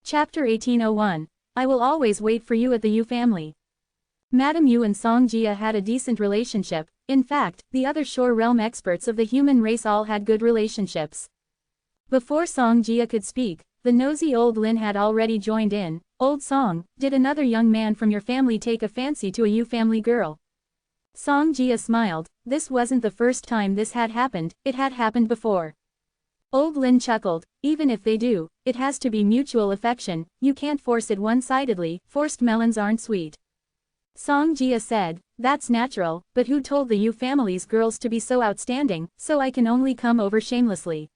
Chapter 1801. I will always wait for you at the Yu family. Madame Yu and Song Jia had a decent relationship. In fact, the other Shore Realm experts of the human race all had good relationships. Before Song Jia could speak, the nosy old Lin had already joined in. Old Song, did another young man from your family take a fancy to a Yu family girl? Song Jia smiled. This wasn't the first time this had happened, it had happened before. Old Lin chuckled. Even if they do, it has to be mutual affection, you can't force it one-sidedly, forced melons aren't sweet. Song Jia said, that's natural, but who told the Yu family's girls to be so outstanding, so I can only come over shamelessly.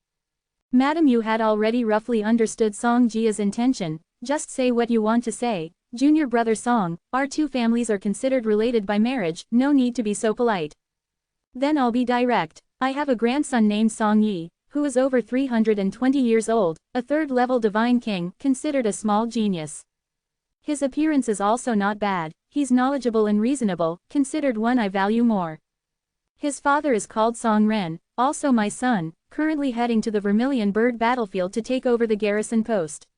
Madame Yu had already roughly understood Song Jia's intention. Just say what you want to say, junior brother Song, our two families are considered related by marriage, no need to be so polite. Then I'll be direct. I have a grandson named Song Yi, who is over 320 years old, a third-level divine king, considered a small genius. His appearance is also not bad, he's knowledgeable and reasonable, considered one I value more. His father is called Song Ren, also my son, currently heading to the Vermilion Bird battlefield to take over the garrison post.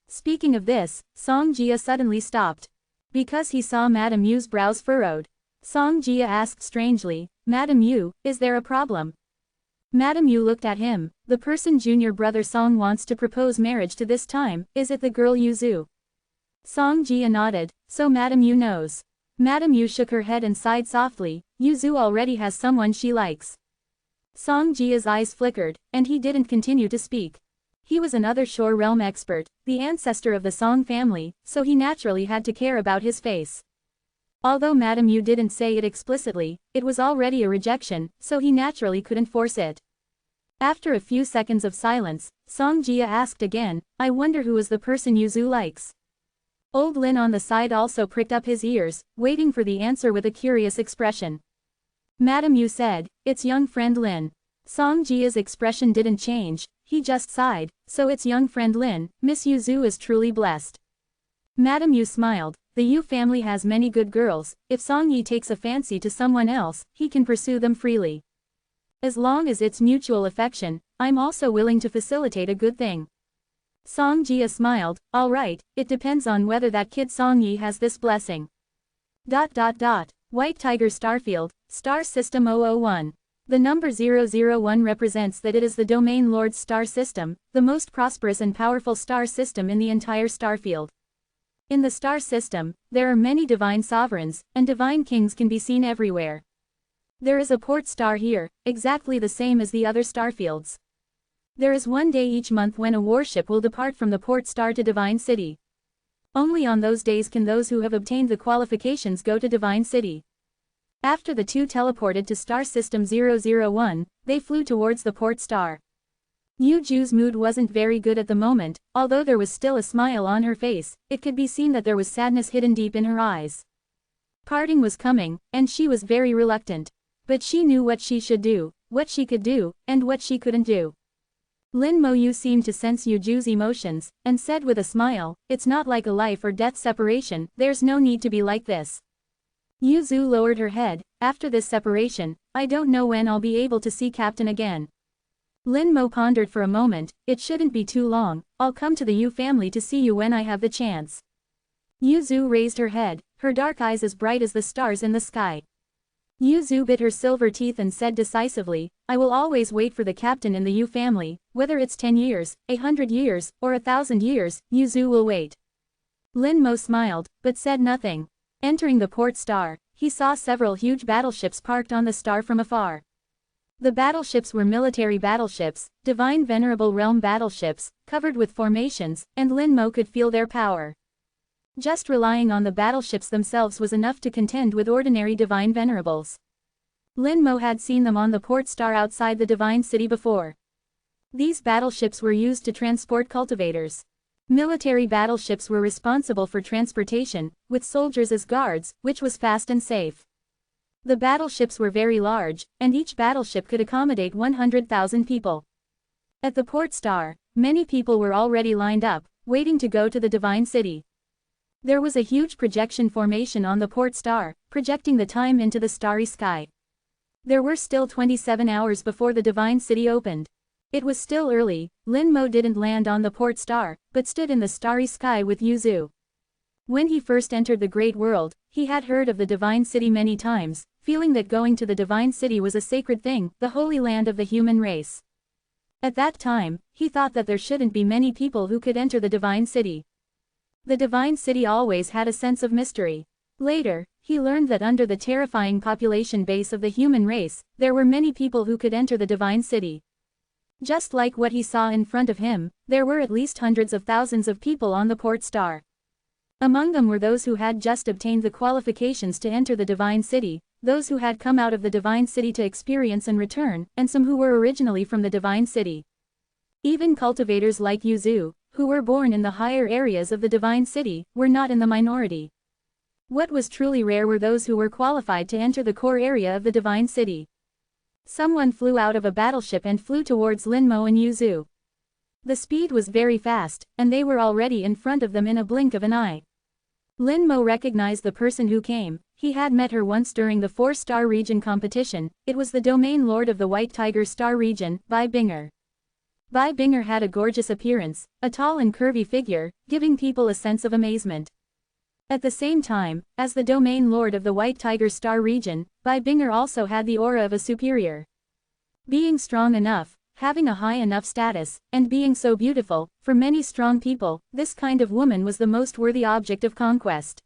Speaking of this, Song Jia suddenly stopped. Because he saw Madame Yu's brows furrowed. Song Jia asked strangely, Madame Yu, is there a problem? Madame Yu looked at him. The person junior brother Song wants to propose marriage to this time, is it the girl Yuzu? Song Jia nodded, so Madame Yu knows. Madame Yu shook her head and sighed softly, Yuzu already has someone she likes. Song Jia's eyes flickered, and he didn't continue to speak. He was another Shore Realm expert, the ancestor of the Song family, so he naturally had to care about his face. Although Madame Yu didn't say it explicitly, it was already a rejection, so he naturally couldn't force it. After a few seconds of silence, Song Jia asked again, I wonder who is the person Yuzu likes. Old Lin on the side also pricked up his ears, waiting for the answer with a curious expression. Madame Yu said, it's young friend Lin. Song Jia's expression didn't change, he just sighed, so it's young friend Lin, Miss Yuzu is truly blessed. Madame Yu smiled, the Yu family has many good girls, if Song Yi takes a fancy to someone else, he can pursue them freely. As long as it's mutual affection, I'm also willing to facilitate a good thing. Song Jia smiled, alright, it depends on whether that kid Song Yi has this blessing. White Tiger Starfield, Star System 001. The number 001 represents that it is the Domain Lord's star system, the most prosperous and powerful star system in the entire starfield. In the star system, there are many divine sovereigns, and divine kings can be seen everywhere. There is a port star here, exactly the same as the other starfields. There is one day each month when a warship will depart from the port star to Divine City. Only on those days can those who have obtained the qualifications go to Divine City. After the two teleported to Star System 001, they flew towards the port star. Yuju's mood wasn't very good at the moment, although there was still a smile on her face, it could be seen that there was sadness hidden deep in her eyes. Parting was coming, and she was very reluctant. But she knew what she should do, what she could do, and what she couldn't do. Lin Moyu seemed to sense Yuju's emotions, and said with a smile, it's not like a life or death separation, there's no need to be like this. Yuzu lowered her head, after this separation, I don't know when I'll be able to see Captain again. Lin Mo pondered for a moment, it shouldn't be too long, I'll come to the Yu family to see you when I have the chance. Yuzu raised her head, her dark eyes as bright as the stars in the sky. Yuzu bit her silver teeth and said decisively, I will always wait for the captain in the Yu family, whether it's 10 years, 100 years, or 1,000 years, Yuzu will wait. Lin Mo smiled, but said nothing. Entering the port star, he saw several huge battleships parked on the star from afar. The battleships were military battleships, divine Venerable realm battleships, covered with formations, and Lin Mo could feel their power. Just relying on the battleships themselves was enough to contend with ordinary divine venerables. Lin Mo had seen them on the port star outside the divine city before. These battleships were used to transport cultivators. Military battleships were responsible for transportation, with soldiers as guards, which was fast and safe. The battleships were very large, and each battleship could accommodate 100,000 people. At the port star, many people were already lined up, waiting to go to the divine city. There was a huge projection formation on the port star, projecting the time into the starry sky. There were still 27 hours before the divine city opened. It was still early. Lin Mo didn't land on the port star, but stood in the starry sky with Yuzu. When he first entered the great world, he had heard of the divine city many times, feeling that going to the divine city was a sacred thing, the holy land of the human race. At that time, he thought that there shouldn't be many people who could enter the divine city. The divine city always had a sense of mystery. Later, he learned that under the terrifying population base of the human race, there were many people who could enter the divine city. Just like what he saw in front of him, there were at least hundreds of thousands of people on the port star. Among them were those who had just obtained the qualifications to enter the divine city, those who had come out of the divine city to experience and return, and some who were originally from the divine city. Even cultivators like Yuzu, who were born in the higher areas of the divine city, were not in the minority. What was truly rare were those who were qualified to enter the core area of the divine city. Someone flew out of a battleship and flew towards Lin Mo and Yuzu. The speed was very fast, and they were already in front of them in a blink of an eye. Lin Mo recognized the person who came. He had met her once during the 4-star region competition. It was the domain lord of the White Tiger Star region, Bai Binger. Bai Binger had a gorgeous appearance, a tall and curvy figure, giving people a sense of amazement. At the same time, as the domain lord of the White Tiger Star region, Bai Binger also had the aura of a superior. Being strong enough, having a high enough status, and being so beautiful, for many strong people, this kind of woman was the most worthy object of conquest. ...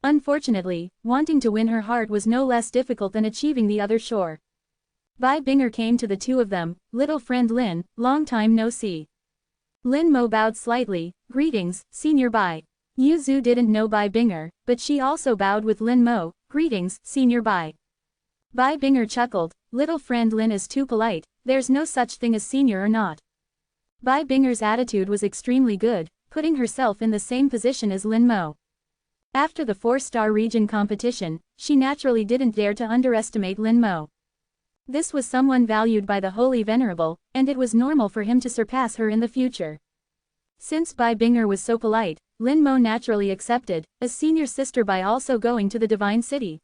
Unfortunately, wanting to win her heart was no less difficult than achieving the other shore. Bai Binger came to the two of them. Little friend Lin, long time no see. Lin Mo bowed slightly. Greetings, Senior Bai. Yuzu didn't know Bai Binger, but she also bowed with Lin Mo. Greetings, Senior Bai. Bai Binger chuckled. Little friend Lin is too polite, there's no such thing as senior or not. Bai Binger's attitude was extremely good, putting herself in the same position as Lin Mo. After the 4-star region competition, she naturally didn't dare to underestimate Lin Mo. This was someone valued by the Holy Venerable, and it was normal for him to surpass her in the future. Since Bai Binger was so polite, Lin Mo naturally accepted, as senior sister by also going to the divine city.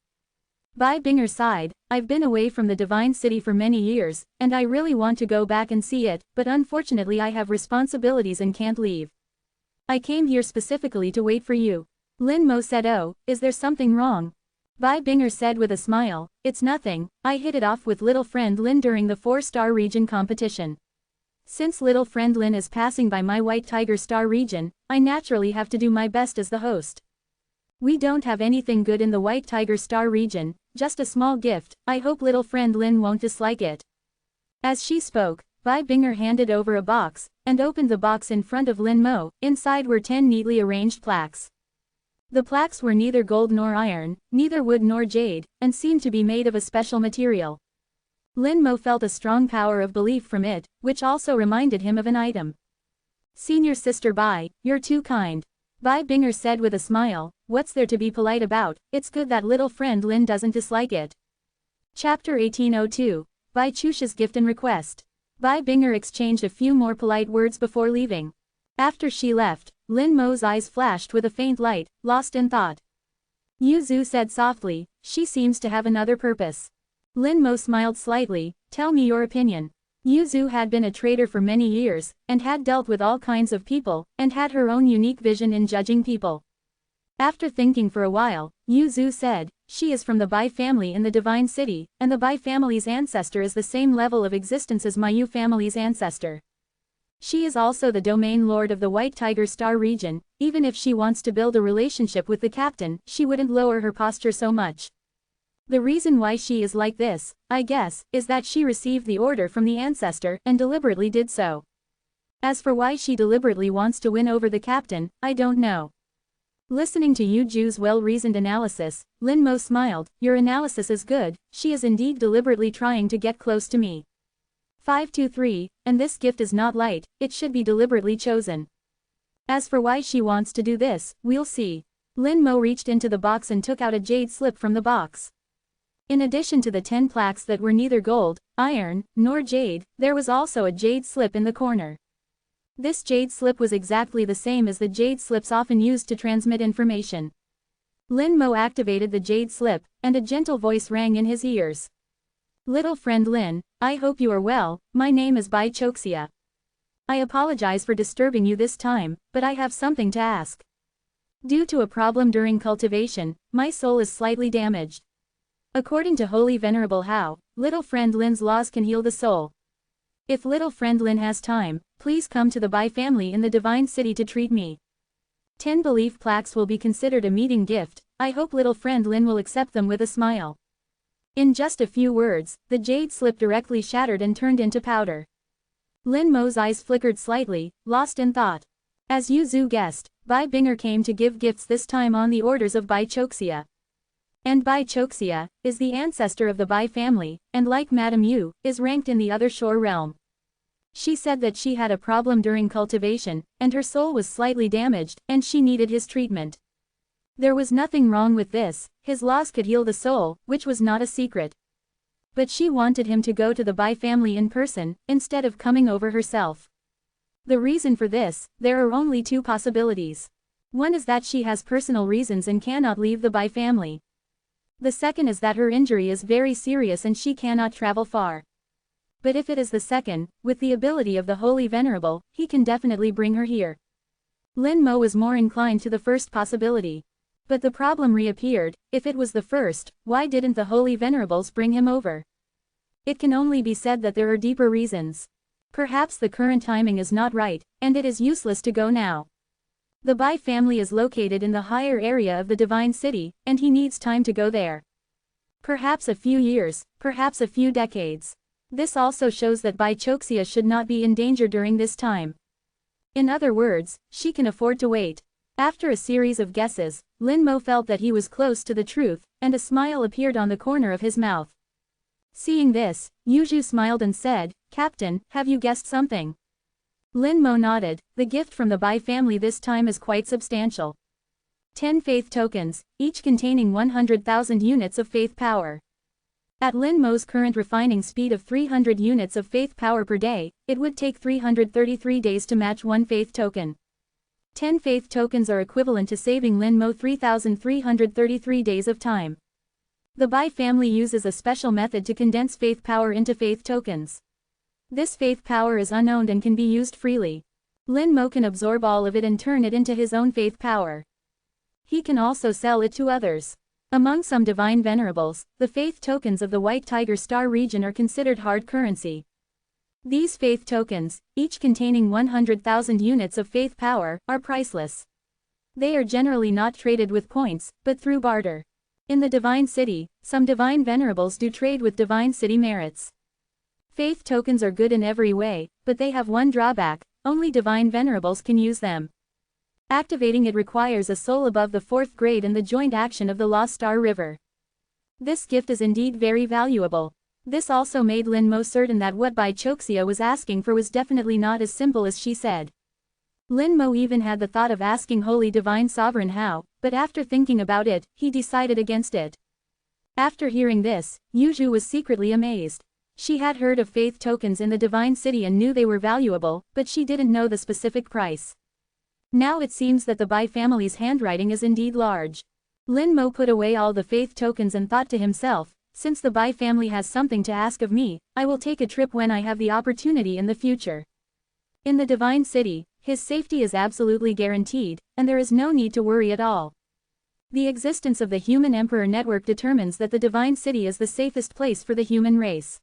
Bai Binger sighed. I've been away from the divine city for many years, and I really want to go back and see it, but unfortunately I have responsibilities and can't leave. I came here specifically to wait for you. Lin Mo said, oh, is there something wrong? Bai Binger said with a smile, it's nothing, I hit it off with little friend Lin during the 4-star region competition. Since little friend Lin is passing by my White Tiger Star region, I naturally have to do my best as the host. We don't have anything good in the White Tiger Star region, just a small gift, I hope little friend Lin won't dislike it. As she spoke, Bai Binger handed over a box, and opened the box in front of Lin Mo. Inside were 10 neatly arranged plaques. The plaques were neither gold nor iron, neither wood nor jade, and seemed to be made of a special material. Lin Mo felt a strong power of belief from it, which also reminded him of an item. Senior Sister Bai, you're too kind. Bai Binger said with a smile, what's there to be polite about, it's good that little friend Lin doesn't dislike it. Chapter 1802, Bai Chusha's Gift and Request. Bai Binger exchanged a few more polite words before leaving. After she left, Lin Mo's eyes flashed with a faint light, lost in thought. Yuzu said softly, she seems to have another purpose. Lin Mo smiled slightly, tell me your opinion. Yuzu had been a trader for many years, and had dealt with all kinds of people, and had her own unique vision in judging people. After thinking for a while, Yuzu said, she is from the Bai family in the Divine City, and the Bai family's ancestor is the same level of existence as my Yu family's ancestor. She is also the domain lord of the White Tiger Star region. Even if she wants to build a relationship with the captain, she wouldn't lower her posture so much. The reason why she is like this, I guess, is that she received the order from the ancestor and deliberately did so. As for why she deliberately wants to win over the captain, I don't know. Listening to Yuju's well-reasoned analysis, Lin Mo smiled, your analysis is good, she is indeed deliberately trying to get close to me. 523, and this gift is not light, it should be deliberately chosen. As for why she wants to do this, we'll see. Lin Mo reached into the box and took out a jade slip from the box. In addition to the 10 plaques that were neither gold, iron, nor jade, there was also a jade slip in the corner. This jade slip was exactly the same as the jade slips often used to transmit information. Lin Mo activated the jade slip, and a gentle voice rang in his ears. Little friend Lin, I hope you are well. My name is Bai Choxia. I apologize for disturbing you this time, but I have something to ask. Due to a problem during cultivation, my soul is slightly damaged. According to Holy Venerable, how Little friend Lin's laws can heal the soul. If little friend Lin has time, please come to the Bai family in the Divine City to treat me. 10 belief plaques will be considered a meeting gift. I hope little friend Lin will accept them with a smile. In just a few words, the jade slip directly shattered and turned into powder. Lin Mo's eyes flickered slightly, lost in thought. As Yu Zhu guessed, Bai Binger came to give gifts this time on the orders of Bai Choxia. And Bai Choxia is the ancestor of the Bai family, and like Madame Yu, is ranked in the other shore realm. She said that she had a problem during cultivation, and her soul was slightly damaged, and she needed his treatment. There was nothing wrong with this, his laws could heal the soul, which was not a secret. But she wanted him to go to the Bai family in person, instead of coming over herself. The reason for this, there are only two possibilities. One is that she has personal reasons and cannot leave the Bai family. The second is that her injury is very serious and she cannot travel far. But if it is the second, with the ability of the Holy Venerable, he can definitely bring her here. Lin Mo was more inclined to the first possibility. But the problem reappeared: if it was the first, why didn't the Holy Venerables bring him over? It can only be said that there are deeper reasons. Perhaps the current timing is not right, and it is useless to go now. The Bai family is located in the higher area of the Divine City, and he needs time to go there. Perhaps a few years, perhaps a few decades. This also shows that Bai Choxia should not be in danger during this time. In other words, she can afford to wait. After a series of guesses, Lin Mo felt that he was close to the truth, and a smile appeared on the corner of his mouth. Seeing this, Yu Zhu smiled and said, "Captain, have you guessed something?" Lin Mo nodded. The gift from the Bai family this time is quite substantial. 10 faith tokens, each containing 100,000 units of faith power. At Lin Mo's current refining speed of 300 units of faith power per day, it would take 333 days to match one faith token. 10 faith tokens are equivalent to saving Lin Mo 3,333 days of time. The Bai family uses a special method to condense faith power into faith tokens. This faith power is unowned and can be used freely. Lin Mo can absorb all of it and turn it into his own faith power. He can also sell it to others. Among some divine venerables, the faith tokens of the White Tiger Star region are considered hard currency. These faith tokens, each containing 100,000 units of faith power, are priceless. They are generally not traded with points, but through barter. In the Divine City, some divine venerables do trade with Divine City merits. Faith tokens are good in every way, but they have one drawback: only divine venerables can use them. Activating it requires a soul above the 4th grade and the joint action of the Lost Star River. This gift is indeed very valuable. This also made Lin Mo certain that what Bai Choxia was asking for was definitely not as simple as she said. Lin Mo even had the thought of asking Holy Divine Sovereign how, but after thinking about it, he decided against it. After hearing this, Yu Zhu was secretly amazed. She had heard of faith tokens in the Divine City and knew they were valuable, but she didn't know the specific price. Now it seems that the Bai family's handwriting is indeed large. Lin Mo put away all the faith tokens and thought to himself, since the Bai family has something to ask of me, I will take a trip when I have the opportunity in the future. In the Divine City, his safety is absolutely guaranteed, and there is no need to worry at all. The existence of the Human Emperor Network determines that the Divine City is the safest place for the human race.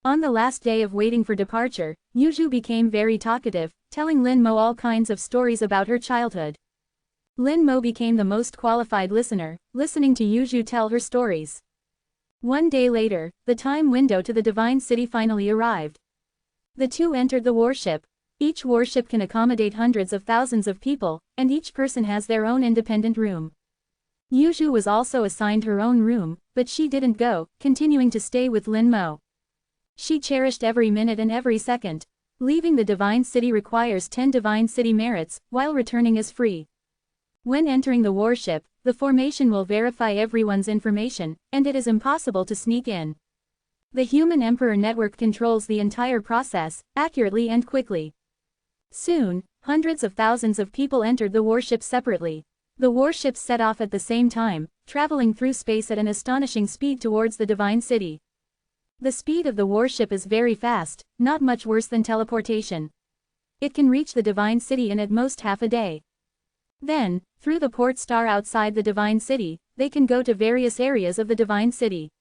On the last day of waiting for departure, Yu Zhu became very talkative, telling Lin Mo all kinds of stories about her childhood. Lin Mo became the most qualified listener, listening to Yu Zhu tell her stories. One day later, the time window to the Divine City finally arrived. The two entered the warship. Each warship can accommodate hundreds of thousands of people, and each person has their own independent room. Yu Zhu was also assigned her own room, but she didn't go, continuing to stay with Lin Mo. She cherished every minute and every second. Leaving the Divine City requires 10 Divine City merits, while returning is free. When entering the warship, the formation will verify everyone's information, and it is impossible to sneak in. The Human Emperor Network controls the entire process, accurately and quickly. Soon, hundreds of thousands of people entered the warship separately. The warships set off at the same time, traveling through space at an astonishing speed towards the Divine City. The speed of the warship is very fast, not much worse than teleportation. It can reach the Divine City in at most half a day. Then, through the port star outside the Divine City, they can go to various areas of the Divine City.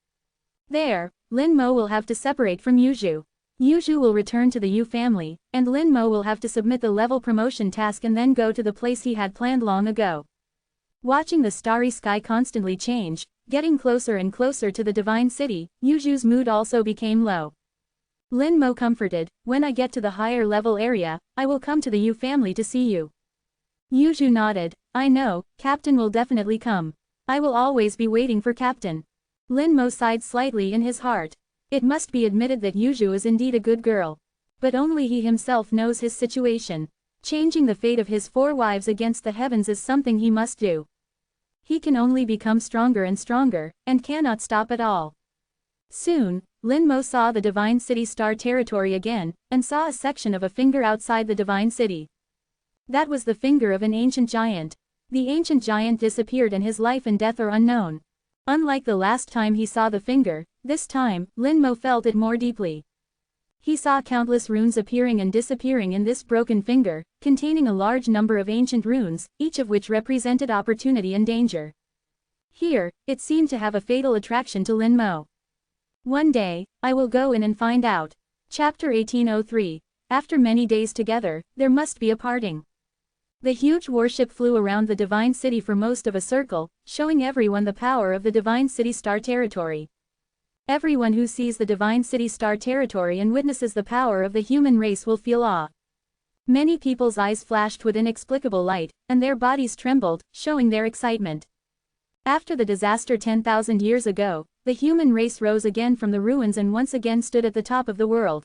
There, Lin Mo will have to separate from Yuju. Yuju will return to the Yu family, and Lin Mo will have to submit the level promotion task and then go to the place he had planned long ago. Watching the starry sky constantly change, getting closer and closer to the Divine City, Yuju's mood also became low. Lin Mo comforted, "When I get to the higher level area, I will come to the Yu family to see you." Yuju nodded, "I know, Captain will definitely come. I will always be waiting for Captain." Lin Mo sighed slightly in his heart. It must be admitted that Yuju is indeed a good girl. But only he himself knows his situation. Changing the fate of his 4 wives against the heavens is something he must do. He can only become stronger and stronger, and cannot stop at all. Soon, Lin Mo saw the Divine City star territory again, and saw a section of a finger outside the Divine City. That was the finger of an ancient giant. The ancient giant disappeared and his life and death are unknown. Unlike the last time he saw the finger, this time, Lin Mo felt it more deeply. He saw countless runes appearing and disappearing in this broken finger, containing a large number of ancient runes, each of which represented opportunity and danger. Here, it seemed to have a fatal attraction to Lin Mo. One day, I will go in and find out. Chapter 1803. After many days together, there must be a parting. The huge warship flew around the Divine City for most of a circle, showing everyone the power of the Divine City star territory. Everyone who sees the Divine City star territory and witnesses the power of the human race will feel awe. Many people's eyes flashed with inexplicable light, and their bodies trembled, showing their excitement. After the disaster 10,000 years ago, the human race rose again from the ruins and once again stood at the top of the world.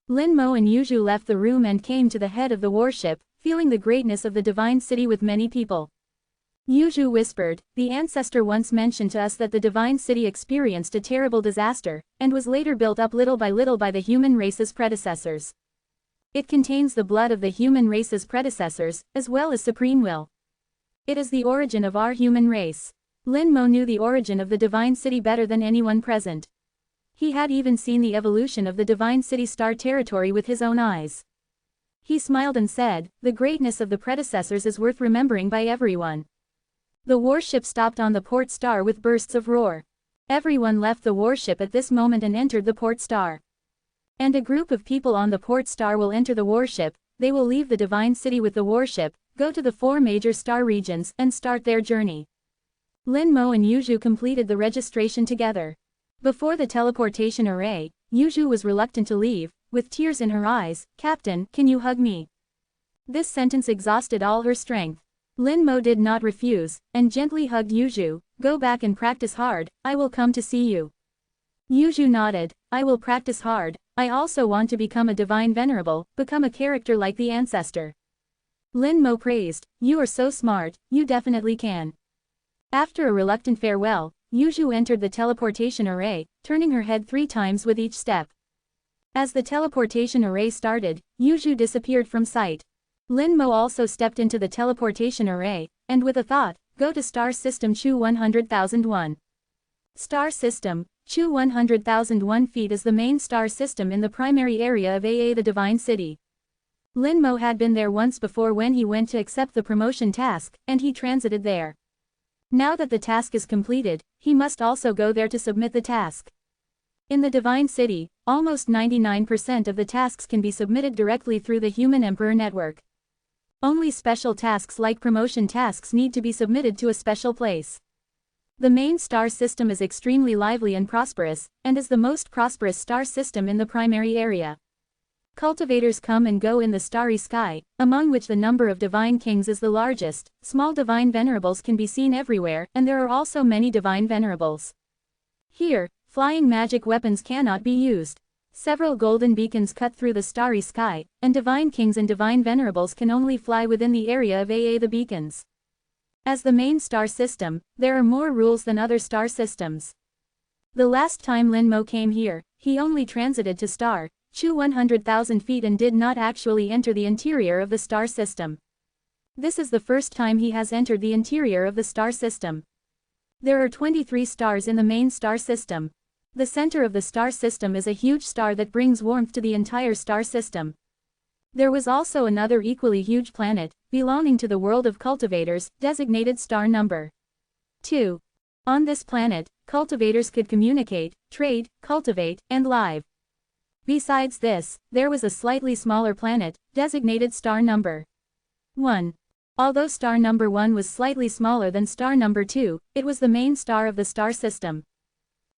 Lin Mo and Yuju left the room and came to the head of the warship, feeling the greatness of the Divine City with many people. Yuju whispered, "The ancestor once mentioned to us that the Divine City experienced a terrible disaster, and was later built up little by the human race's predecessors. It contains the blood of the human race's predecessors, as well as supreme will. It is the origin of our human race." Lin Mo knew the origin of the Divine City better than anyone present. He had even seen the evolution of the Divine City star territory with his own eyes. He smiled and said, "The greatness of the predecessors is worth remembering by everyone." The warship stopped on the port star with bursts of roar. Everyone left the warship at this moment and entered the port star. And a group of people on the port star will enter the warship. They will leave the Divine City with the warship, go to the 4 major star regions, and start their journey. Lin Mo and Yuju completed the registration together. Before the teleportation array, Yuju was reluctant to leave, with tears in her eyes. "Captain, can you hug me?" This sentence exhausted all her strength. Lin Mo did not refuse, and gently hugged Yuju. "Go back and practice hard, I will come to see you." Yuju nodded, "I will practice hard. I also want to become a divine venerable, become a character like the ancestor." Lin Mo praised, "You are so smart, you definitely can." After a reluctant farewell, Yuju entered the teleportation array, turning her head 3 times with each step. As the teleportation array started, Yuju disappeared from sight. Lin Mo also stepped into the teleportation array, and with a thought, "Go to Star System Chu 100,001. Star System, Chu 100,001 feet is the main star system in the primary area of AA the Divine City. Lin Mo had been there once before when he went to accept the promotion task, and he transited there. Now that the task is completed, he must also go there to submit the task. In the Divine City, almost 99% of the tasks can be submitted directly through the Human Emperor network. Only special tasks like promotion tasks need to be submitted to a special place. The main star system is extremely lively and prosperous, and is the most prosperous star system in the primary area. Cultivators come and go in the starry sky, among which the number of divine kings is the largest. Small divine venerables can be seen everywhere, and there are also many divine venerables. Here, flying magic weapons cannot be used. Several golden beacons cut through the starry sky, and divine kings and divine venerables can only fly within the area of AA the beacons. As the main star system, there are more rules than other star systems. The last time Lin Mo came here, he only transited to star Chu 100,000 feet and did not actually enter the interior of the star system. This is the first time he has entered the interior of the star system. There are 23 stars in the main star system. The center of the star system is a huge star that brings warmth to the entire star system. There was also another equally huge planet, belonging to the world of cultivators, designated star number 2. On this planet, cultivators could communicate, trade, cultivate, and live. Besides this, there was a slightly smaller planet, designated star number 1. Although star number 1 was slightly smaller than star number 2, it was the main star of the star system.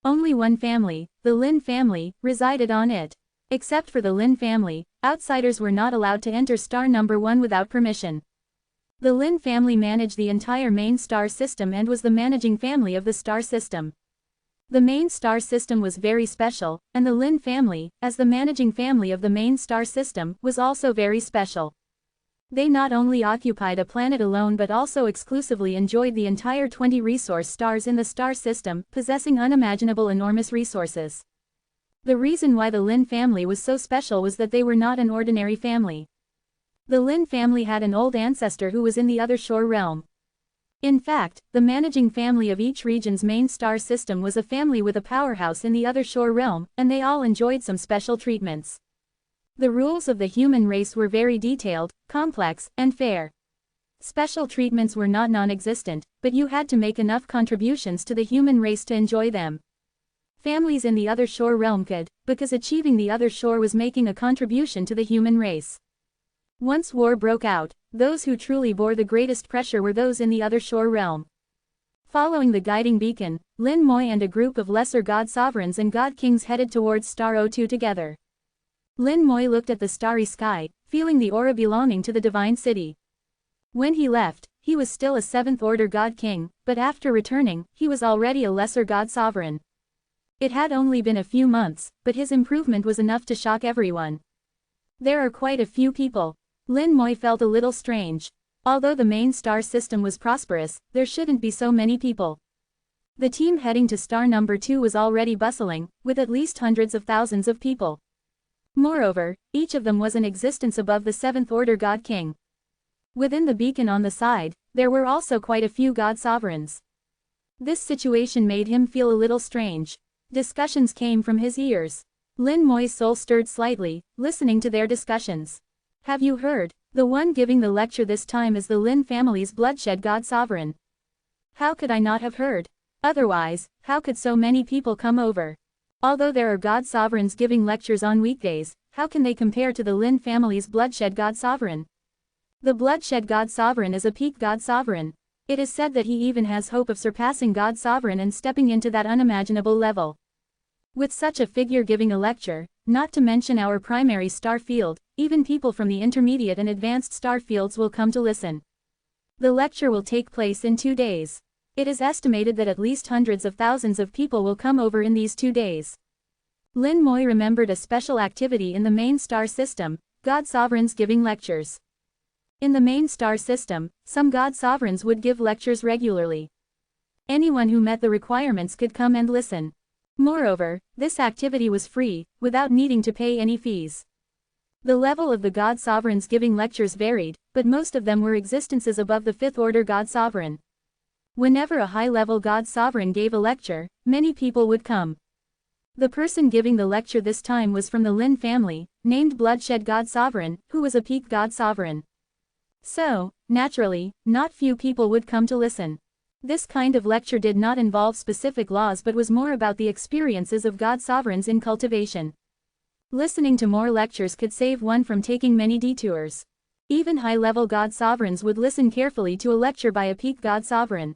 Only one family, the Lin family, resided on it. Except for the Lin family, outsiders were not allowed to enter star number 1 without permission. The Lin family managed the entire main star system and was the managing family of the star system. The main star system was very special, and the Lin family, as the managing family of the main star system, was also very special. They not only occupied a planet alone but also exclusively enjoyed the entire 20 resource stars in the star system, possessing unimaginable enormous resources. The reason why the Lin family was so special was that they were not an ordinary family. The Lin family had an old ancestor who was in the other shore realm. In fact, the managing family of each region's main star system was a family with a powerhouse in the other shore realm, and they all enjoyed some special treatments. The rules of the human race were very detailed, complex, and fair. Special treatments were not non-existent, but you had to make enough contributions to the human race to enjoy them. Families in the other shore realm could, because achieving the other shore was making a contribution to the human race. Once war broke out, those who truly bore the greatest pressure were those in the other shore realm. Following the guiding beacon, Lin Moi and a group of lesser god sovereigns and god kings headed towards Star O2 together. Lin Moi looked at the starry sky, feeling the aura belonging to the divine city. When he left, he was still a 7th order god king, but after returning, he was already a lesser god sovereign. It had only been a few months, but his improvement was enough to shock everyone. There are quite a few people. Lin Moi felt a little strange. Although the main star system was prosperous, there shouldn't be so many people. The team heading to star number 2 was already bustling, with at least hundreds of thousands of people. Moreover, each of them was in existence above the 7th order god king. Within the beacon on the side, there were also quite a few god sovereigns. This situation made him feel a little strange. Discussions came from his ears. Lin Moi's soul stirred slightly, listening to their discussions. Have you heard? The one giving the lecture this time is the Lin family's bloodshed god sovereign. How could I not have heard? Otherwise, how could so many people come over? Although there are god sovereigns giving lectures on weekdays, how can they compare to the Lin family's bloodshed god sovereign? The bloodshed god sovereign is a peak god sovereign. It is said that he even has hope of surpassing god sovereign and stepping into that unimaginable level. With such a figure giving a lecture, not to mention our primary star field, even people from the intermediate and advanced star fields will come to listen. The lecture will take place in 2 days. It is estimated that at least hundreds of thousands of people will come over in these 2 days. Lin Moi remembered a special activity in the main star system, god sovereigns giving lectures. In the main star system, some god sovereigns would give lectures regularly. Anyone who met the requirements could come and listen. Moreover, this activity was free, without needing to pay any fees. The level of the god sovereigns giving lectures varied, but most of them were existences above the 5th order god sovereign. Whenever a high-level god sovereign gave a lecture, many people would come. The person giving the lecture this time was from the Lin family, named Bloodshed God Sovereign, who was a peak god sovereign. So, naturally, not few people would come to listen. This kind of lecture did not involve specific laws but was more about the experiences of god sovereigns in cultivation. Listening to more lectures could save one from taking many detours. Even high-level god sovereigns would listen carefully to a lecture by a peak god sovereign.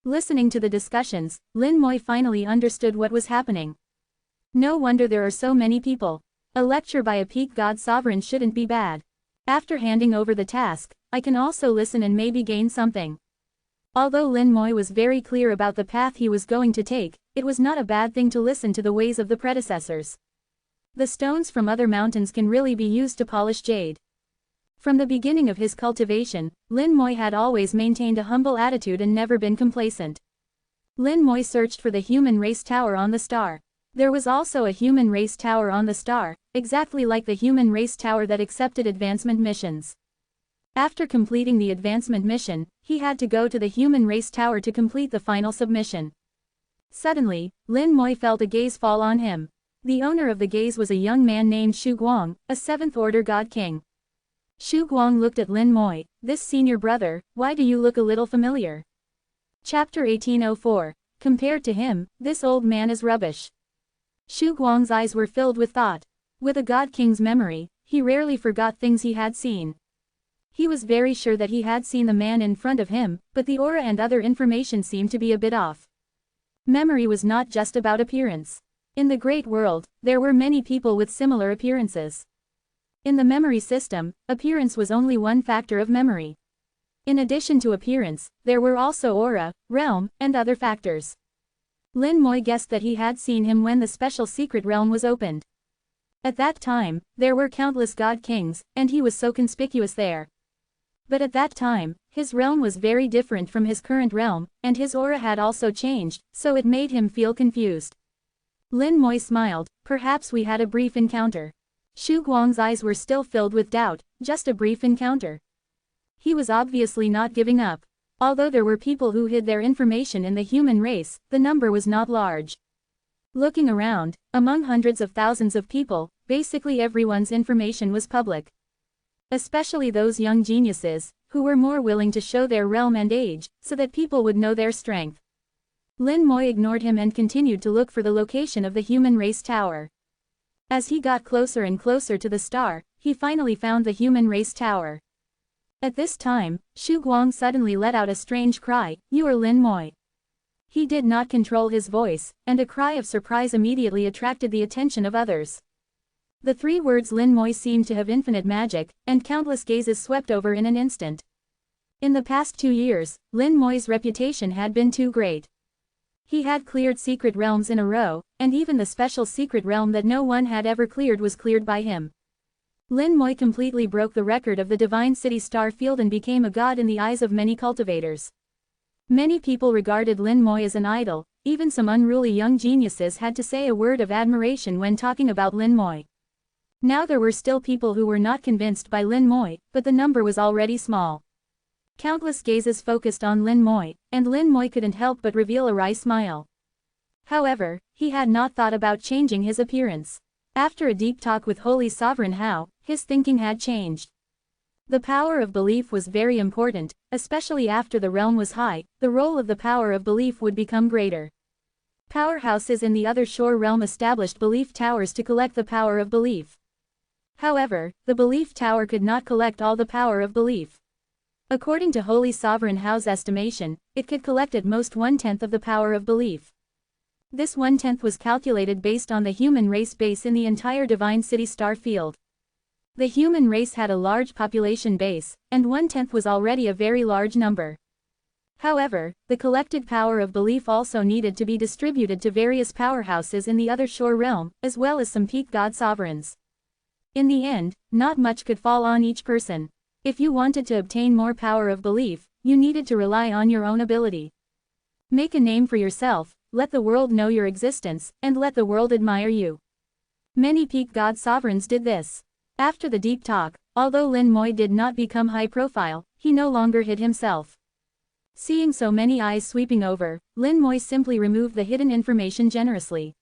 Listening to the discussions, Lin Moi finally understood what was happening. No wonder there are so many people. A lecture by a peak god sovereign shouldn't be bad. After handing over the task, I can also listen and maybe gain something. Although Lin Moi was very clear about the path he was going to take, it was not a bad thing to listen to the ways of the predecessors. The stones from other mountains can really be used to polish jade. From the beginning of his cultivation, Lin Moi had always maintained a humble attitude and never been complacent. Lin Moi searched for the human race tower on the star. There was also a human race tower on the star, exactly like the human race tower that accepted advancement missions. After completing the advancement mission, he had to go to the human race tower to complete the final submission. Suddenly, Lin Moi felt a gaze fall on him. The owner of the gaze was a young man named Shu Guang, a 7th Order God King. Shu Guang looked at Lin Moi. This senior brother, why do you look a little familiar? Chapter 1804. Compared to him, this old man is rubbish. Shu Guang's eyes were filled with thought. With a God King's memory, he rarely forgot things he had seen. He was very sure that he had seen the man in front of him, but the aura and other information seemed to be a bit off. Memory was not just about appearance. In the great world, there were many people with similar appearances. In the memory system, appearance was only one factor of memory. In addition to appearance, there were also aura, realm, and other factors. Lin Moi guessed that he had seen him when the special secret realm was opened. At that time, there were countless God Kings, and he was so conspicuous there. But at that time, his realm was very different from his current realm, and his aura had also changed, so it made him feel confused. Lin Moi smiled. Perhaps we had a brief encounter. Shu Guang's eyes were still filled with doubt. Just a brief encounter. He was obviously not giving up. Although there were people who hid their information in the human race, the number was not large. Looking around, among hundreds of thousands of people, basically everyone's information was public. Especially those young geniuses, who were more willing to show their realm and age, so that people would know their strength. Lin Moi ignored him and continued to look for the location of the human race tower. As he got closer and closer to the star, he finally found the human race tower. At this time, Shu Guang suddenly let out a strange cry, "You are Lin Moi." He did not control his voice, and a cry of surprise immediately attracted the attention of others. The 3 words Lin Moi seemed to have infinite magic, and countless gazes swept over in an instant. In the past 2 years, Lin Moi's reputation had been too great. He had cleared secret realms in a row, and even the special secret realm that no one had ever cleared was cleared by him. Lin Moi completely broke the record of the Divine City star field and became a god in the eyes of many cultivators. Many people regarded Lin Moi as an idol, even some unruly young geniuses had to say a word of admiration when talking about Lin Moi. Now there were still people who were not convinced by Lin Moi, but the number was already small. Countless gazes focused on Lin Moi, and Lin Moi couldn't help but reveal a wry smile. However, he had not thought about changing his appearance. After a deep talk with Holy Sovereign Hao, his thinking had changed. The power of belief was very important, especially after the realm was high, the role of the power of belief would become greater. Powerhouses in the other shore realm established belief towers to collect the power of belief. However, the belief tower could not collect all the power of belief. According to Holy Sovereign Hao's estimation, it could collect at most 1/10 of the power of belief. This 1/10 was calculated based on the human race base in the entire Divine City star field. The human race had a large population base, and 1/10 was already a very large number. However, the collected power of belief also needed to be distributed to various powerhouses in the other shore realm, as well as some peak god sovereigns. In the end, not much could fall on each person. If you wanted to obtain more power of belief, you needed to rely on your own ability. Make a name for yourself, let the world know your existence, and let the world admire you. Many peak god sovereigns did this. After the deep talk, although Lin Moi did not become high profile, he no longer hid himself. Seeing so many eyes sweeping over, Lin Moi simply removed the hidden information generously.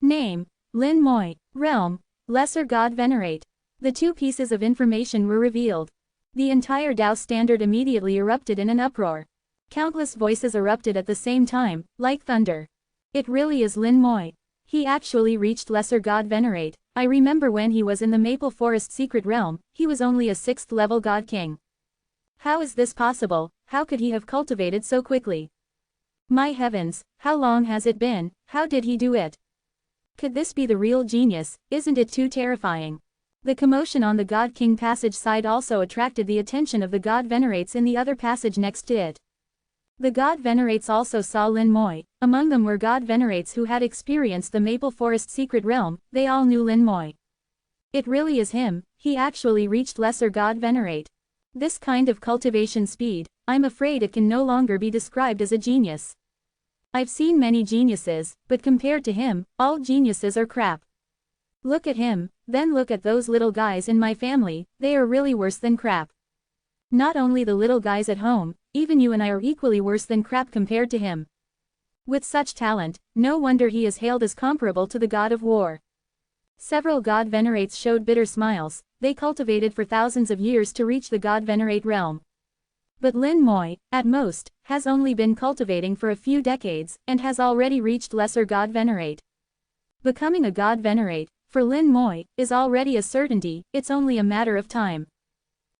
Name: Lin Moi. Realm: Lesser God Venerate. The 2 pieces of information were revealed. The entire Tao standard immediately erupted in an uproar. Countless voices erupted at the same time, like thunder. It really is Lin Moi. He actually reached Lesser God Venerate. I remember when he was in the Maple Forest secret realm, he was only a 6th level God King. How is this possible? How could he have cultivated so quickly? My heavens, how long has it been? How did he do it? Could this be the real genius? Isn't it too terrifying? The commotion on the God King passage side also attracted the attention of the God Venerates in the other passage next to it. The God Venerates also saw Lin Moi. Among them were God Venerates who had experienced the Maple Forest secret realm. They all knew Lin Moi. It really is him, he actually reached Lesser God Venerate. This kind of cultivation speed, I'm afraid it can no longer be described as a genius. I've seen many geniuses, but compared to him, all geniuses are crap. Look at him, then look at those little guys in my family, they are really worse than crap. Not only the little guys at home, even you and I are equally worse than crap compared to him. With such talent, no wonder he is hailed as comparable to the god of war. Several god venerates showed bitter smiles, they cultivated for thousands of years to reach the god venerate realm. But Lin Moi, at most, has only been cultivating for a few decades, and has already reached lesser god venerate. Becoming a god venerate, for Lin Moi, is already a certainty, it's only a matter of time.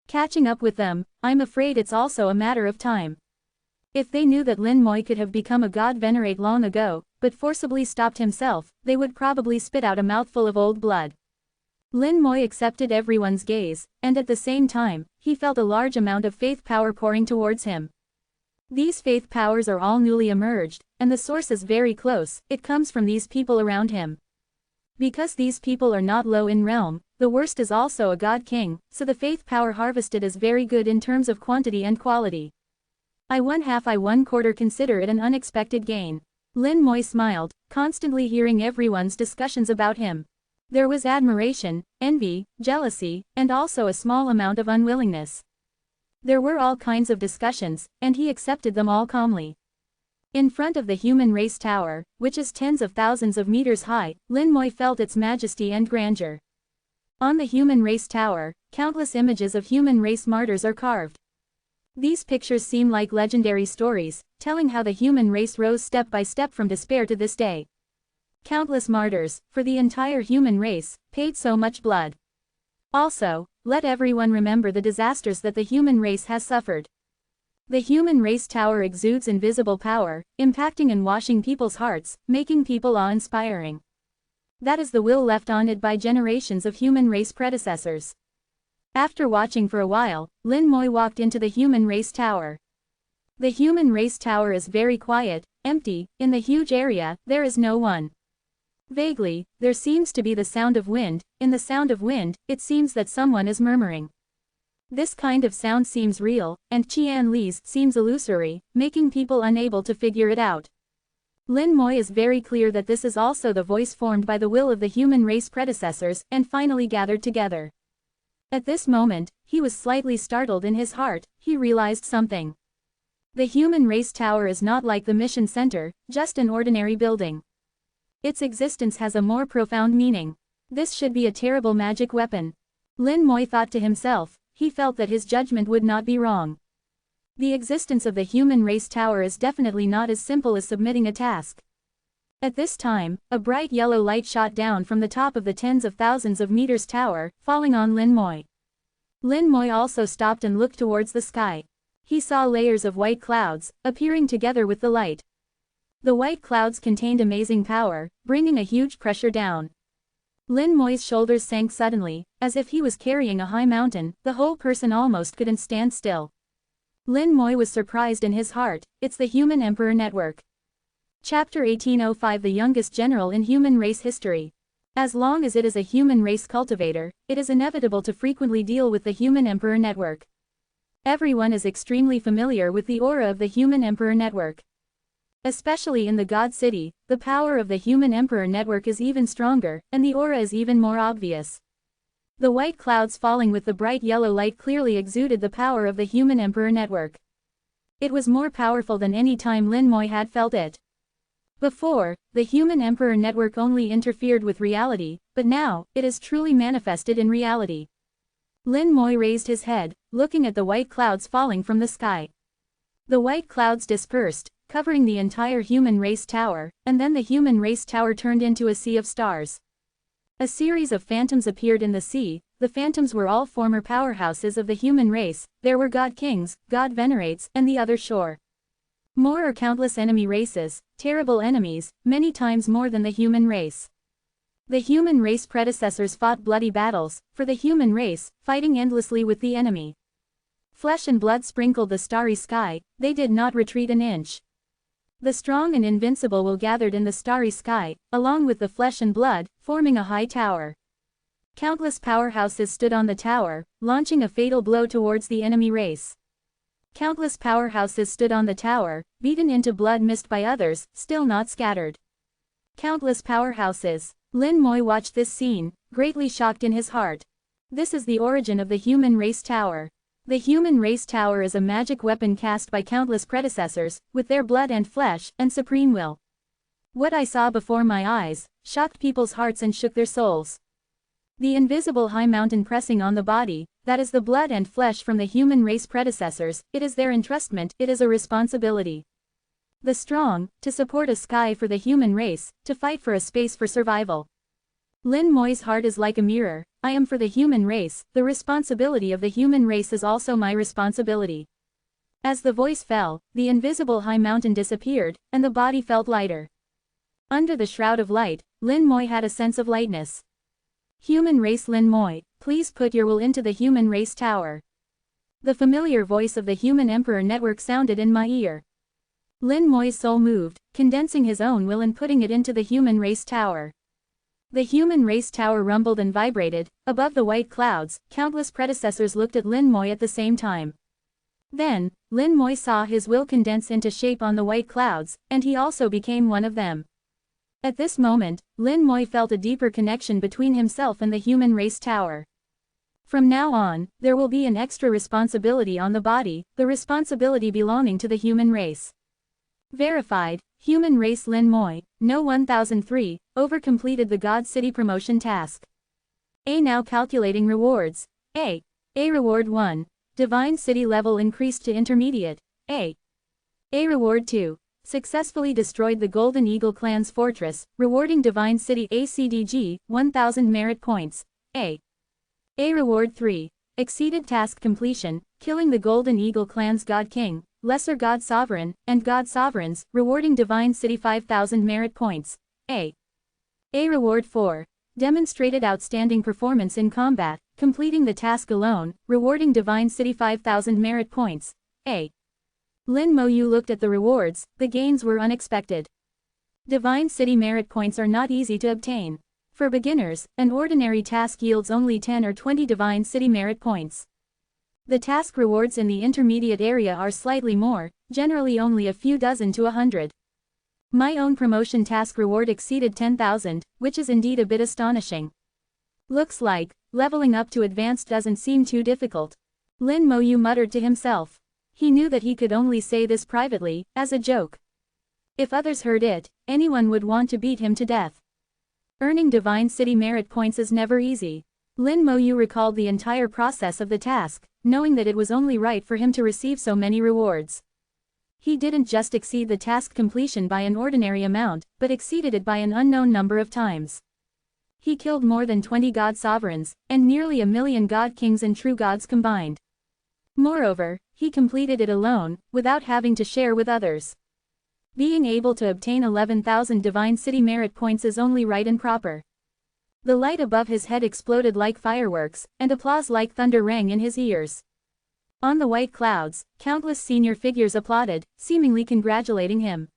Catching up with them, I'm afraid it's also a matter of time. If they knew that Lin Moi could have become a god venerate long ago, but forcibly stopped himself, they would probably spit out a mouthful of old blood. Lin Moi accepted everyone's gaze, and at the same time, he felt a large amount of faith power pouring towards him. These faith powers are all newly emerged, and the source is very close, it comes from these people around him. Because these people are not low in realm, the worst is also a god king, so the faith power harvested is very good in terms of quantity and quality. I 1/2 consider it an unexpected gain. Lin Moi smiled, constantly hearing everyone's discussions about him. There was admiration, envy, jealousy, and also a small amount of unwillingness. There were all kinds of discussions, and he accepted them all calmly. In front of the human race tower, which is tens of thousands of meters high, Lin Moi felt its majesty and grandeur. On the human race tower, countless images of human race martyrs are carved. These pictures seem like legendary stories, telling how the human race rose step by step from despair to this day. Countless martyrs, for the entire human race, paid so much blood. Also, let everyone remember the disasters that the human race has suffered. The human race tower exudes invisible power, impacting and washing people's hearts, making people awe-inspiring. That is the will left on it by generations of human race predecessors. After watching for a while, Lin Moi walked into the human race tower. The human race tower is very quiet, empty, in the huge area, there is no one. Vaguely, there seems to be the sound of wind, in the sound of wind, it seems that someone is murmuring. This kind of sound seems real, and Qian Li's seems illusory, making people unable to figure it out. Lin Moi is very clear that this is also the voice formed by the will of the human race predecessors, and finally gathered together. At this moment, he was slightly startled in his heart, he realized something. The human race tower is not like the mission center, just an ordinary building. Its existence has a more profound meaning. This should be a terrible magic weapon. Lin Moi thought to himself, he felt that his judgment would not be wrong. The existence of the human race tower is definitely not as simple as submitting a task. At this time, a bright yellow light shot down from the top of the tens of thousands of meters tower, falling on Lin Moi. Lin Moi also stopped and looked towards the sky. He saw layers of white clouds, appearing together with the light. The white clouds contained amazing power, bringing a huge pressure down. Lin Moi's shoulders sank suddenly, as if he was carrying a high mountain, the whole person almost couldn't stand still. Lin Moi was surprised in his heart, it's the Human Emperor Network. Chapter 1805 The youngest general in human race history. As long as it is a human race cultivator, it is inevitable to frequently deal with the Human Emperor Network. Everyone is extremely familiar with the aura of the Human Emperor Network. Especially in the God City, the power of the Human Emperor Network is even stronger, and the aura is even more obvious. The white clouds falling with the bright yellow light clearly exuded the power of the Human Emperor Network. It was more powerful than any time Lin Moi had felt it. Before, the Human Emperor Network only interfered with reality, but now, it is truly manifested in reality. Lin Moi raised his head, looking at the white clouds falling from the sky. The white clouds dispersed, covering the entire human race tower, and then the human race tower turned into a sea of stars. A series of phantoms appeared in the sea, the phantoms were all former powerhouses of the human race, there were god kings, god venerates, and the other shore. More are countless enemy races, terrible enemies, many times more than the human race. The human race predecessors fought bloody battles, for the human race, fighting endlessly with the enemy. Flesh and blood sprinkled the starry sky, they did not retreat an inch. The strong and invincible will gathered in the starry sky, along with the flesh and blood, forming a high tower. Countless powerhouses stood on the tower, launching a fatal blow towards the enemy race. Countless powerhouses stood on the tower, beaten into blood mist by others, still not scattered. Countless powerhouses. Lin Moi watched this scene, greatly shocked in his heart. This is the origin of the human race tower. The human race tower is a magic weapon cast by countless predecessors, with their blood and flesh, and supreme will. What I saw before my eyes, shocked people's hearts and shook their souls. The invisible high mountain pressing on the body, that is the blood and flesh from the human race predecessors, it is their entrustment, it is a responsibility. The strong, to support a sky for the human race, to fight for a space for survival. Lin Moy's heart is like a mirror, I am for the human race, the responsibility of the human race is also my responsibility. As the voice fell, the invisible high mountain disappeared, and the body felt lighter. Under the shroud of light, Lin Moy had a sense of lightness. Human race Lin Moy, please put your will into the human race tower. The familiar voice of the human emperor network sounded in my ear. Lin Moy's soul moved, condensing his own will and putting it into the human race tower. The human race tower rumbled and vibrated. Above the white clouds, countless predecessors looked at Lin Moy at the same time. Then, Lin Moy saw his will condense into shape on the white clouds, and he also became one of them. At this moment, Lin Moy felt a deeper connection between himself and the human race tower. From now on, there will be an extra responsibility on the body, the responsibility belonging to the human race. Verified, human race Lin Moy, No 1003, over-completed the God City promotion task. A now calculating rewards. A reward 1. Divine City level increased to intermediate. A reward 2. Successfully destroyed the Golden Eagle clan's fortress, rewarding Divine City ACDG, 1000 merit points. A reward 3. Exceeded task completion, killing the Golden Eagle clan's God King, Lesser God Sovereign, and God Sovereigns, rewarding Divine City 5000 merit points. A reward 4. Demonstrated outstanding performance in combat, completing the task alone, rewarding Divine City 5000 merit points. A Lin Moyu looked at the rewards, the gains were unexpected. Divine City merit points are not easy to obtain. For beginners, an ordinary task yields only 10 or 20 Divine City merit points. The task rewards in the intermediate area are slightly more, generally only a few dozen to 100. My own promotion task reward exceeded 10,000, which is indeed a bit astonishing. Looks like, leveling up to advanced doesn't seem too difficult. Lin Moyu muttered to himself. He knew that he could only say this privately, as a joke. If others heard it, anyone would want to beat him to death. Earning Divine City merit points is never easy. Lin Moyu recalled the entire process of the task, knowing that it was only right for him to receive so many rewards. He didn't just exceed the task completion by an ordinary amount, but exceeded it by an unknown number of times. He killed more than 20 God Sovereigns, and nearly 1,000,000 God Kings and True Gods combined. Moreover, he completed it alone, without having to share with others. Being able to obtain 11,000 Divine City merit points is only right and proper. The light above his head exploded like fireworks, and applause like thunder rang in his ears. On the white clouds, countless senior figures applauded, seemingly congratulating him.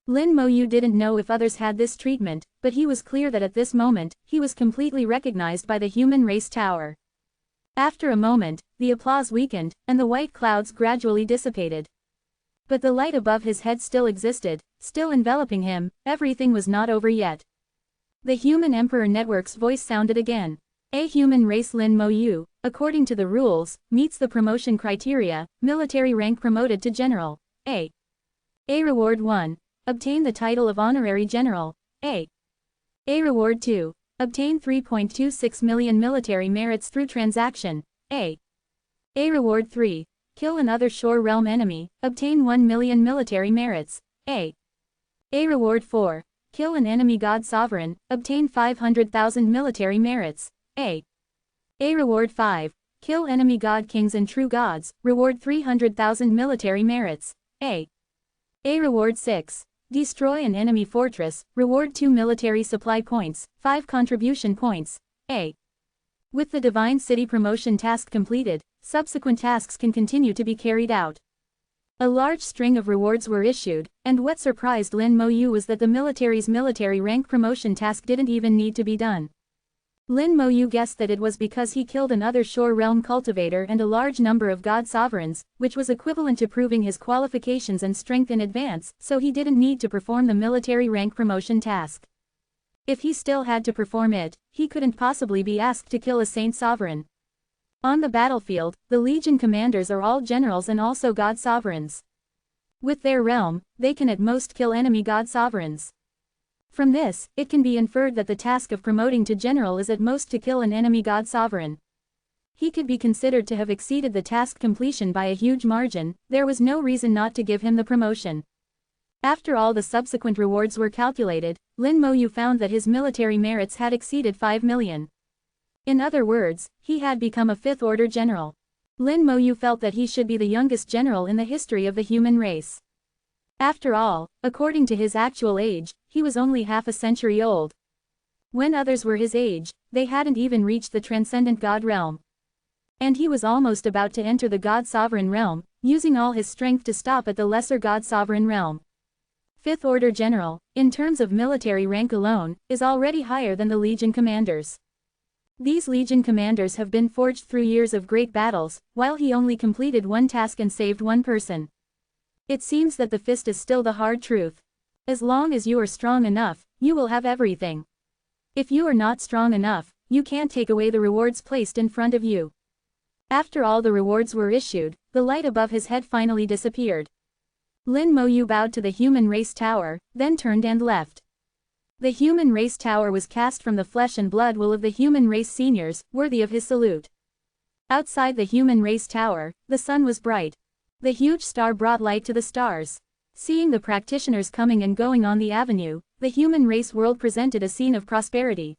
Lin Moyu didn't know if others had this treatment, but he was clear that at this moment, he was completely recognized by the human race tower. After a moment, the applause weakened, and the white clouds gradually dissipated. But the light above his head still existed, still enveloping him. Everything was not over yet. The Human Emperor Network's voice sounded again. A human race Lin Moyu, according to the rules, meets the promotion criteria, military rank promoted to general. A reward 1. Obtain the title of honorary general. A reward 2. Obtain 3.26 million military merits through transaction. A reward 3. Kill another shore realm enemy, obtain 1 million military merits. A reward 4. Kill an enemy God Sovereign, obtain 500,000 military merits. A reward 5. Kill enemy God Kings and True Gods, reward 300,000 military merits. A reward 6. Destroy an enemy fortress, reward 2 military supply points, 5 contribution points. A With the Divine City promotion task completed, subsequent tasks can continue to be carried out. A large string of rewards were issued, and what surprised Lin Moyu was that the military's military rank promotion task didn't even need to be done. Lin Moyu guessed that it was because he killed another shore realm cultivator and a large number of God Sovereigns, which was equivalent to proving his qualifications and strength in advance, so he didn't need to perform the military rank promotion task. If he still had to perform it, he couldn't possibly be asked to kill a Saint Sovereign. On the battlefield, the legion commanders are all generals and also god sovereigns. With their realm, they can at most kill enemy god sovereigns. From this, it can be inferred that the task of promoting to general is at most to kill an enemy god sovereign. He could be considered to have exceeded the task completion by a huge margin. There was no reason not to give him the promotion. After all the subsequent rewards were calculated, Lin Moyu found that his military merits had exceeded 5 million. In other words, he had become a fifth-order general. Lin Moyu felt that he should be the youngest general in the history of the human race. After all, according to his actual age, he was only half a century old. When others were his age, they hadn't even reached the transcendent god realm. And he was almost about to enter the god sovereign realm, using all his strength to stop at the lesser god sovereign realm. Fifth order general, in terms of military rank alone, is already higher than the legion commanders. These legion commanders have been forged through years of great battles, while he only completed one task and saved one person. It seems that the fist is still the hard truth. As long as you are strong enough, you will have everything. If you are not strong enough, you can't take away the rewards placed in front of you. After all the rewards were issued, the light above his head finally disappeared. Lin Moyu bowed to the human race tower, then turned and left. The human race tower was cast from the flesh and blood will of the human race seniors, worthy of his salute. Outside the human race tower, the sun was bright. The huge star brought light to the stars. Seeing the practitioners coming and going on the avenue, the human race world presented a scene of prosperity.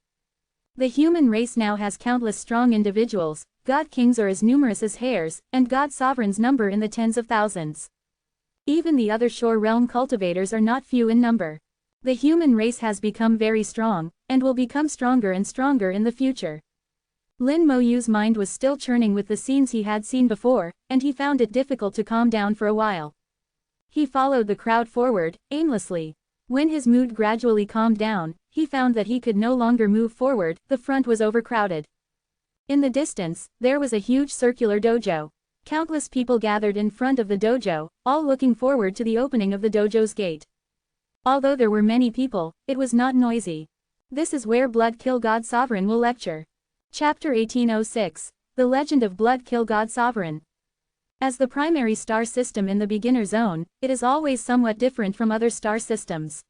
The human race now has countless strong individuals, god kings are as numerous as hares, and god sovereigns number in the tens of thousands. Even the other shore realm cultivators are not few in number. The human race has become very strong, and will become stronger and stronger in the future. Lin Moyu's mind was still churning with the scenes he had seen before, and he found it difficult to calm down for a while. He followed the crowd forward, aimlessly. When his mood gradually calmed down, he found that he could no longer move forward, the front was overcrowded. In the distance, there was a huge circular dojo. Countless people gathered in front of the dojo, all looking forward to the opening of the dojo's gate. Although there were many people, it was not noisy. This is where Blood Kill God Sovereign will lecture. Chapter 1806, The Legend of Blood Kill God Sovereign. As the primary star system in the beginner zone, it is always somewhat different from other star systems.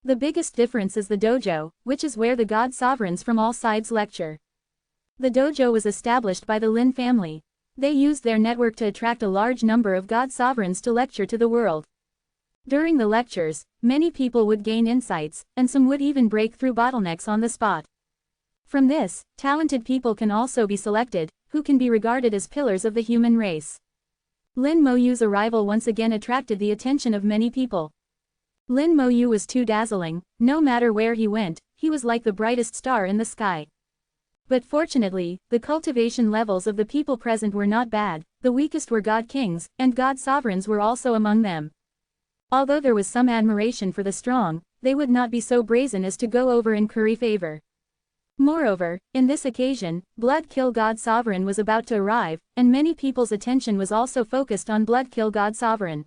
The biggest difference is the dojo, which is where the god sovereigns from all sides lecture. The dojo was established by the Lin family. They used their network to attract a large number of god sovereigns to lecture to the world. During the lectures, many people would gain insights, and some would even break through bottlenecks on the spot. From this, talented people can also be selected, who can be regarded as pillars of the human race. Lin Moyu's arrival once again attracted the attention of many people. Lin Moyu was too dazzling, no matter where he went, he was like the brightest star in the sky. But fortunately, the cultivation levels of the people present were not bad, the weakest were god kings, and god sovereigns were also among them. Although there was some admiration for the strong, they would not be so brazen as to go over and curry favor. Moreover, in this occasion, Blood Kill God Sovereign was about to arrive, and many people's attention was also focused on Blood Kill God Sovereign.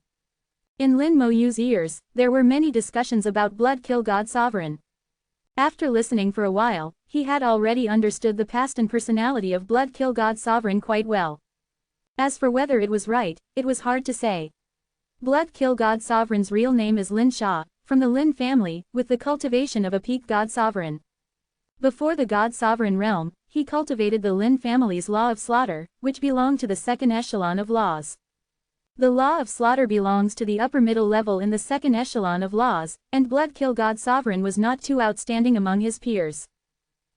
In Lin Moyu's ears, there were many discussions about Blood Kill God Sovereign. After listening for a while, he had already understood the past and personality of Blood Kill God Sovereign quite well. As for whether it was right, it was hard to say. Blood Kill God Sovereign's real name is Lin Sha, from the Lin family, with the cultivation of a peak God Sovereign. Before the God Sovereign realm, he cultivated the Lin family's law of slaughter, which belonged to the second echelon of laws. The law of slaughter belongs to the upper middle level in the second echelon of laws, and Blood Kill God Sovereign was not too outstanding among his peers.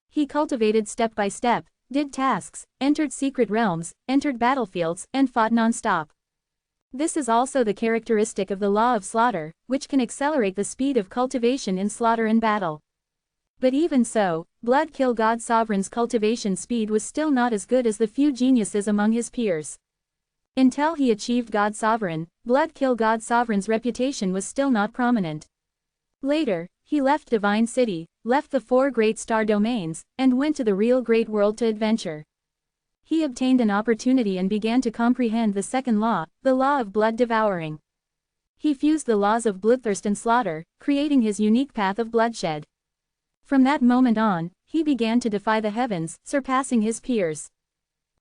He cultivated step by step, did tasks, entered secret realms, entered battlefields, and fought non-stop. This is also the characteristic of the law of slaughter, which can accelerate the speed of cultivation in slaughter and battle. But even so, Blood Kill God Sovereign's cultivation speed was still not as good as the few geniuses among his peers. Until he achieved God Sovereign, Blood Kill God Sovereign's reputation was still not prominent. Later, he left Divine City, left the 4 great star domains, and went to the real great world to adventure. He obtained an opportunity and began to comprehend the second law, the law of blood devouring. He fused the laws of bloodthirst and slaughter, creating his unique path of bloodshed. From that moment on, he began to defy the heavens, surpassing his peers.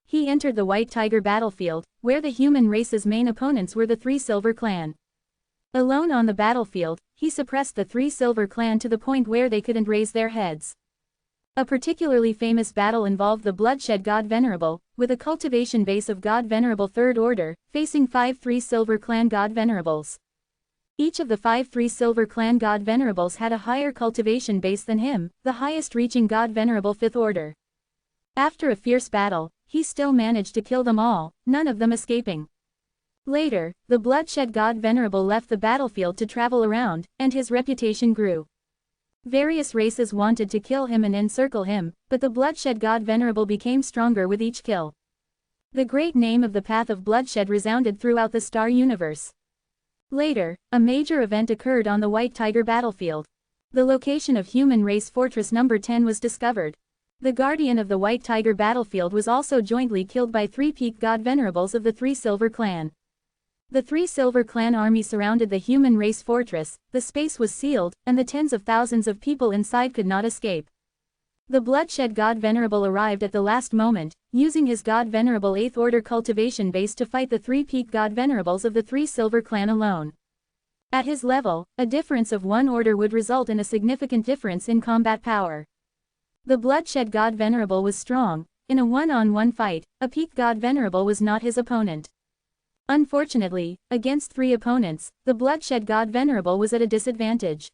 he entered the White Tiger battlefield, where the human race's main opponents were the Three Silver Clan. Alone on the battlefield, he suppressed the Three Silver Clan to the point where they couldn't raise their heads. A particularly famous battle involved the bloodshed god Venerable, with a cultivation base of god Venerable Third Order, facing 5 Three Silver Clan god Venerables. Each of the 5 Three Silver Clan god Venerables had a higher cultivation base than him, the highest reaching god Venerable Fifth Order. After a fierce battle, he still managed to kill them all, none of them escaping. Later, the bloodshed god Venerable left the battlefield to travel around, and his reputation grew. Various races wanted to kill him and encircle him, but the bloodshed god Venerable became stronger with each kill. The great name of the path of bloodshed resounded throughout the star universe. Later, a major event occurred on the White Tiger battlefield. The location of human race fortress number 10 was discovered. The guardian of the White Tiger battlefield was also jointly killed by 3 peak god Venerables of the Three Silver Clan. The Three Silver Clan army surrounded the human race fortress, the space was sealed, and the tens of thousands of people inside could not escape. The bloodshed god Venerable arrived at the last moment, using his god Venerable 8th Order cultivation base to fight the 3 peak god Venerables of the Three Silver Clan alone. At his level, a difference of 1 order would result in a significant difference in combat power. The bloodshed god Venerable was strong. In a one-on-one fight, a peak god Venerable was not his opponent. Unfortunately, against 3 opponents, the bloodshed god Venerable was at a disadvantage.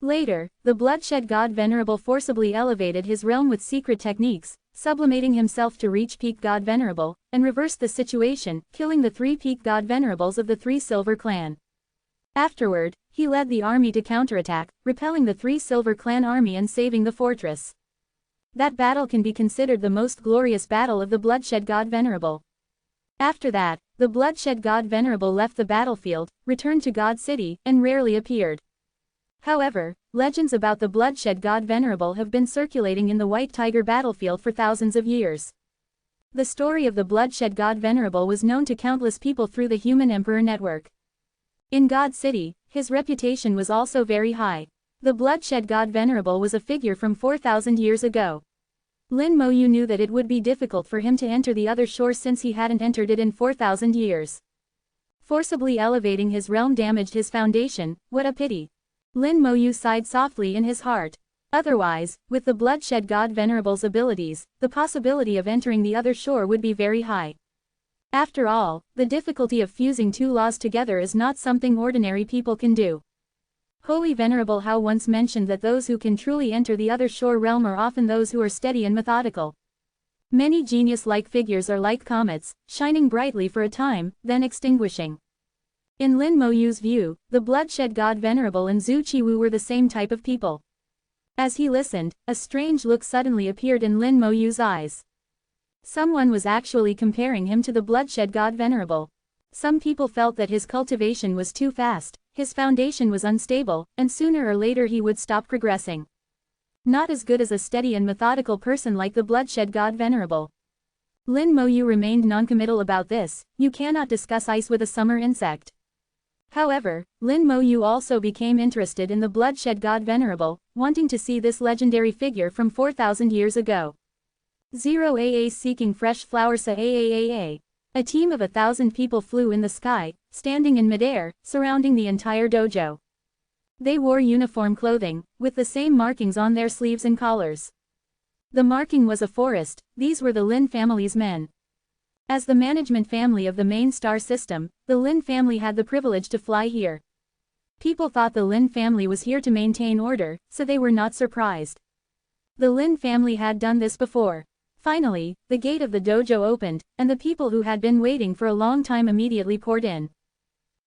Later, the bloodshed god Venerable forcibly elevated his realm with secret techniques, sublimating himself to reach peak god Venerable, and reversed the situation, killing the 3 peak god Venerables of the Three Silver Clan. Afterward, he led the army to counterattack, repelling the Three Silver Clan army and saving the fortress. That battle can be considered the most glorious battle of the bloodshed god Venerable. After that, the bloodshed god Venerable left the battlefield, returned to God City, and rarely appeared. However, legends about the bloodshed god Venerable have been circulating in the White Tiger battlefield for thousands of years. The story of the bloodshed god Venerable was known to countless people through the Human Emperor network. In God City, his reputation was also very high. The bloodshed god Venerable was a figure from 4,000 years ago. Lin Moyu knew that it would be difficult for him to enter the other shore since he hadn't entered it in 4,000 years. Forcibly elevating his realm damaged his foundation, what a pity. Lin Moyu sighed softly in his heart. Otherwise, with the bloodshed god Venerable's abilities, the possibility of entering the other shore would be very high. After all, the difficulty of fusing 2 laws together is not something ordinary people can do. Holy Venerable Hao once mentioned that those who can truly enter the other shore realm are often those who are steady and methodical. Many genius-like figures are like comets, shining brightly for a time, then extinguishing. In Lin Moyu's view, the bloodshed god Venerable and Zhu Qiwu were the same type of people. As he listened, a strange look suddenly appeared in Lin Moyu's eyes. Someone was actually comparing him to the bloodshed god Venerable. Some people felt that his cultivation was too fast, his foundation was unstable, and sooner or later he would stop progressing. Not as good as a steady and methodical person like the bloodshed god Venerable. Lin Moyu remained noncommittal about this. You cannot discuss ice with a summer insect. However, Lin Moyu also became interested in the bloodshed god Venerable, wanting to see this legendary figure from 4,000 years ago. 0AA seeking fresh flowers. AAAA. A team of 1,000 people flew in the sky, standing in midair, surrounding the entire dojo. They wore uniform clothing, with the same markings on their sleeves and collars. The marking was a forest. These were the Lin family's men. As the management family of the main star system, the Lin family had the privilege to fly here. People thought the Lin family was here to maintain order, so they were not surprised. The Lin family had done this before. Finally, the gate of the dojo opened, and the people who had been waiting for a long time immediately poured in.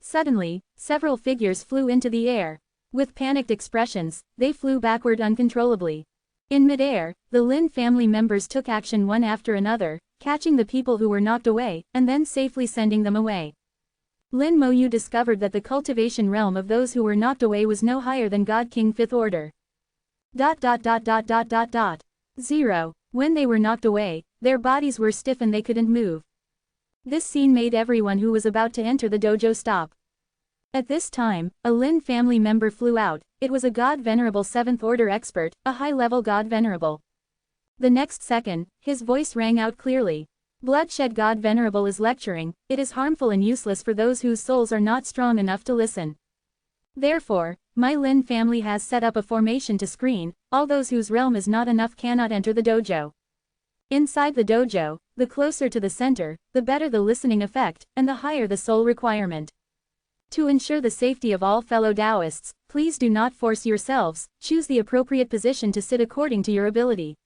Suddenly, several figures flew into the air. With panicked expressions, they flew backward uncontrollably. In midair, the Lin family members took action one after another, catching the people who were knocked away, and then safely sending them away. Lin Moyu discovered that the cultivation realm of those who were knocked away was no higher than God King 5th Order. 0. When they were knocked away, their bodies were stiff and they couldn't move. This scene made everyone who was about to enter the dojo stop. At this time, a Lin family member flew out. It was a God Venerable 7th Order expert, a high-level God Venerable. The next second, his voice rang out clearly. Bloodshed God Venerable is lecturing, it is harmful and useless for those whose souls are not strong enough to listen. Therefore, my Lin family has set up a formation to screen, all those whose realm is not enough cannot enter the dojo. Inside the dojo, the closer to the center, the better the listening effect, and the higher the soul requirement. To ensure the safety of all fellow Taoists, please do not force yourselves, choose the appropriate position to sit according to your ability.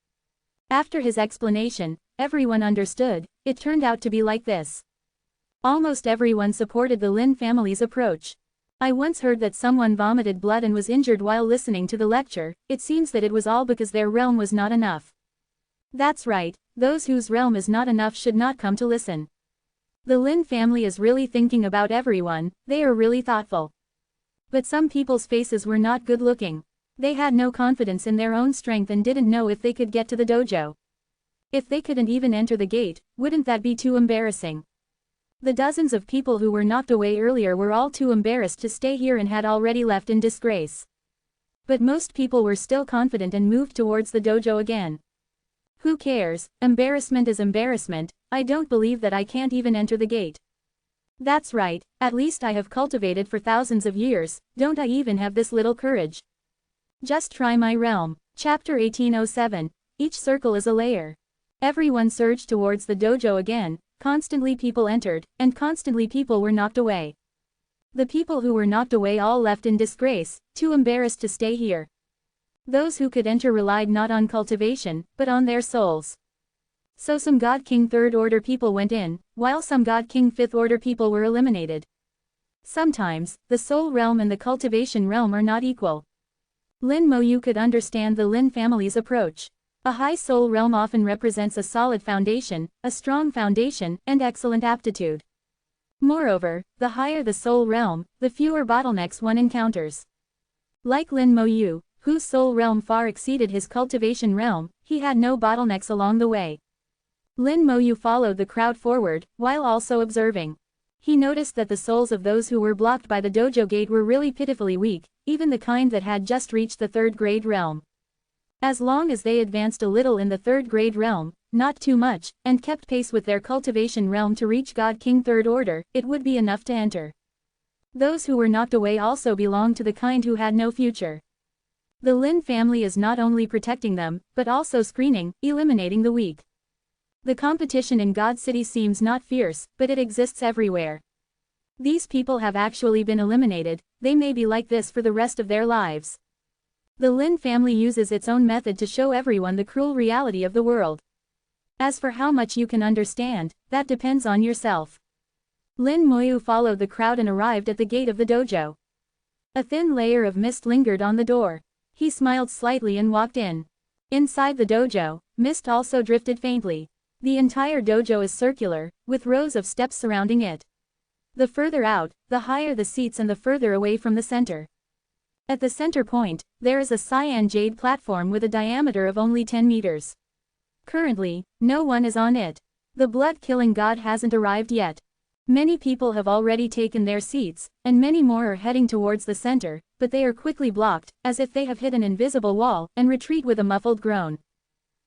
After his explanation, everyone understood, it turned out to be like this. Almost everyone supported the Lin family's approach. I once heard that someone vomited blood and was injured while listening to the lecture, it seems that it was all because their realm was not enough. That's right, those whose realm is not enough should not come to listen. The Lin family is really thinking about everyone, they are really thoughtful. But some people's faces were not good looking. They had no confidence in their own strength and didn't know if they could get to the dojo. If they couldn't even enter the gate, wouldn't that be too embarrassing? The dozens of people who were knocked away earlier were all too embarrassed to stay here and had already left in disgrace. But most people were still confident and moved towards the dojo again. Who cares, embarrassment is embarrassment, I don't believe that I can't even enter the gate. That's right, at least I have cultivated for thousands of years, don't I even have this little courage? Just try my realm. Chapter 1807, each circle is a layer. Everyone surged towards the dojo again, constantly people entered, and constantly people were knocked away. The people who were knocked away all left in disgrace, too embarrassed to stay here. Those who could enter relied not on cultivation, but on their souls. So some God King Third Order people went in, while some God King Fifth Order people were eliminated. Sometimes, the soul realm and the cultivation realm are not equal. Lin Moyu could understand the Lin family's approach. A high soul realm often represents a solid foundation, a strong foundation, and excellent aptitude. Moreover, the higher the soul realm, the fewer bottlenecks one encounters. Like Lin Moyu, whose soul realm far exceeded his cultivation realm, he had no bottlenecks along the way. Lin Moyu followed the crowd forward, while also observing. He noticed that the souls of those who were blocked by the dojo gate were really pitifully weak, even the kind that had just reached the third grade realm. As long as they advanced a little in the third grade realm, not too much, and kept pace with their cultivation realm to reach God King Third Order, it would be enough to enter. Those who were knocked away also belonged to the kind who had no future. The Lin family is not only protecting them, but also screening, eliminating the weak. The competition in God City seems not fierce, but it exists everywhere. These people have actually been eliminated, they may be like this for the rest of their lives. The Lin family uses its own method to show everyone the cruel reality of the world. As for how much you can understand, that depends on yourself. Lin Moyu followed the crowd and arrived at the gate of the dojo. A thin layer of mist lingered on the door. He smiled slightly and walked in. Inside the dojo, mist also drifted faintly. The entire dojo is circular, with rows of steps surrounding it. The further out, the higher the seats and the further away from the center. At the center point, there is a cyan jade platform with a diameter of only 10 meters. Currently, no one is on it. The blood-killing god hasn't arrived yet. Many people have already taken their seats, and many more are heading towards the center, but they are quickly blocked, as if they have hit an invisible wall, and retreat with a muffled groan.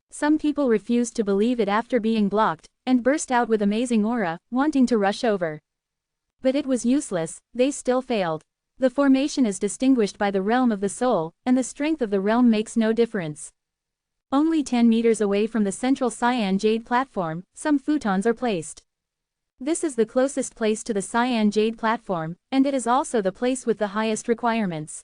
Some people refuse to believe it after being blocked, and burst out with amazing aura, wanting to rush over. But it was useless, they still failed. The formation is distinguished by the realm of the soul, and the strength of the realm makes no difference. Only 10 meters away from the central cyan jade platform, some futons are placed. This is the closest place to the cyan jade platform, and it is also the place with the highest requirements.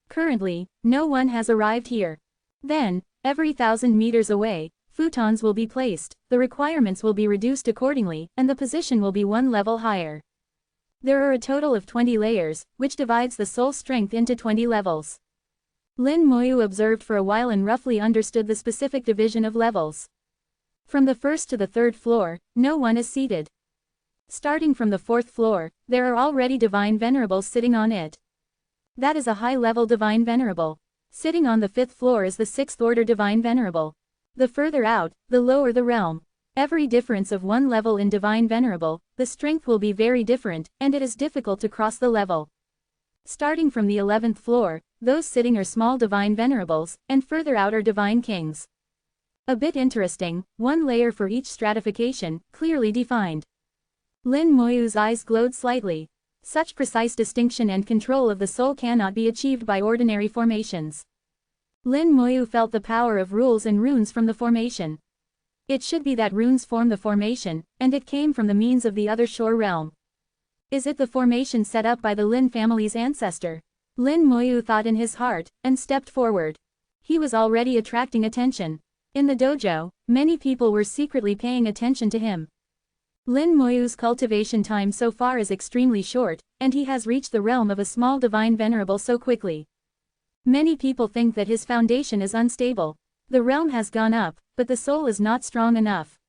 Currently, no one has arrived here. Then, every 1,000 meters away, futons will be placed, the requirements will be reduced accordingly, and the position will be one level higher. There are a total of 20 layers, which divides the soul strength into 20 levels. Lin Moyu observed for a while and roughly understood the specific division of levels. From the first to the third floor, no one is seated. Starting from the fourth floor, there are already divine venerables sitting on it. That is a high-level divine venerable. Sitting on the fifth floor is the sixth order divine venerable. The further out, the lower the realm. Every difference of one level in divine venerable, the strength will be very different, and it is difficult to cross the level. Starting from the 11th floor, those sitting are small divine venerables, and further out are divine kings. A bit interesting, one layer for each stratification, clearly defined. Lin Moyu's eyes glowed slightly. Such precise distinction and control of the soul cannot be achieved by ordinary formations. Lin Moyu felt the power of rules and runes from the formation. It should be that runes form the formation, and it came from the means of the other shore realm. Is it the formation set up by the Lin family's ancestor? Lin Moyu thought in his heart, and stepped forward. He was already attracting attention. In the dojo, many people were secretly paying attention to him. Lin Moyu's cultivation time so far is extremely short, and he has reached the realm of a small divine venerable so quickly. Many people think that his foundation is unstable. The realm has gone up, but the soul is not strong enough.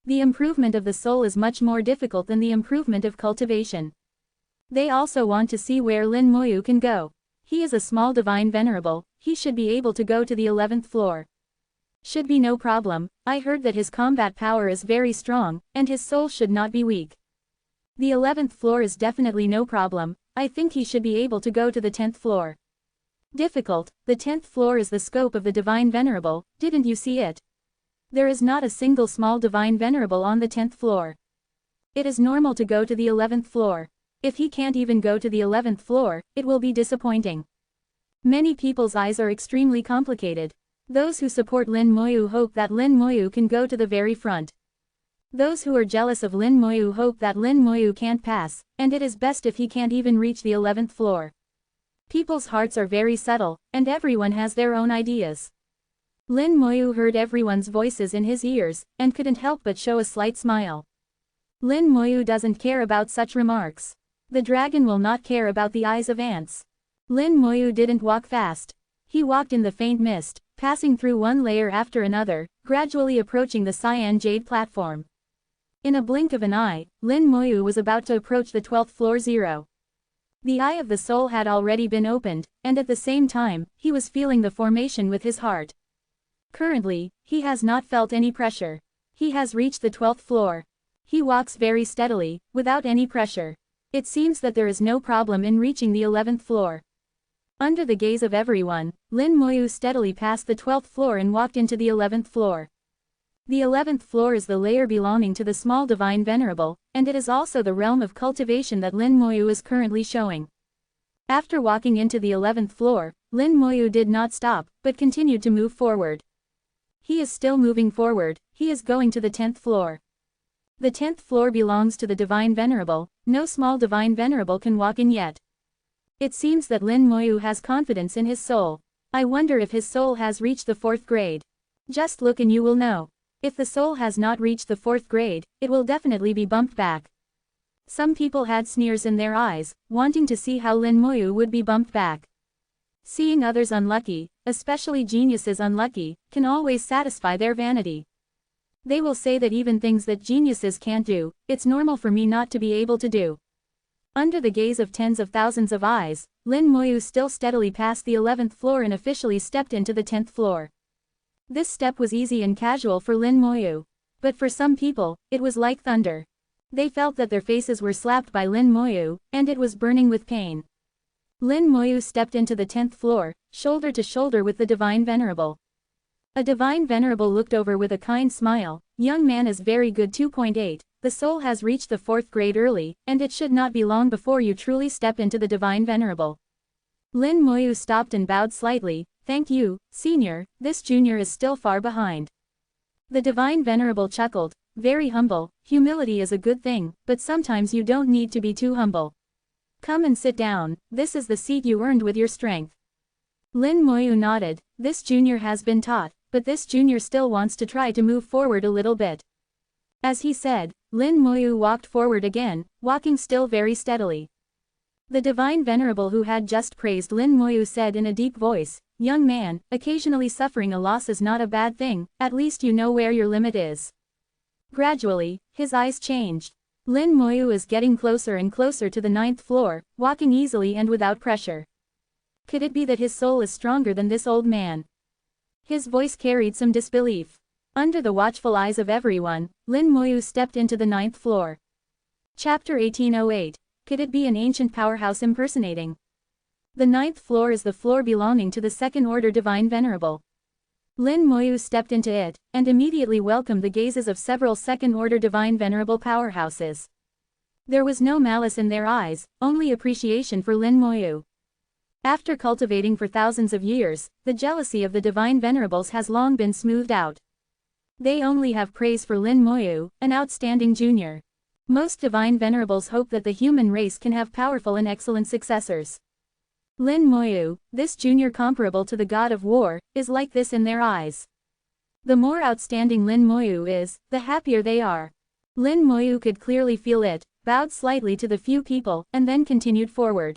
The improvement of the soul is much more difficult than the improvement of cultivation. They also want to see where Lin Moyu can go. He is a small divine venerable, he should be able to go to the 11th floor. Should be no problem. I heard that his combat power is very strong, and his soul should not be weak. The 11th floor is definitely no problem. I think he should be able to go to the 10th floor. Difficult. The 10th floor is the scope of the divine venerable, didn't you see it? There is not a single small divine venerable on the 10th floor. It is normal to go to the 11th floor. If he can't even go to the 11th floor, it will be disappointing. Many people's eyes are extremely complicated. Those who support Lin Moyu hope that Lin Moyu can go to the very front. Those who are jealous of Lin Moyu hope that Lin Moyu can't pass, and it is best if he can't even reach the 11th floor. People's hearts are very subtle, and everyone has their own ideas. Lin Moyu heard everyone's voices in his ears, and couldn't help but show a slight smile. Lin Moyu doesn't care about such remarks. The dragon will not care about the eyes of ants. Lin Moyu didn't walk fast. He walked in the faint mist, passing through one layer after another, gradually approaching the cyan jade platform. In a blink of an eye, Lin Moyu was about to approach the 12th floor 0. The eye of the soul had already been opened, and at the same time, he was feeling the formation with his heart. Currently, he has not felt any pressure. He has reached the 12th floor. He walks very steadily, without any pressure. It seems that there is no problem in reaching the 11th floor. Under the gaze of everyone, Lin Moyu steadily passed the 12th floor and walked into the 11th floor. The 11th floor is the layer belonging to the small divine venerable, and it is also the realm of cultivation that Lin Moyu is currently showing. After walking into the 11th floor, Lin Moyu did not stop, but continued to move forward. He is still moving forward, he is going to the 10th floor. The 10th floor belongs to the divine venerable, no small divine venerable can walk in yet. It seems that Lin Moyu has confidence in his soul. I wonder if his soul has reached the 4th grade. Just look and you will know. If the soul has not reached the 4th grade, it will definitely be bumped back. Some people had sneers in their eyes, wanting to see how Lin Moyu would be bumped back. Seeing others unlucky, especially geniuses unlucky, can always satisfy their vanity. They will say that even things that geniuses can't do, it's normal for me not to be able to do. Under the gaze of tens of thousands of eyes, Lin Moyu still steadily passed the 11th floor and officially stepped into the 10th floor. This step was easy and casual for Lin Moyu. But for some people, it was like thunder. They felt that their faces were slapped by Lin Moyu, and it was burning with pain. Lin Moyu stepped into the 10th floor, shoulder to shoulder with the divine venerable. A divine venerable looked over with a kind smile. Young man is very good. 2.8. The soul has reached the 4th grade early, and it should not be long before you truly step into the divine venerable. Lin Moyu stopped and bowed slightly. Thank you, senior, this junior is still far behind. The divine venerable chuckled. Very humble. Humility is a good thing, but sometimes you don't need to be too humble. Come and sit down, this is the seat you earned with your strength. Lin Moyu nodded. This junior has been taught, but this junior still wants to try to move forward a little bit. As he said, Lin Moyu walked forward again, walking still very steadily. The divine venerable who had just praised Lin Moyu said in a deep voice, young man, occasionally suffering a loss is not a bad thing, at least you know where your limit is. Gradually, his eyes changed. Lin Moyu is getting closer and closer to the 9th floor, walking easily and without pressure. Could it be that his soul is stronger than this old man? His voice carried some disbelief. Under the watchful eyes of everyone, Lin Moyu stepped into the 9th floor. Chapter 1808. Could it be an ancient powerhouse impersonating? The 9th floor is the floor belonging to the 2nd order divine venerable. Lin Moyu stepped into it, and immediately welcomed the gazes of several second-order divine venerable powerhouses. There was no malice in their eyes, only appreciation for Lin Moyu. After cultivating for thousands of years, the jealousy of the divine venerables has long been smoothed out. They only have praise for Lin Moyu, an outstanding junior. Most divine venerables hope that the human race can have powerful and excellent successors. Lin Moyu, this junior comparable to the god of war, is like this in their eyes. The more outstanding Lin Moyu is, the happier they are. Lin Moyu could clearly feel it, bowed slightly to the few people, and then continued forward.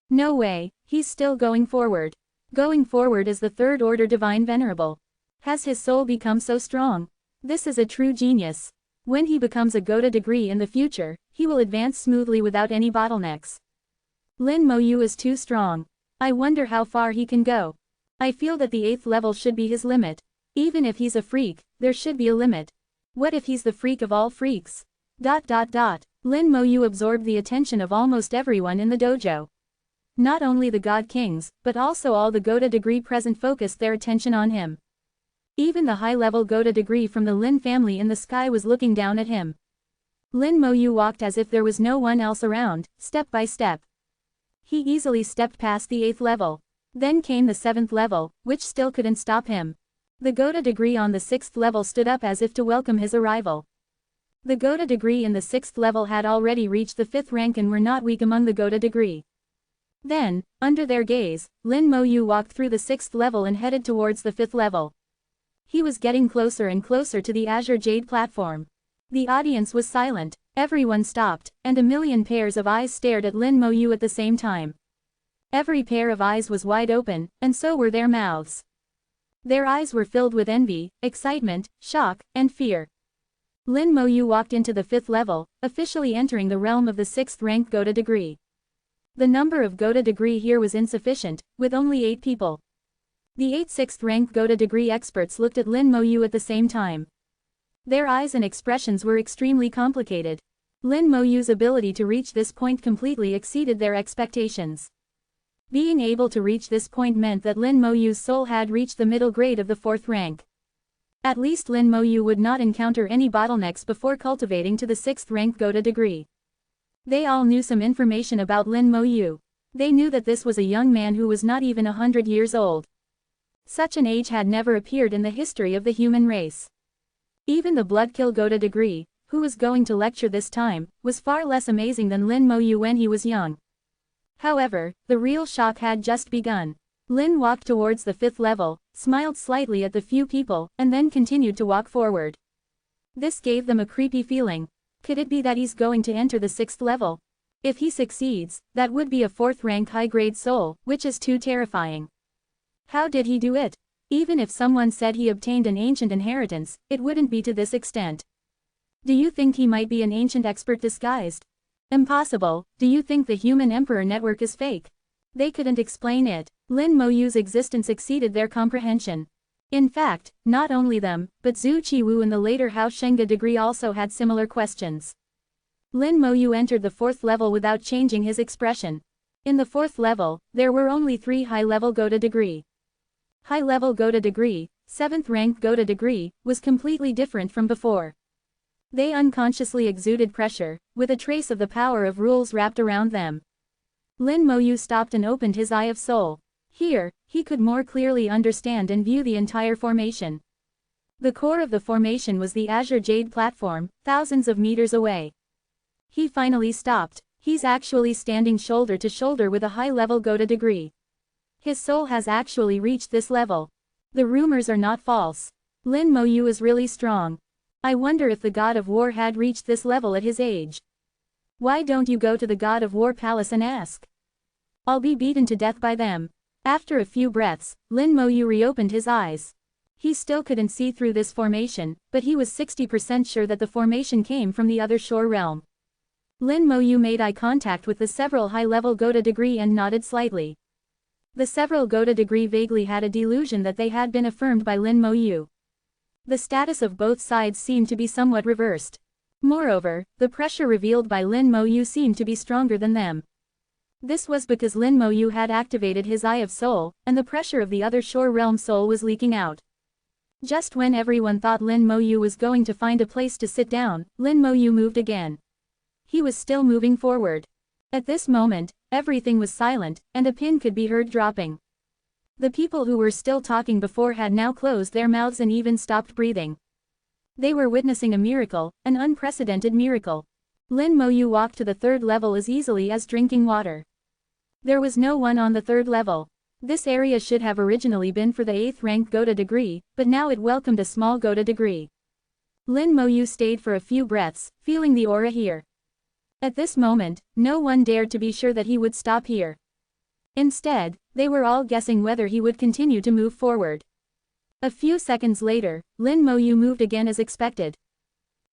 No way, he's still going forward. Going forward as the third-order divine venerable. Has his soul become so strong? This is a true genius. When he becomes a Goda degree in the future, he will advance smoothly without any bottlenecks. Lin Moyu is too strong. I wonder how far he can go. I feel that the 8th level should be his limit. Even if he's a freak, there should be a limit. What if he's the freak of all freaks? Lin Moyu absorbed the attention of almost everyone in the dojo. Not only the God Kings, but also all the Goda degree present focused their attention on him. Even the high-level Goda degree from the Lin family in the sky was looking down at him. Lin Moyu walked as if there was no one else around, step by step. He easily stepped past the 8th level. Then came the 7th level, which still couldn't stop him. The Goda degree on the 6th level stood up as if to welcome his arrival. The Goda degree in the 6th level had already reached the 5th rank and were not weak among the Goda degree. Then, under their gaze, Lin Moyu walked through the 6th level and headed towards the 5th level. He was getting closer and closer to the azure jade platform. The audience was silent, everyone stopped, and a million pairs of eyes stared at Lin Moyu at the same time. Every pair of eyes was wide open, and so were their mouths. Their eyes were filled with envy, excitement, shock, and fear. Lin Moyu walked into the 5th level, officially entering the realm of the 6th rank Goda degree. The number of Goda degree here was insufficient, with only 8 people. The 8 6th rank Goda degree experts looked at Lin Moyu at the same time. Their eyes and expressions were extremely complicated. Lin Moyu's ability to reach this point completely exceeded their expectations. Being able to reach this point meant that Lin Moyu's soul had reached the middle grade of the 4th rank. At least Lin Moyu would not encounter any bottlenecks before cultivating to the 6th rank Goda degree. They all knew some information about Lin Moyu. They knew that this was a young man who was not even 100 years old. Such an age had never appeared in the history of the human race. Even the Bloodkill Goda degree, who was going to lecture this time, was far less amazing than Lin Moyu when he was young. However, the real shock had just begun. Lin walked towards the 5th level, smiled slightly at the few people, and then continued to walk forward. This gave them a creepy feeling. Could it be that he's going to enter the 6th level? If he succeeds, that would be a 4th rank high-grade soul, which is too terrifying. How did he do it? Even if someone said he obtained an ancient inheritance, it wouldn't be to this extent. Do you think he might be an ancient expert disguised? Impossible. Do you think the human emperor network is fake? They couldn't explain it. Lin Moyu's existence exceeded their comprehension. In fact, not only them, but Zhu Qiwu and the later Hao Shenga degree also had similar questions. Lin Moyu entered the 4th level without changing his expression. In the 4th level, there were only 3 high-level Goda degree. High-level Goda degree, 7th rank Goda degree, was completely different from before. They unconsciously exuded pressure, with a trace of the power of rules wrapped around them. Lin Moyu stopped and opened his eye of soul. Here, he could more clearly understand and view the entire formation. The core of the formation was the azure jade platform, thousands of meters away. He finally stopped. He's actually standing shoulder to shoulder with a high-level Goda degree. His soul has actually reached this level. The rumors are not false. Lin Moyu is really strong. I wonder if the God of War had reached this level at his age. Why don't you go to the God of War palace and ask? I'll be beaten to death by them. After a few breaths, Lin Moyu reopened his eyes. He still couldn't see through this formation, but he was 60% sure that the formation came from the other shore realm. Lin Moyu made eye contact with the several high-level Goda degree and nodded slightly. The several Goda degree vaguely had a delusion that they had been affirmed by Lin Moyu. The status of both sides seemed to be somewhat reversed. Moreover, the pressure revealed by Lin Moyu seemed to be stronger than them. This was because Lin Moyu had activated his Eye of Soul, and the pressure of the other shore realm soul was leaking out. Just when everyone thought Lin Moyu was going to find a place to sit down, Lin Moyu moved again. He was still moving forward. At this moment, everything was silent, and a pin could be heard dropping. The people who were still talking before had now closed their mouths and even stopped breathing. They were witnessing a miracle, an unprecedented miracle. Lin Moyu walked to the third level as easily as drinking water. There was no one on the third level. This area should have originally been for the 8th rank Goda degree, but now it welcomed a small Goda degree. Lin Moyu stayed for a few breaths, feeling the aura here. At this moment, no one dared to be sure that he would stop here. Instead, they were all guessing whether he would continue to move forward. A few seconds later, Lin Moyu moved again as expected.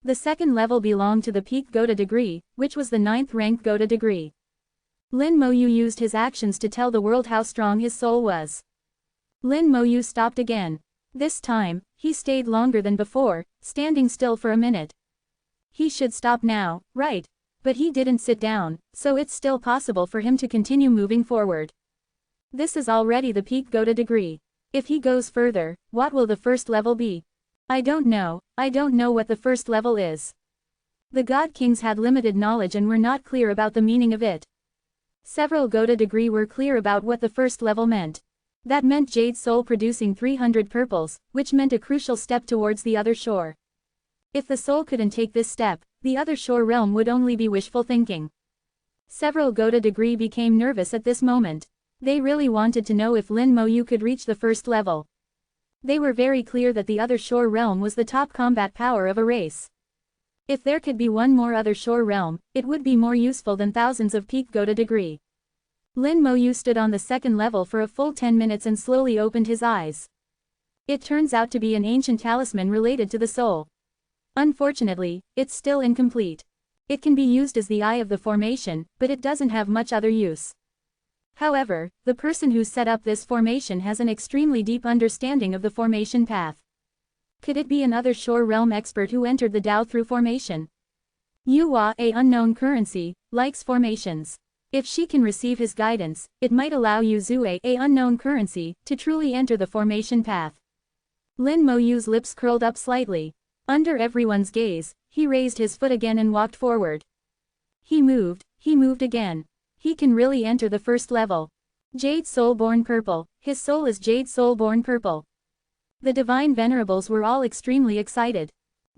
The second level belonged to the peak Goda degree, which was the 9th rank Goda degree. Lin Moyu used his actions to tell the world how strong his soul was. Lin Moyu stopped again. This time, he stayed longer than before, standing still for a minute. He should stop now, right? But he didn't sit down, so it's still possible for him to continue moving forward. This is already the peak Goda degree. If he goes further, what will the first level be? I don't know what the first level is. The God Kings had limited knowledge and were not clear about the meaning of it. Several Goda degree were clear about what the first level meant. That meant Jade Soul producing 300 purples, which meant a crucial step towards the other shore. If the soul couldn't take this step, the other shore realm would only be wishful thinking. Several Goda degree became nervous at this moment. They really wanted to know if Lin Moyu could reach the first level. They were very clear that the other shore realm was the top combat power of a race. If there could be one more other shore realm, it would be more useful than thousands of peak Goda degree. Lin Moyu stood on the second level for a full 10 minutes and slowly opened his eyes. It turns out to be an ancient talisman related to the soul. Unfortunately, it's still incomplete. It can be used as the eye of the formation, but it doesn't have much other use. However, the person who set up this formation has an extremely deep understanding of the formation path. Could it be another shore realm expert who entered the Tao through formation? Yuhua, a unknown currency, likes formations. If she can receive his guidance, it might allow Yu Zue, a unknown currency, to truly enter the formation path. Lin Moyu's lips curled up slightly. Under everyone's gaze, he raised his foot again and walked forward. He moved again. He can really enter the first level. Jade Soul born purple, his soul is Jade Soul born purple. The divine venerables were all extremely excited.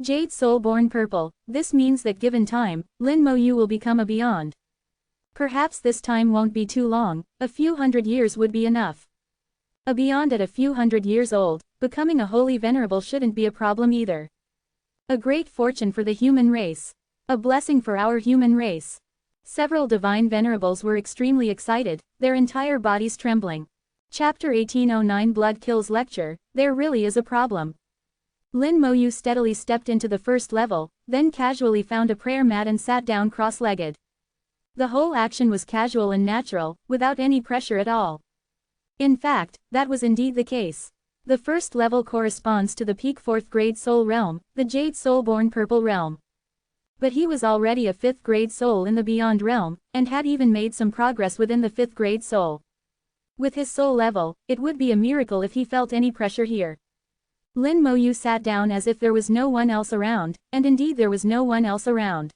Jade Soul born purple, this means that given time, Lin Moyu will become a beyond. Perhaps this time won't be too long, a few hundred years would be enough. A beyond at a few hundred years old, becoming a holy venerable shouldn't be a problem either. A great fortune for the human race. A blessing for our human race. Several divine venerables were extremely excited, their entire bodies trembling. Chapter 1809 Blood Kills Lecture, there really is a problem. Lin Moyu steadily stepped into the first level, then casually found a prayer mat and sat down cross-legged. The whole action was casual and natural, without any pressure at all. In fact, that was indeed the case. The first level corresponds to the peak 4th grade soul realm, the Jade Soul born purple realm. But he was already a 5th grade soul in the beyond realm, and had even made some progress within the 5th grade soul. With his soul level, it would be a miracle if he felt any pressure here. Lin Moyu sat down as if there was no one else around, and indeed there was no one else around.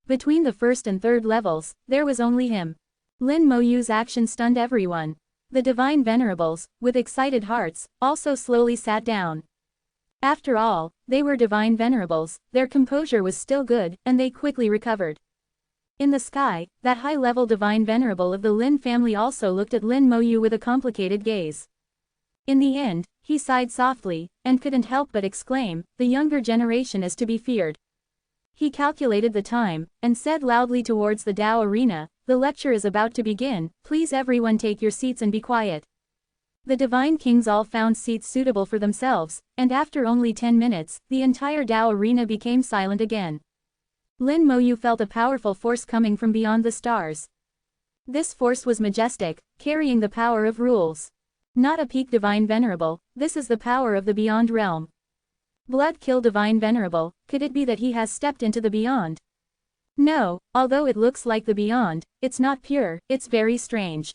Between the first and third levels, there was only him. Lin Moyu's action stunned everyone. The divine venerables, with excited hearts, also slowly sat down. After all, they were divine venerables, their composure was still good, and they quickly recovered. In the sky, that high-level divine venerable of the Lin family also looked at Lin Moyu with a complicated gaze. In the end, he sighed softly, and couldn't help but exclaim, "The younger generation is to be feared." He calculated the time, and said loudly towards the Tao arena, "The lecture is about to begin, please everyone take your seats and be quiet." The divine kings all found seats suitable for themselves, and after only 10 minutes, the entire Tao arena became silent again. Lin Moyu felt a powerful force coming from beyond the stars. This force was majestic, carrying the power of rules. Not a peak divine venerable, this is the power of the beyond realm. Blood kill divine venerable, could it be that he has stepped into the beyond? No, although it looks like the beyond, it's not pure, it's very strange.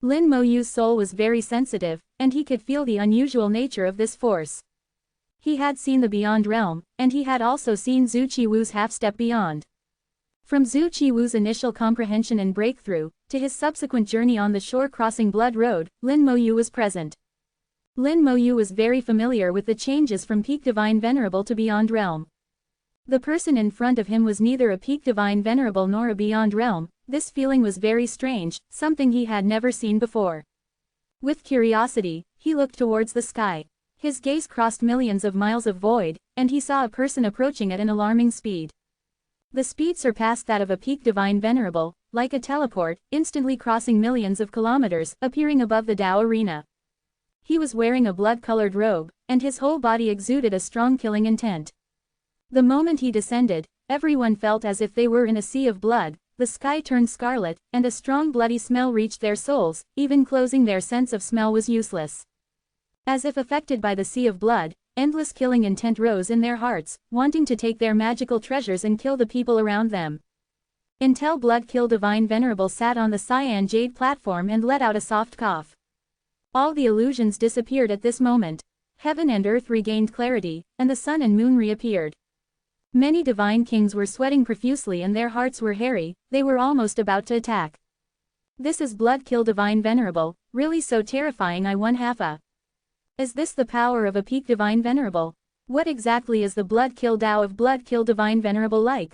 Lin Moyu's soul was very sensitive, and he could feel the unusual nature of this force. He had seen the Beyond Realm, and he had also seen Zhu Qiwu's half-step beyond. From Zhu Qiwu's initial comprehension and breakthrough, to his subsequent journey on the shore-crossing Blood Road, Lin Moyu was present. Lin Moyu was very familiar with the changes from Peak Divine Venerable to Beyond Realm. The person in front of him was neither a Peak Divine Venerable nor a Beyond Realm. This feeling was very strange, something he had never seen before. With curiosity, he looked towards the sky. His gaze crossed millions of miles of void, and he saw a person approaching at an alarming speed. The speed surpassed that of a Peak Divine Venerable, like a teleport, instantly crossing millions of kilometers, appearing above the Tao arena. He was wearing a blood-colored robe, and his whole body exuded a strong killing intent. The moment he descended, everyone felt as if they were in a sea of blood. The sky turned scarlet, and a strong bloody smell reached their souls. Even closing their sense of smell was useless. As if affected by the sea of blood, endless killing intent rose in their hearts, wanting to take their magical treasures and kill the people around them. Until Blood Kill Divine Venerable sat on the cyan jade platform and let out a soft cough. All the illusions disappeared at this moment. Heaven and earth regained clarity, and the sun and moon reappeared. Many divine kings were sweating profusely and their hearts were hairy. They were almost about to attack. This is Blood Kill Divine Venerable, really so terrifying. Is this the power of a Peak Divine Venerable? What exactly is the Blood Kill Tao of Blood Kill Divine Venerable like?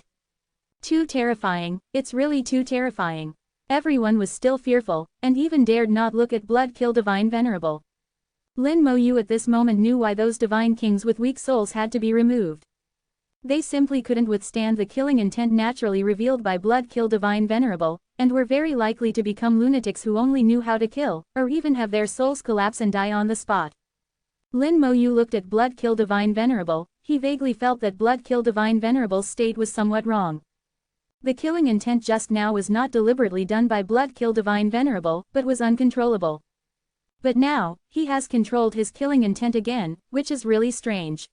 Too terrifying, it's really too terrifying. Everyone was still fearful, and even dared not look at Blood Kill Divine Venerable. Lin Moyu at this moment knew why those divine kings with weak souls had to be removed. They simply couldn't withstand the killing intent naturally revealed by Blood Kill Divine Venerable, and were very likely to become lunatics who only knew how to kill, or even have their souls collapse and die on the spot. Lin Moyu looked at Blood Kill Divine Venerable. He vaguely felt that Blood Kill Divine Venerable's state was somewhat wrong. The killing intent just now was not deliberately done by Blood Kill Divine Venerable, but was uncontrollable. But now, he has controlled his killing intent again, which is really strange.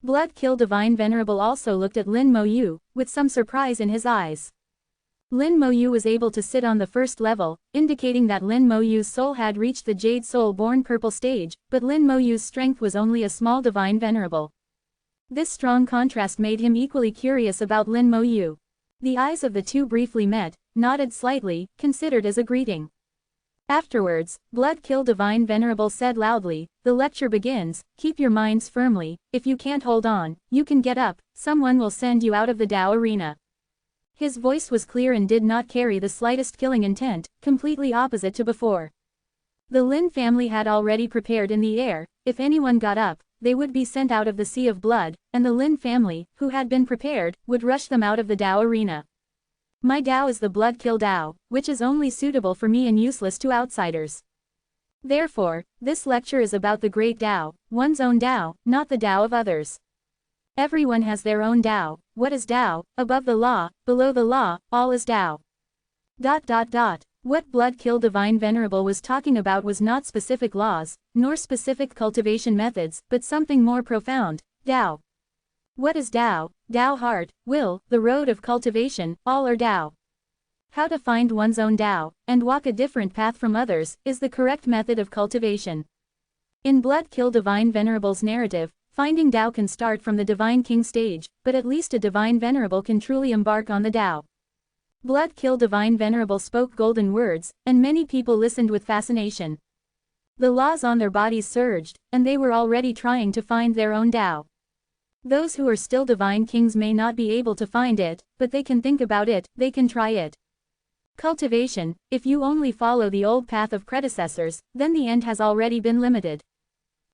Blood Kill Divine Venerable also looked at Lin Moyu, with some surprise in his eyes. Lin Moyu was able to sit on the first level, indicating that Lin Moyu's soul had reached the Jade Soul-born purple stage, but Lin Moyu's strength was only a small Divine Venerable. This strong contrast made him equally curious about Lin Moyu. The eyes of the two briefly met, nodded slightly, considered as a greeting. Afterwards, Blood Kill Divine Venerable said loudly, "The lecture begins, keep your minds firmly. If you can't hold on, you can get up, someone will send you out of the Tao arena." His voice was clear and did not carry the slightest killing intent, completely opposite to before. The Lin family had already prepared in the air. If anyone got up, they would be sent out of the sea of blood, and the Lin family, who had been prepared, would rush them out of the Tao arena. My Tao is the Blood Kill Tao, which is only suitable for me and useless to outsiders. Therefore, this lecture is about the great Tao, one's own Tao, not the Tao of others. Everyone has their own Tao. What is Tao? Above the law, below the law, all is Tao. What Blood Kill Divine Venerable was talking about was not specific laws, nor specific cultivation methods, but something more profound, Tao. What is Tao? Tao heart, will, the road of cultivation, all are Tao. How to find one's own Tao, and walk a different path from others, is the correct method of cultivation. In Blood Kill Divine Venerable's narrative, finding Tao can start from the Divine King stage, but at least a Divine Venerable can truly embark on the Tao. Blood Kill Divine Venerable spoke golden words, and many people listened with fascination. The laws on their bodies surged, and they were already trying to find their own Tao. Those who are still divine kings may not be able to find it, but they can think about it, they can try it. Cultivation, if you only follow the old path of predecessors, then the end has already been limited.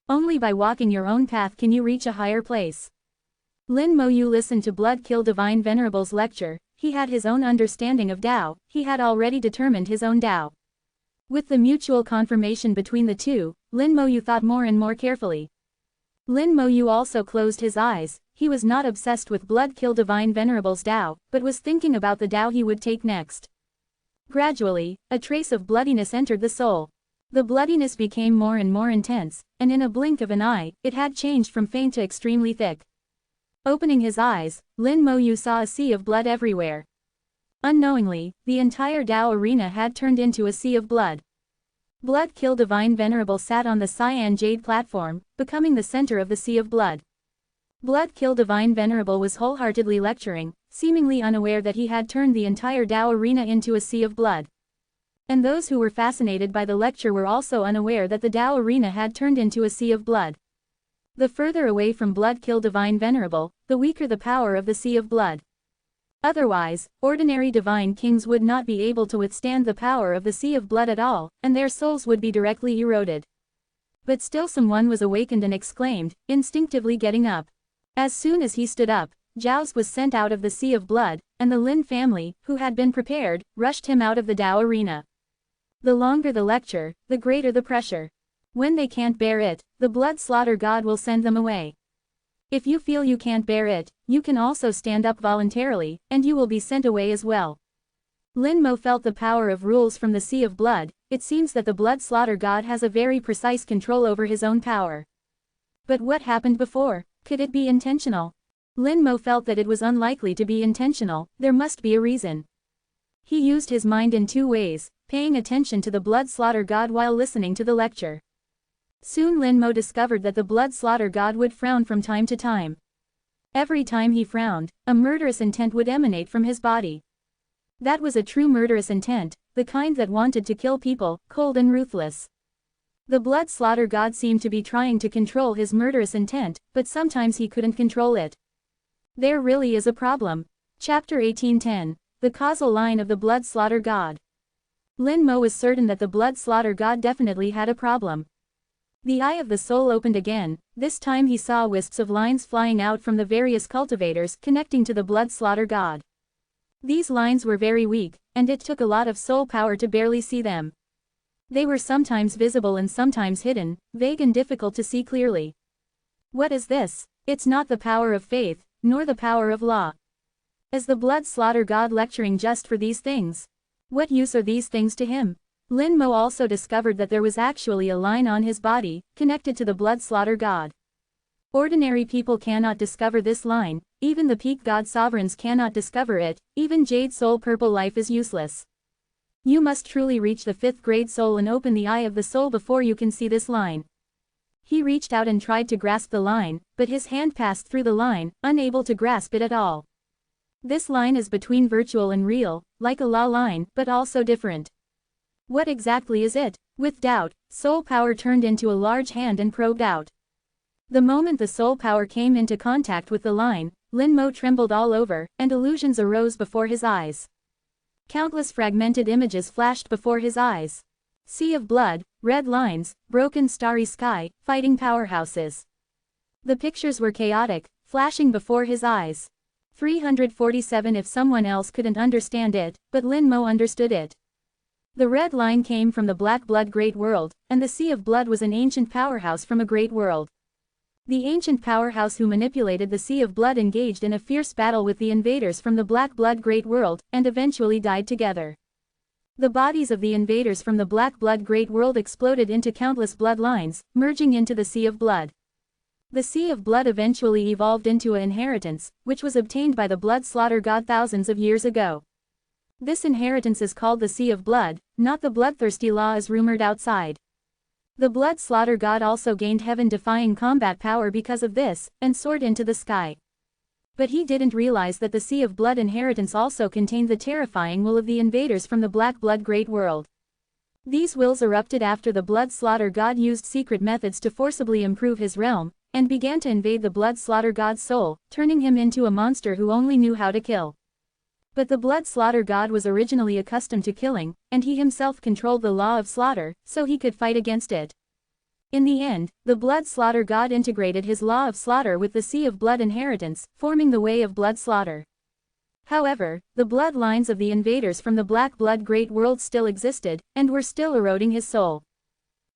Only by walking your own path can you reach a higher place. Lin Moyu listened to Blood Kill Divine Venerable's lecture. He had his own understanding of Tao, he had already determined his own Tao. With the mutual confirmation between the two, Lin Moyu thought more and more carefully. Lin Moyu also closed his eyes. He was not obsessed with Blood Kill Divine Venerable's Tao, but was thinking about the Tao he would take next. Gradually, a trace of bloodiness entered the soul. The bloodiness became more and more intense, and in a blink of an eye, it had changed from faint to extremely thick. Opening his eyes, Lin Moyu saw a sea of blood everywhere. Unknowingly, the entire Tao arena had turned into a sea of blood. Blood Kill Divine Venerable sat on the cyan jade platform, becoming the center of the sea of blood. Blood Kill Divine Venerable was wholeheartedly lecturing, seemingly unaware that he had turned the entire Tao arena into a sea of blood. And those who were fascinated by the lecture were also unaware that the Tao arena had turned into a sea of blood. The further away from Blood Kill Divine Venerable, the weaker the power of the sea of blood. Otherwise, ordinary divine kings would not be able to withstand the power of the sea of blood at all, and their souls would be directly eroded. But still someone was awakened and exclaimed, instinctively getting up. As soon as he stood up, Zhao's was sent out of the sea of blood, and the Lin family, who had been prepared, rushed him out of the Tao arena. The longer the lecture, the greater the pressure. When they can't bear it, the blood slaughter god will send them away. If you feel you can't bear it, you can also stand up voluntarily, and you will be sent away as well. Lin Mo felt the power of rules from the sea of blood. It seems that the blood slaughter god has a very precise control over his own power. But what happened before? Could it be intentional? Lin Mo felt that it was unlikely to be intentional. There must be a reason. He used his mind in two ways, paying attention to the blood slaughter god while listening to the lecture. Soon Lin Mo discovered that the blood slaughter god would frown from time to time. Every time he frowned, a murderous intent would emanate from his body. That was a true murderous intent, the kind that wanted to kill people, cold and ruthless. The blood slaughter god seemed to be trying to control his murderous intent, but sometimes he couldn't control it. There really is a problem. Chapter 1810. The causal line of the blood slaughter god. Lin Mo was certain that the blood slaughter god definitely had a problem. The eye of the soul opened again. This time he saw wisps of lines flying out from the various cultivators connecting to the blood slaughter god. These lines were very weak, and it took a lot of soul power to barely see them. They were sometimes visible and sometimes hidden, vague and difficult to see clearly. What is this? It's not the power of faith, nor the power of law. Is the blood slaughter god lecturing just for these things? What use are these things to him? Lin Mo also discovered that there was actually a line on his body, connected to the blood slaughter god. Ordinary people cannot discover this line, even the peak god sovereigns cannot discover it, even Jade Soul Purple Life is useless. You must truly reach the 5th grade soul and open the eye of the soul before you can see this line. He reached out and tried to grasp the line, but his hand passed through the line, unable to grasp it at all. This line is between virtual and real, like a law line, but also different. What exactly is it? With doubt, soul power turned into a large hand and probed out. The moment the soul power came into contact with the line, Lin Mo trembled all over, and illusions arose before his eyes. Countless fragmented images flashed before his eyes. Sea of blood, red lines, broken starry sky, fighting powerhouses. The pictures were chaotic, flashing before his eyes. 347 If someone else couldn't understand it, but Lin Mo understood it. The red line came from the black blood great world, and the sea of blood was an ancient powerhouse from a great world. The ancient powerhouse who manipulated the sea of blood engaged in a fierce battle with the invaders from the black blood great world, and eventually died together. The bodies of the invaders from the black blood great world exploded into countless bloodlines, merging into the sea of blood. The sea of blood eventually evolved into an inheritance, which was obtained by the blood slaughter god thousands of years ago. This inheritance is called the sea of blood, not the bloodthirsty law as rumored outside. The blood slaughter god also gained heaven-defying combat power because of this, and soared into the sky. But he didn't realize that the sea of blood inheritance also contained the terrifying will of the invaders from the black blood great world. These wills erupted after the blood slaughter god used secret methods to forcibly improve his realm, and began to invade the blood slaughter god's soul, turning him into a monster who only knew how to kill. But the blood slaughter god was originally accustomed to killing, and he himself controlled the law of slaughter, so he could fight against it. In the end, the blood slaughter god integrated his law of slaughter with the sea of blood inheritance, forming the way of blood slaughter. However, the bloodlines of the invaders from the black blood great world still existed, and were still eroding his soul.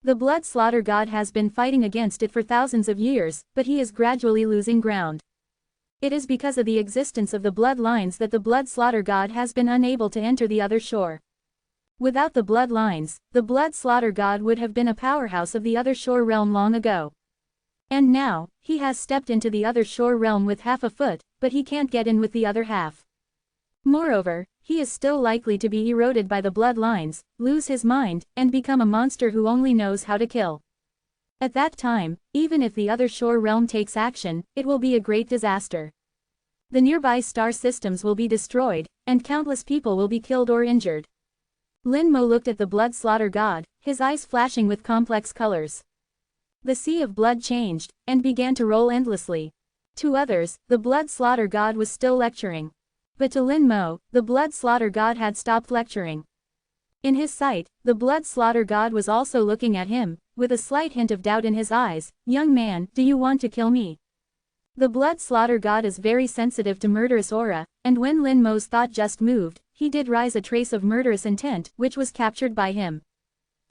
The blood slaughter god has been fighting against it for thousands of years, but he is gradually losing ground. It is because of the existence of the bloodlines that the blood slaughter god has been unable to enter the other shore. Without the bloodlines, the blood slaughter god would have been a powerhouse of the other shore realm long ago. And now, he has stepped into the other shore realm with half a foot, but he can't get in with the other half. Moreover, he is still likely to be eroded by the bloodlines, lose his mind, and become a monster who only knows how to kill. At that time, even if the other shore realm takes action, it will be a great disaster. The nearby star systems will be destroyed, and countless people will be killed or injured. Lin Mo looked at the blood slaughter god, his eyes flashing with complex colors. The sea of blood changed, and began to roll endlessly. To others, the blood slaughter god was still lecturing. But to Lin Mo, the blood slaughter god had stopped lecturing. In his sight, the blood slaughter god was also looking at him, with a slight hint of doubt in his eyes. "Young man, do you want to kill me?" The blood slaughter god is very sensitive to murderous aura, and when Lin Mo's thought just moved, he did rise a trace of murderous intent, which was captured by him.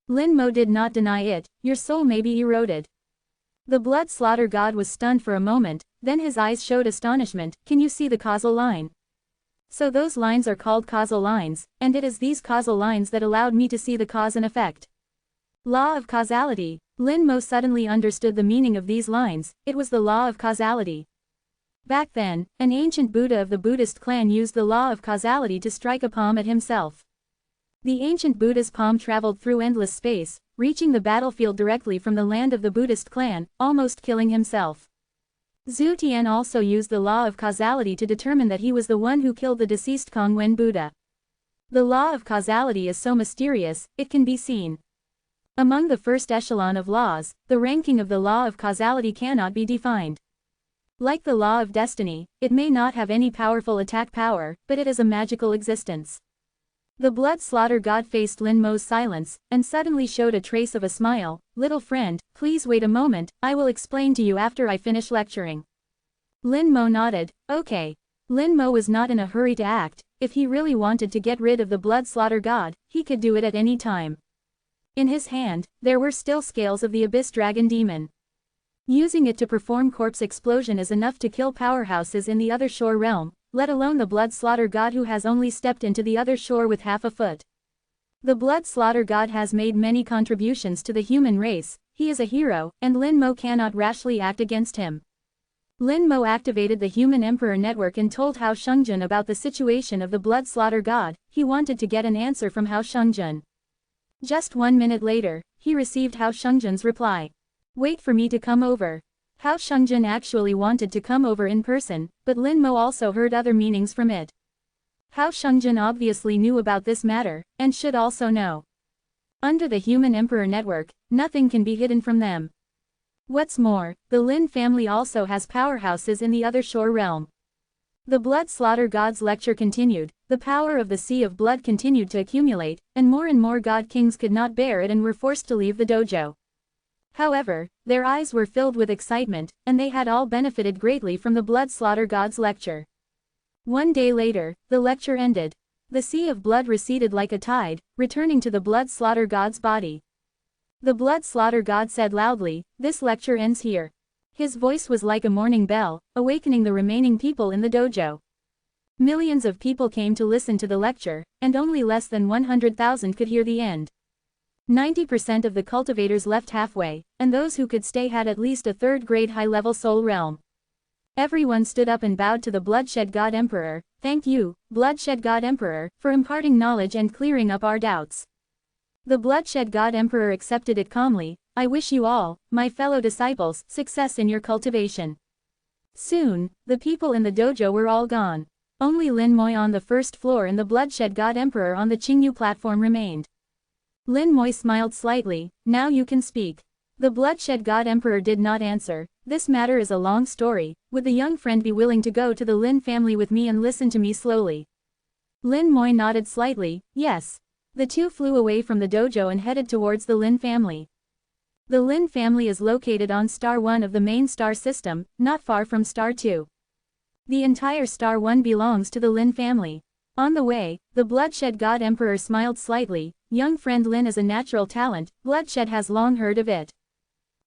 Lin Mo did not deny it. "Your soul may be eroded." The blood slaughter god was stunned for a moment, then his eyes showed astonishment. "Can you see the causal line?" "So those lines are called causal lines, and it is these causal lines that allowed me to see the cause and effect." Law of causality. Lin Mo suddenly understood the meaning of these lines. It was the law of causality. Back then, an ancient Buddha of the Buddhist clan used the law of causality to strike a palm at himself. The ancient Buddha's palm traveled through endless space, reaching the battlefield directly from the land of the Buddhist clan, almost killing himself. Zhu Tian also used the law of causality to determine that he was the one who killed the deceased Kongwen Buddha. The law of causality is so mysterious, it can be seen. Among the first echelon of laws, the ranking of the law of causality cannot be defined. Like the law of destiny, it may not have any powerful attack power, but it is a magical existence. The blood slaughter god faced Lin Mo's silence, and suddenly showed a trace of a smile. "Little friend, please wait a moment, I will explain to you after I finish lecturing." Lin Mo nodded. "Okay." Lin Mo was not in a hurry to act. If he really wanted to get rid of the blood slaughter god, he could do it at any time. In his hand, there were still scales of the abyss dragon demon. Using it to perform corpse explosion is enough to kill powerhouses in the other shore realm, let alone the blood slaughter god who has only stepped into the other shore with half a foot. The blood slaughter god has made many contributions to the human race. He is a hero, and Lin Mo cannot rashly act against him. Lin Mo activated the Human Emperor Network and told Hao Shungjun about the situation of the blood slaughter god. He wanted to get an answer from Hao Shungjun. Just 1 minute later, he received Hao Shungjun's reply. "Wait for me to come over." Hao Shungjun actually wanted to come over in person, but Lin Mo also heard other meanings from it. Hao Shungjun obviously knew about this matter, and should also know. Under the Human Emperor Network, nothing can be hidden from them. What's more, the Lin family also has powerhouses in the other shore realm. The blood slaughter god's lecture continued. The power of the sea of blood continued to accumulate, and more god kings could not bear it and were forced to leave the dojo. However, their eyes were filled with excitement, and they had all benefited greatly from the blood slaughter god's lecture. 1 day later, the lecture ended. The sea of blood receded like a tide, returning to the blood slaughter god's body. The blood slaughter god said loudly, "This lecture ends here." His voice was like a morning bell, awakening the remaining people in the dojo. Millions of people came to listen to the lecture, and only less than 100,000 could hear the end. 90% of the cultivators left halfway, and those who could stay had at least a third-grade high-level soul realm. Everyone stood up and bowed to the Bloodshed God Emperor. "Thank you, Bloodshed God Emperor, for imparting knowledge and clearing up our doubts." The Bloodshed God Emperor accepted it calmly. "I wish you all, my fellow disciples, success in your cultivation." Soon, the people in the dojo were all gone. Only Lin Moi on the first floor and the Bloodshed God Emperor on the Qingyu platform remained. Lin Moi smiled slightly. "Now you can speak." The Bloodshed God Emperor did not answer. "This matter is a long story. Would the young friend be willing to go to the Lin family with me and listen to me slowly?" Lin Moi nodded slightly. "Yes." The two flew away from the dojo and headed towards the Lin family. The Lin family is located on Star 1 of the main star system, not far from Star 2. The entire Star 1 belongs to the Lin family. On the way, the Bloodshed God Emperor smiled slightly. "Young friend Lin is a natural talent, Bloodshed has long heard of it.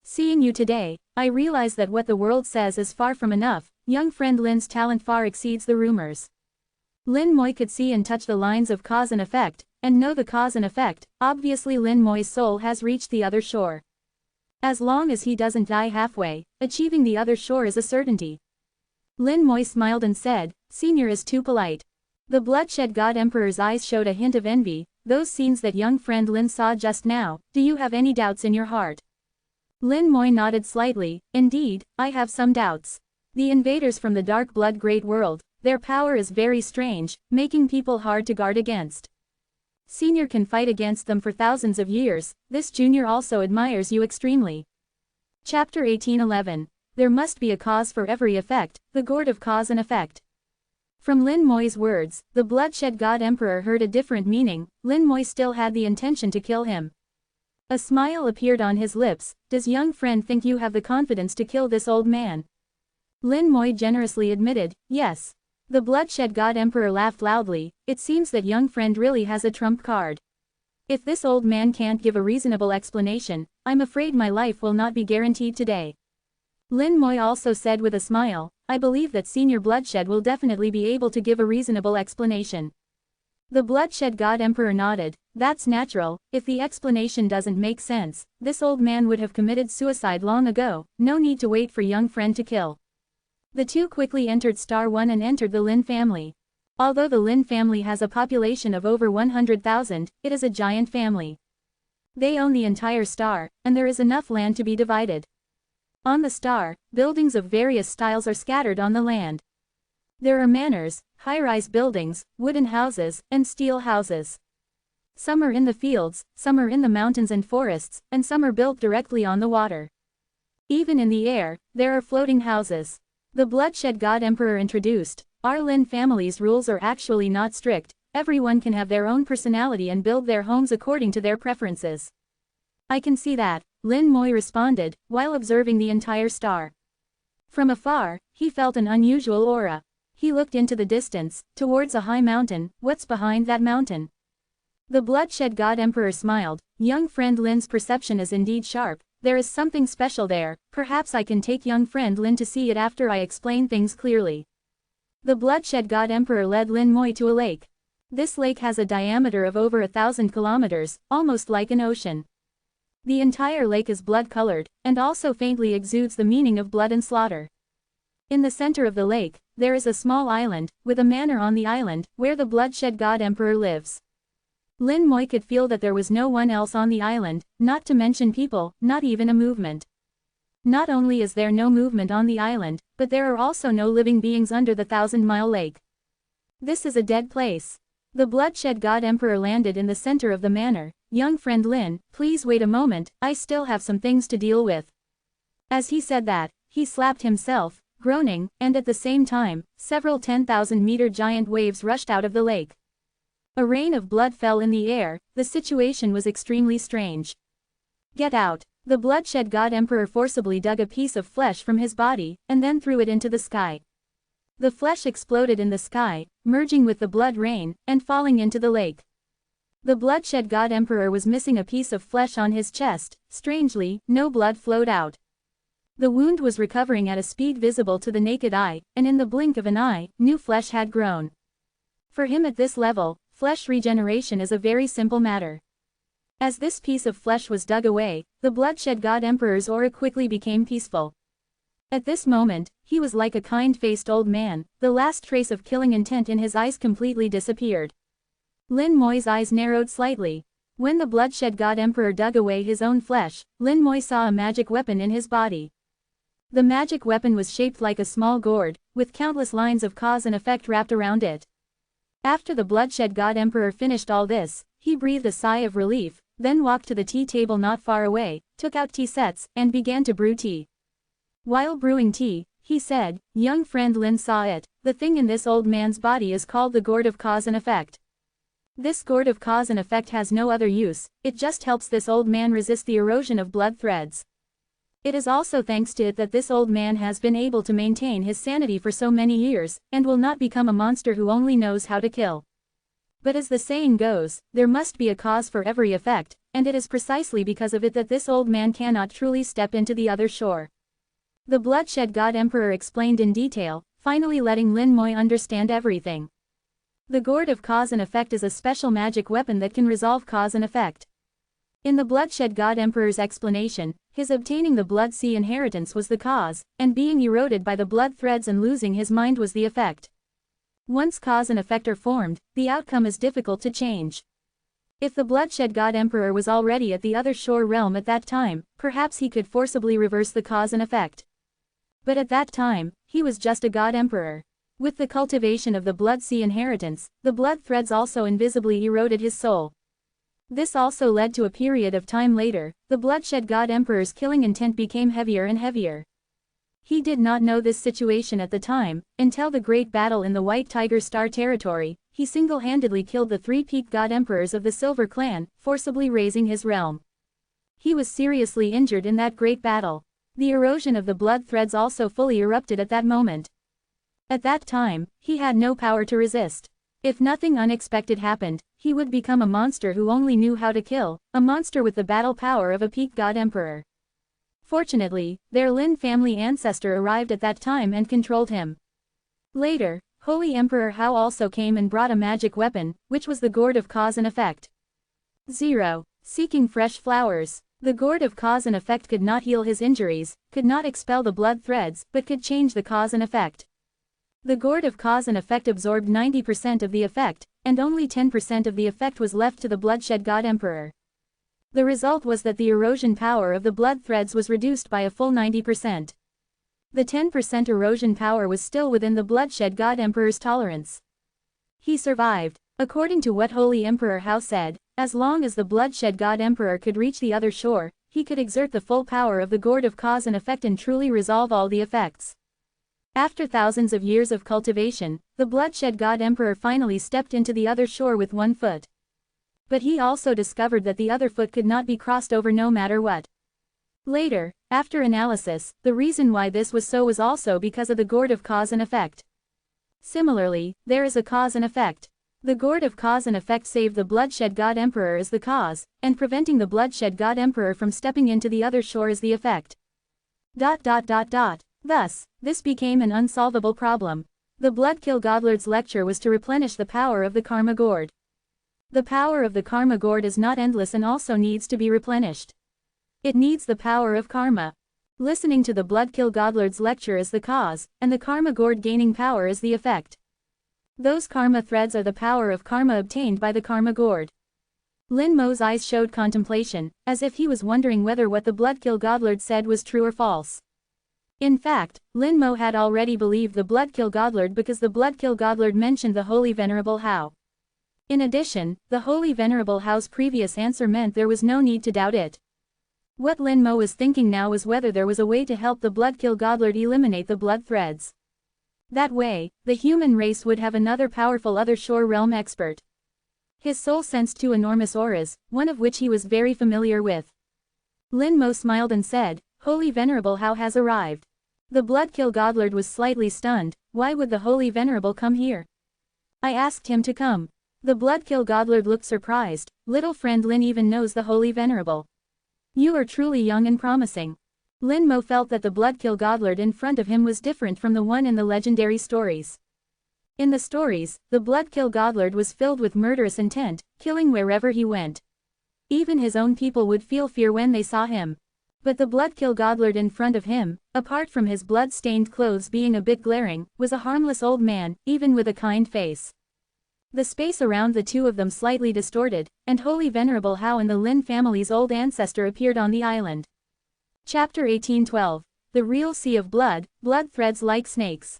Seeing you today, I realize that what the world says is far from enough. Young friend Lin's talent far exceeds the rumors." Lin Moi could see and touch the lines of cause and effect, and know the cause and effect. Obviously Lin Moi's soul has reached the other shore. As long as he doesn't die halfway, achieving the other shore is a certainty. Lin Moi smiled and said, "Senior is too polite. The bloodshed god emperor's eyes showed a hint of envy. Those scenes that young friend Lin saw just now, do you have any doubts in your heart? Lin Moi nodded slightly. Indeed, I have some doubts. The invaders from the Dark Blood Great World, their power is very strange, making people hard to guard against. Senior can fight against them for thousands of years, this junior also admires you extremely. Chapter 1811. There must be a cause for every effect, the gourd of cause and effect. From Lin Moi's words, the bloodshed god emperor heard a different meaning. Lin Moi still had the intention to kill him. A smile appeared on his lips. Does young friend think you have the confidence to kill this old man? Lin Moi generously admitted, yes. The bloodshed god emperor laughed loudly. It seems that young friend really has a trump card. If this old man can't give a reasonable explanation, I'm afraid my life will not be guaranteed today. Lin Moi also said with a smile, I believe that Senior Bloodshed will definitely be able to give a reasonable explanation. The bloodshed god emperor nodded. That's natural. If the explanation doesn't make sense, this old man would have committed suicide long ago, no need to wait for young friend to kill. The two quickly entered Star 1 and entered the Lin family. Although the Lin family has a population of over 100,000, it is a giant family. They own the entire star, and there is enough land to be divided. On the star, buildings of various styles are scattered on the land. There are manors, high-rise buildings, wooden houses, and steel houses. Some are in the fields, some are in the mountains and forests, and some are built directly on the water. Even in the air, there are floating houses. The bloodshed god emperor introduced, our Lin family's rules are actually not strict, everyone can have their own personality and build their homes according to their preferences. I can see that, Lin Moi responded, while observing the entire star. From afar, he felt an unusual aura. He looked into the distance, towards a high mountain. What's behind that mountain? The bloodshed god emperor smiled. Young friend Lin's perception is indeed sharp. There is something special there. Perhaps I can take young friend Lin to see it after I explain things clearly. The bloodshed god emperor led Lin Moi to a lake. This lake has a diameter of over 1,000 kilometers, almost like an ocean. The entire lake is blood-colored, and also faintly exudes the meaning of blood and slaughter. In the center of the lake, there is a small island, with a manor on the island, where the bloodshed god emperor lives. Lin Moi could feel that there was no one else on the island, not to mention people, not even a movement. Not only is there no movement on the island, but there are also no living beings under the 1,000-mile lake. This is a dead place. The bloodshed god emperor landed in the center of the manor. Young friend Lin, please wait a moment, I still have some things to deal with. As he said that, he slapped himself, groaning, and at the same time, several 10,000-meter giant waves rushed out of the lake. A rain of blood fell in the air. The situation was extremely strange. Get out. The bloodshed god emperor forcibly dug a piece of flesh from his body, and then threw it into the sky. The flesh exploded in the sky, merging with the blood rain, and falling into the lake. The bloodshed god emperor was missing a piece of flesh on his chest. Strangely, no blood flowed out. The wound was recovering at a speed visible to the naked eye, and in the blink of an eye, new flesh had grown. For him at this level, flesh regeneration is a very simple matter. As this piece of flesh was dug away, the bloodshed god emperor's aura quickly became peaceful. At this moment, he was like a kind-faced old man. The last trace of killing intent in his eyes completely disappeared. Lin Moi's eyes narrowed slightly. When the bloodshed god emperor dug away his own flesh, Lin Moi saw a magic weapon in his body. The magic weapon was shaped like a small gourd, with countless lines of cause and effect wrapped around it. After the bloodshed god emperor finished all this, he breathed a sigh of relief, then walked to the tea table not far away, took out tea sets, and began to brew tea. While brewing tea, he said, young friend Lin saw it, the thing in this old man's body is called the gourd of cause and effect. This gourd of cause and effect has no other use, it just helps this old man resist the erosion of blood threads. It is also thanks to it that this old man has been able to maintain his sanity for so many years, and will not become a monster who only knows how to kill. But as the saying goes, there must be a cause for every effect, and it is precisely because of it that this old man cannot truly step into the other shore. The bloodshed god emperor explained in detail, finally letting Lin Moi understand everything. The gourd of cause and effect is a special magic weapon that can resolve cause and effect. In the bloodshed god emperor's explanation, his obtaining the blood sea inheritance was the cause, and being eroded by the blood threads and losing his mind was the effect. Once cause and effect are formed, the outcome is difficult to change. If the bloodshed god emperor was already at the other shore realm at that time, perhaps he could forcibly reverse the cause and effect. But at that time, he was just a god emperor. With the cultivation of the blood sea inheritance, the blood threads also invisibly eroded his soul. This also led to a period of time later, the bloodshed god emperor's killing intent became heavier and heavier. He did not know this situation at the time, until the great battle in the White Tiger Star territory. He single-handedly killed the 3 peak god emperors of the Silver Clan, forcibly raising his realm. He was seriously injured in that great battle. The erosion of the blood threads also fully erupted at that moment. At that time, he had no power to resist. If nothing unexpected happened, he would become a monster who only knew how to kill, a monster with the battle power of a peak god emperor. Fortunately, their Lin family ancestor arrived at that time and controlled him. Later, Holy Emperor Hao also came and brought a magic weapon, which was the Gourd of Cause and Effect. 0. Seeking fresh flowers. The Gourd of Cause and Effect could not heal his injuries, could not expel the blood threads, but could change the cause and effect. The Gourd of Cause and Effect absorbed 90% of the effect, and only 10% of the effect was left to the bloodshed god emperor. The result was that the erosion power of the blood threads was reduced by a full 90%. The 10% erosion power was still within the bloodshed god emperor's tolerance. He survived. According to what Holy Emperor Hao said, as long as the bloodshed god emperor could reach the other shore, he could exert the full power of the Gourd of Cause and Effect and truly resolve all the effects. After thousands of years of cultivation, the bloodshed god emperor finally stepped into the other shore with 1 foot. But he also discovered that the other foot could not be crossed over no matter what. Later, after analysis, the reason why this was so was also because of the Gourd of Cause and Effect. Similarly, there is a cause and effect. The Gourd of Cause and Effect saved the bloodshed god emperor as the cause, and preventing the bloodshed god emperor from stepping into the other shore as the effect. Thus, this became an unsolvable problem. The Bloodkill Godlord's lecture was to replenish the power of the Karma Gourd. The power of the Karma Gourd is not endless and also needs to be replenished. It needs the power of karma. Listening to the Bloodkill Godlord's lecture is the cause, and the Karma Gourd gaining power is the effect. Those karma threads are the power of karma obtained by the Karma Gourd. Lin Mo's eyes showed contemplation, as if he was wondering whether what the Bloodkill Godlord said was true or false. In fact, Lin Mo had already believed the Bloodkill Godlord because the Bloodkill Godlord mentioned the Holy Venerable Hao. In addition, the Holy Venerable Hao's previous answer meant there was no need to doubt it. What Lin Mo was thinking now was whether there was a way to help the Bloodkill Godlord eliminate the blood threads. That way, the human race would have another powerful other shore realm expert. His soul sensed 2 enormous auras, one of which he was very familiar with. Lin Mo smiled and said, Holy Venerable Hao has arrived. The Bloodkill Godlord was slightly stunned. Why would the Holy Venerable come here? I asked him to come. The Bloodkill Godlord looked surprised. Little friend Lin even knows the Holy Venerable. You are truly young and promising. Lin Mo felt that the Bloodkill Godlord in front of him was different from the one in the legendary stories. In the stories, the Bloodkill Godlord was filled with murderous intent, killing wherever he went. Even his own people would feel fear when they saw him. But the Bloodkill Godlord in front of him, apart from his blood-stained clothes being a bit glaring, was a harmless old man, even with a kind face. The space around the two of them slightly distorted, and Holy Venerable Hao and the Lin family's old ancestor appeared on the island. Chapter 1812. The Real Sea of Blood, Blood Threads Like Snakes.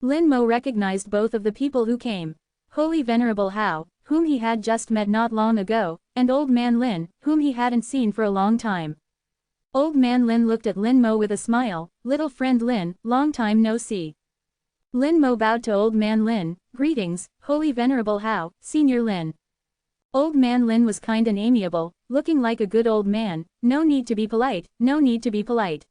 Lin Mo recognized both of the people who came. Holy Venerable Hao, whom he had just met not long ago, and Old Man Lin, whom he hadn't seen for a long time. Old Man Lin looked at Lin Mo with a smile. Little friend Lin, long time no see. Lin Mo bowed to Old Man Lin. Greetings, Holy Venerable Hao, Senior Lin. Old Man Lin was kind and amiable, looking like a good old man. No need to be polite, no need to be polite.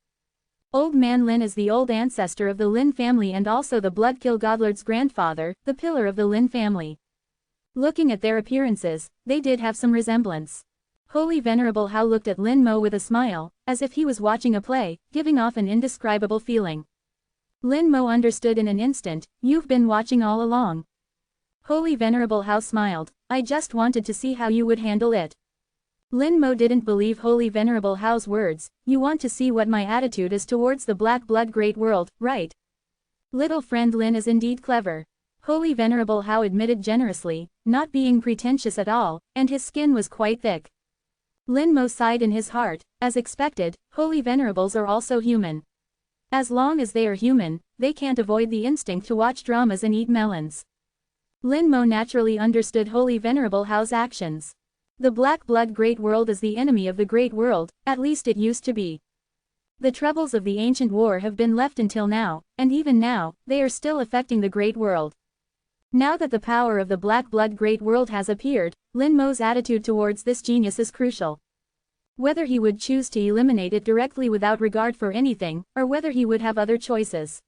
Old Man Lin is the old ancestor of the Lin family and also the Bloodkill Godlord's grandfather, the pillar of the Lin family. Looking at their appearances, they did have some resemblance. Holy Venerable Hao looked at Lin Mo with a smile, as if he was watching a play, giving off an indescribable feeling. Lin Mo understood in an instant. You've been watching all along. Holy Venerable Hao smiled. I just wanted to see how you would handle it. Lin Mo didn't believe Holy Venerable Hao's words. You want to see what my attitude is towards the Black Blood Great World, right? Little friend Lin is indeed clever. Holy Venerable Hao admitted generously, not being pretentious at all, and his skin was quite thick. Lin Mo sighed in his heart. As expected, Holy Venerables are also human. As long as they are human, they can't avoid the instinct to watch dramas and eat melons. Lin Mo naturally understood Holy Venerable Hao's actions. The Black Blood Great World is the enemy of the Great World, at least it used to be. The troubles of the ancient war have been left until now, and even now, they are still affecting the Great World. Now that the power of the Black Blood Great World has appeared, Lin Mo's attitude towards this genius is crucial. Whether he would choose to eliminate it directly without regard for anything, or whether he would have other choices.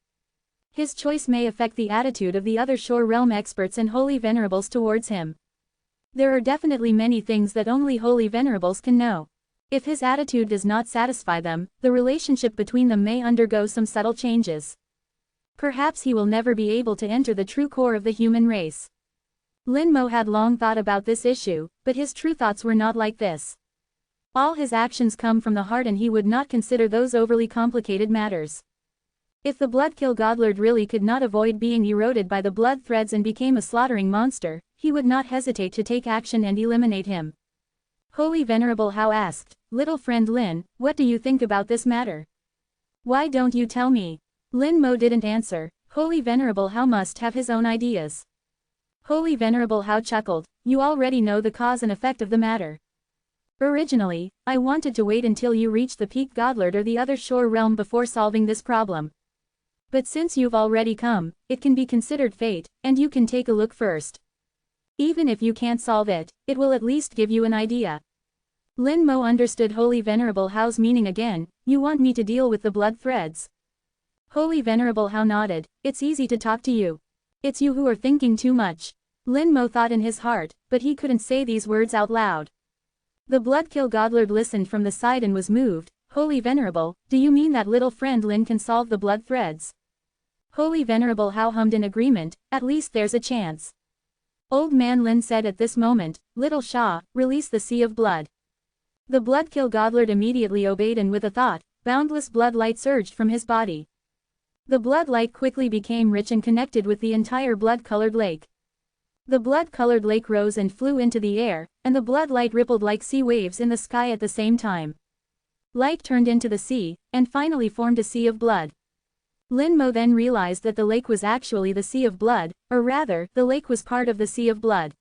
His choice may affect the attitude of the other Shore Realm experts and Holy Venerables towards him. There are definitely many things that only Holy Venerables can know. If his attitude does not satisfy them, the relationship between them may undergo some subtle changes. Perhaps he will never be able to enter the true core of the human race. Lin Mo had long thought about this issue, but his true thoughts were not like this. All his actions come from the heart and he would not consider those overly complicated matters. If the Bloodkill Godlord really could not avoid being eroded by the blood threads and became a slaughtering monster, he would not hesitate to take action and eliminate him. Holy Venerable Hao asked, "Little friend Lin, what do you think about this matter? Why don't you tell me?" Lin Mo didn't answer. Holy Venerable Hao must have his own ideas. Holy Venerable Hao chuckled, "You already know the cause and effect of the matter. Originally, I wanted to wait until you reach the peak Godlord or the other Shore Realm before solving this problem. But since you've already come, it can be considered fate, and you can take a look first. Even if you can't solve it, it will at least give you an idea." Lin Mo understood Holy Venerable Hao's meaning again. "You want me to deal with the blood threads?" Holy Venerable Hao nodded. "It's easy to talk to you. It's you who are thinking too much." Lin Mo thought in his heart, but he couldn't say these words out loud. The Bloodkill Godlord listened from the side and was moved. "Holy Venerable, do you mean that little friend Lin can solve the blood threads?" Holy Venerable Hao hummed in agreement. "At least there's a chance." Old Man Lin said at this moment, "Little Sha, release the sea of blood." The Bloodkill Godlord immediately obeyed and with a thought, boundless blood light surged from his body. The blood light quickly became rich and connected with the entire blood-colored lake. The blood-colored lake rose and flew into the air, and the blood light rippled like sea waves in the sky at the same time. Light turned into the sea, and finally formed a sea of blood. Lin Mo then realized that the lake was actually the sea of blood, or rather, the lake was part of the sea of blood.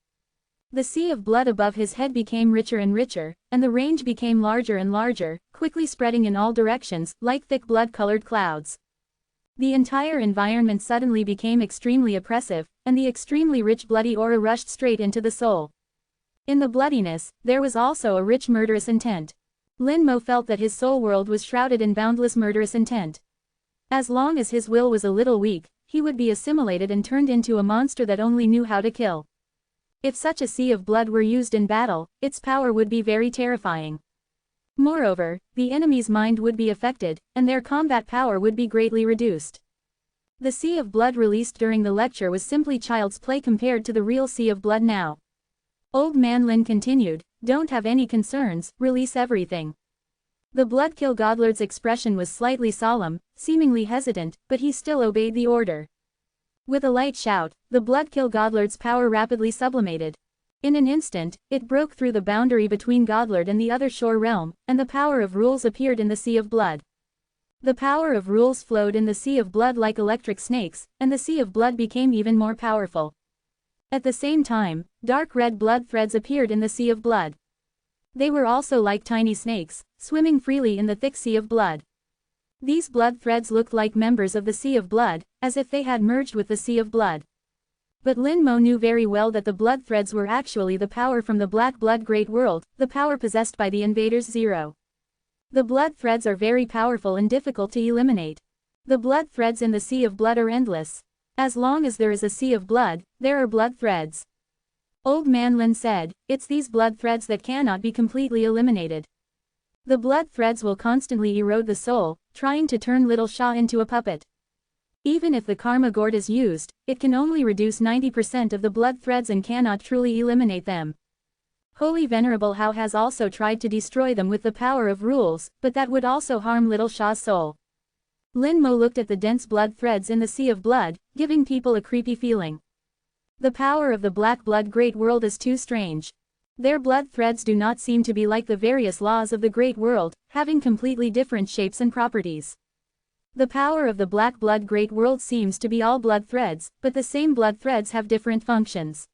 The sea of blood above his head became richer and richer, and the range became larger and larger, quickly spreading in all directions, like thick blood-colored clouds. The entire environment suddenly became extremely oppressive, and the extremely rich bloody aura rushed straight into the soul. In the bloodiness, there was also a rich murderous intent. Lin Mo felt that his soul world was shrouded in boundless murderous intent. As long as his will was a little weak, he would be assimilated and turned into a monster that only knew how to kill. If such a sea of blood were used in battle, its power would be very terrifying. Moreover, the enemy's mind would be affected, and their combat power would be greatly reduced. The sea of blood released during the lecture was simply child's play compared to the real sea of blood now. Old Man Lin continued, "Don't have any concerns, release everything." The Bloodkill Godlord's expression was slightly solemn, seemingly hesitant, but he still obeyed the order. With a light shout, the Bloodkill Godlord's power rapidly sublimated. In an instant, it broke through the boundary between Godlord and the other Shore Realm, and the power of rules appeared in the sea of blood. The power of rules flowed in the sea of blood like electric snakes, and the sea of blood became even more powerful. At the same time, dark red blood threads appeared in the sea of blood. They were also like tiny snakes, swimming freely in the thick sea of blood. These blood threads looked like members of the sea of blood, as if they had merged with the sea of blood. But Lin Mo knew very well that the blood threads were actually the power from the Black Blood Great World, the power possessed by the invaders Zero. The blood threads are very powerful and difficult to eliminate. The blood threads in the sea of blood are endless. As long as there is a sea of blood, there are blood threads. Old Man Lin said, "It's these blood threads that cannot be completely eliminated. The blood threads will constantly erode the soul, trying to turn little Sha into a puppet. Even if the karma gourd is used, it can only reduce 90% of the blood threads and cannot truly eliminate them. Holy Venerable Hao has also tried to destroy them with the power of rules, but that would also harm little Sha's soul." Lin Mo looked at the dense blood threads in the sea of blood, giving people a creepy feeling. The power of the Black Blood Great World is too strange. Their blood threads do not seem to be like the various laws of the Great World, having completely different shapes and properties. The power of the Black Blood Great World seems to be all blood threads, but the same blood threads have different functions.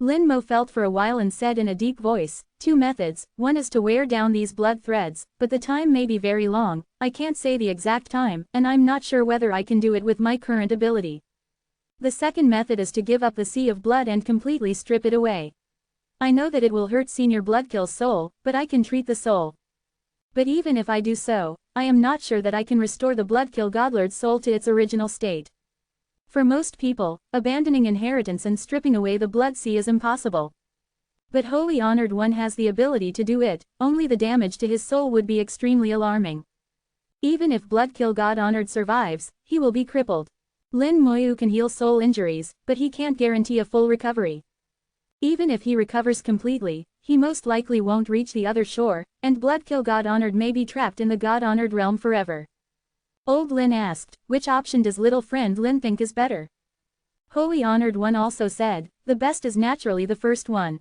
Lin Mo felt for a while and said in a deep voice, "Two methods, one is to wear down these blood threads, but the time may be very long, I can't say the exact time, and I'm not sure whether I can do it with my current ability. The second method is to give up the sea of blood and completely strip it away. I know that it will hurt Senior Bloodkill's soul, but I can treat the soul. But even if I do so, I am not sure that I can restore the Bloodkill Godlord's soul to its original state. For most people, abandoning inheritance and stripping away the blood sea is impossible. But Holy Honored One has the ability to do it, only the damage to his soul would be extremely alarming. Even if Bloodkill God Honored survives, he will be crippled. Lin Moyu can heal soul injuries, but he can't guarantee a full recovery. Even if he recovers completely, he most likely won't reach the other shore, and Bloodkill God Honored may be trapped in the God Honored realm forever." Old Lin asked, "Which option does little friend Lin think is better?" Holy Honored One also said, "The best is naturally the first one."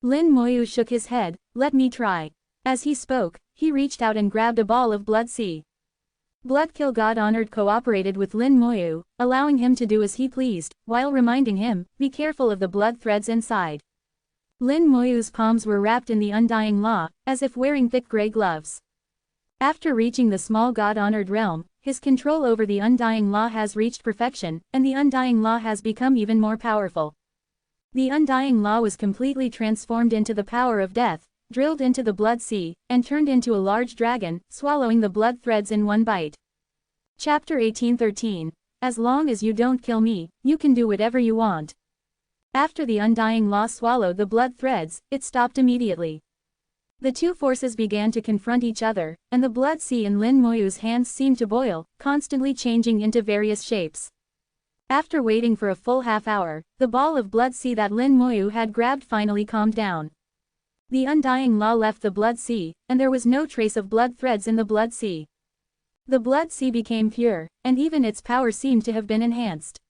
Lin Moyu shook his head, "Let me try." As he spoke, he reached out and grabbed a ball of blood sea. Bloodkill God Honored cooperated with Lin Moyu, allowing him to do as he pleased, while reminding him, "Be careful of the blood threads inside." Lin Moyu's palms were wrapped in the Undying Law, as if wearing thick gray gloves. After reaching the small God Honored realm, his control over the Undying Law has reached perfection, and the Undying Law has become even more powerful. The Undying Law was completely transformed into the power of death, drilled into the blood sea, and turned into a large dragon, swallowing the blood threads in one bite. Chapter 1813. As long as you don't kill me, you can do whatever you want. After the Undying Law swallowed the blood threads, it stopped immediately. The two forces began to confront each other, and the blood sea in Lin Moyu's hands seemed to boil, constantly changing into various shapes. After waiting for a full half hour, the ball of blood sea that Lin Moyu had grabbed finally calmed down. The Undying Law left the blood sea, and there was no trace of blood threads in the blood sea. The blood sea became pure, and even its power seemed to have been enhanced.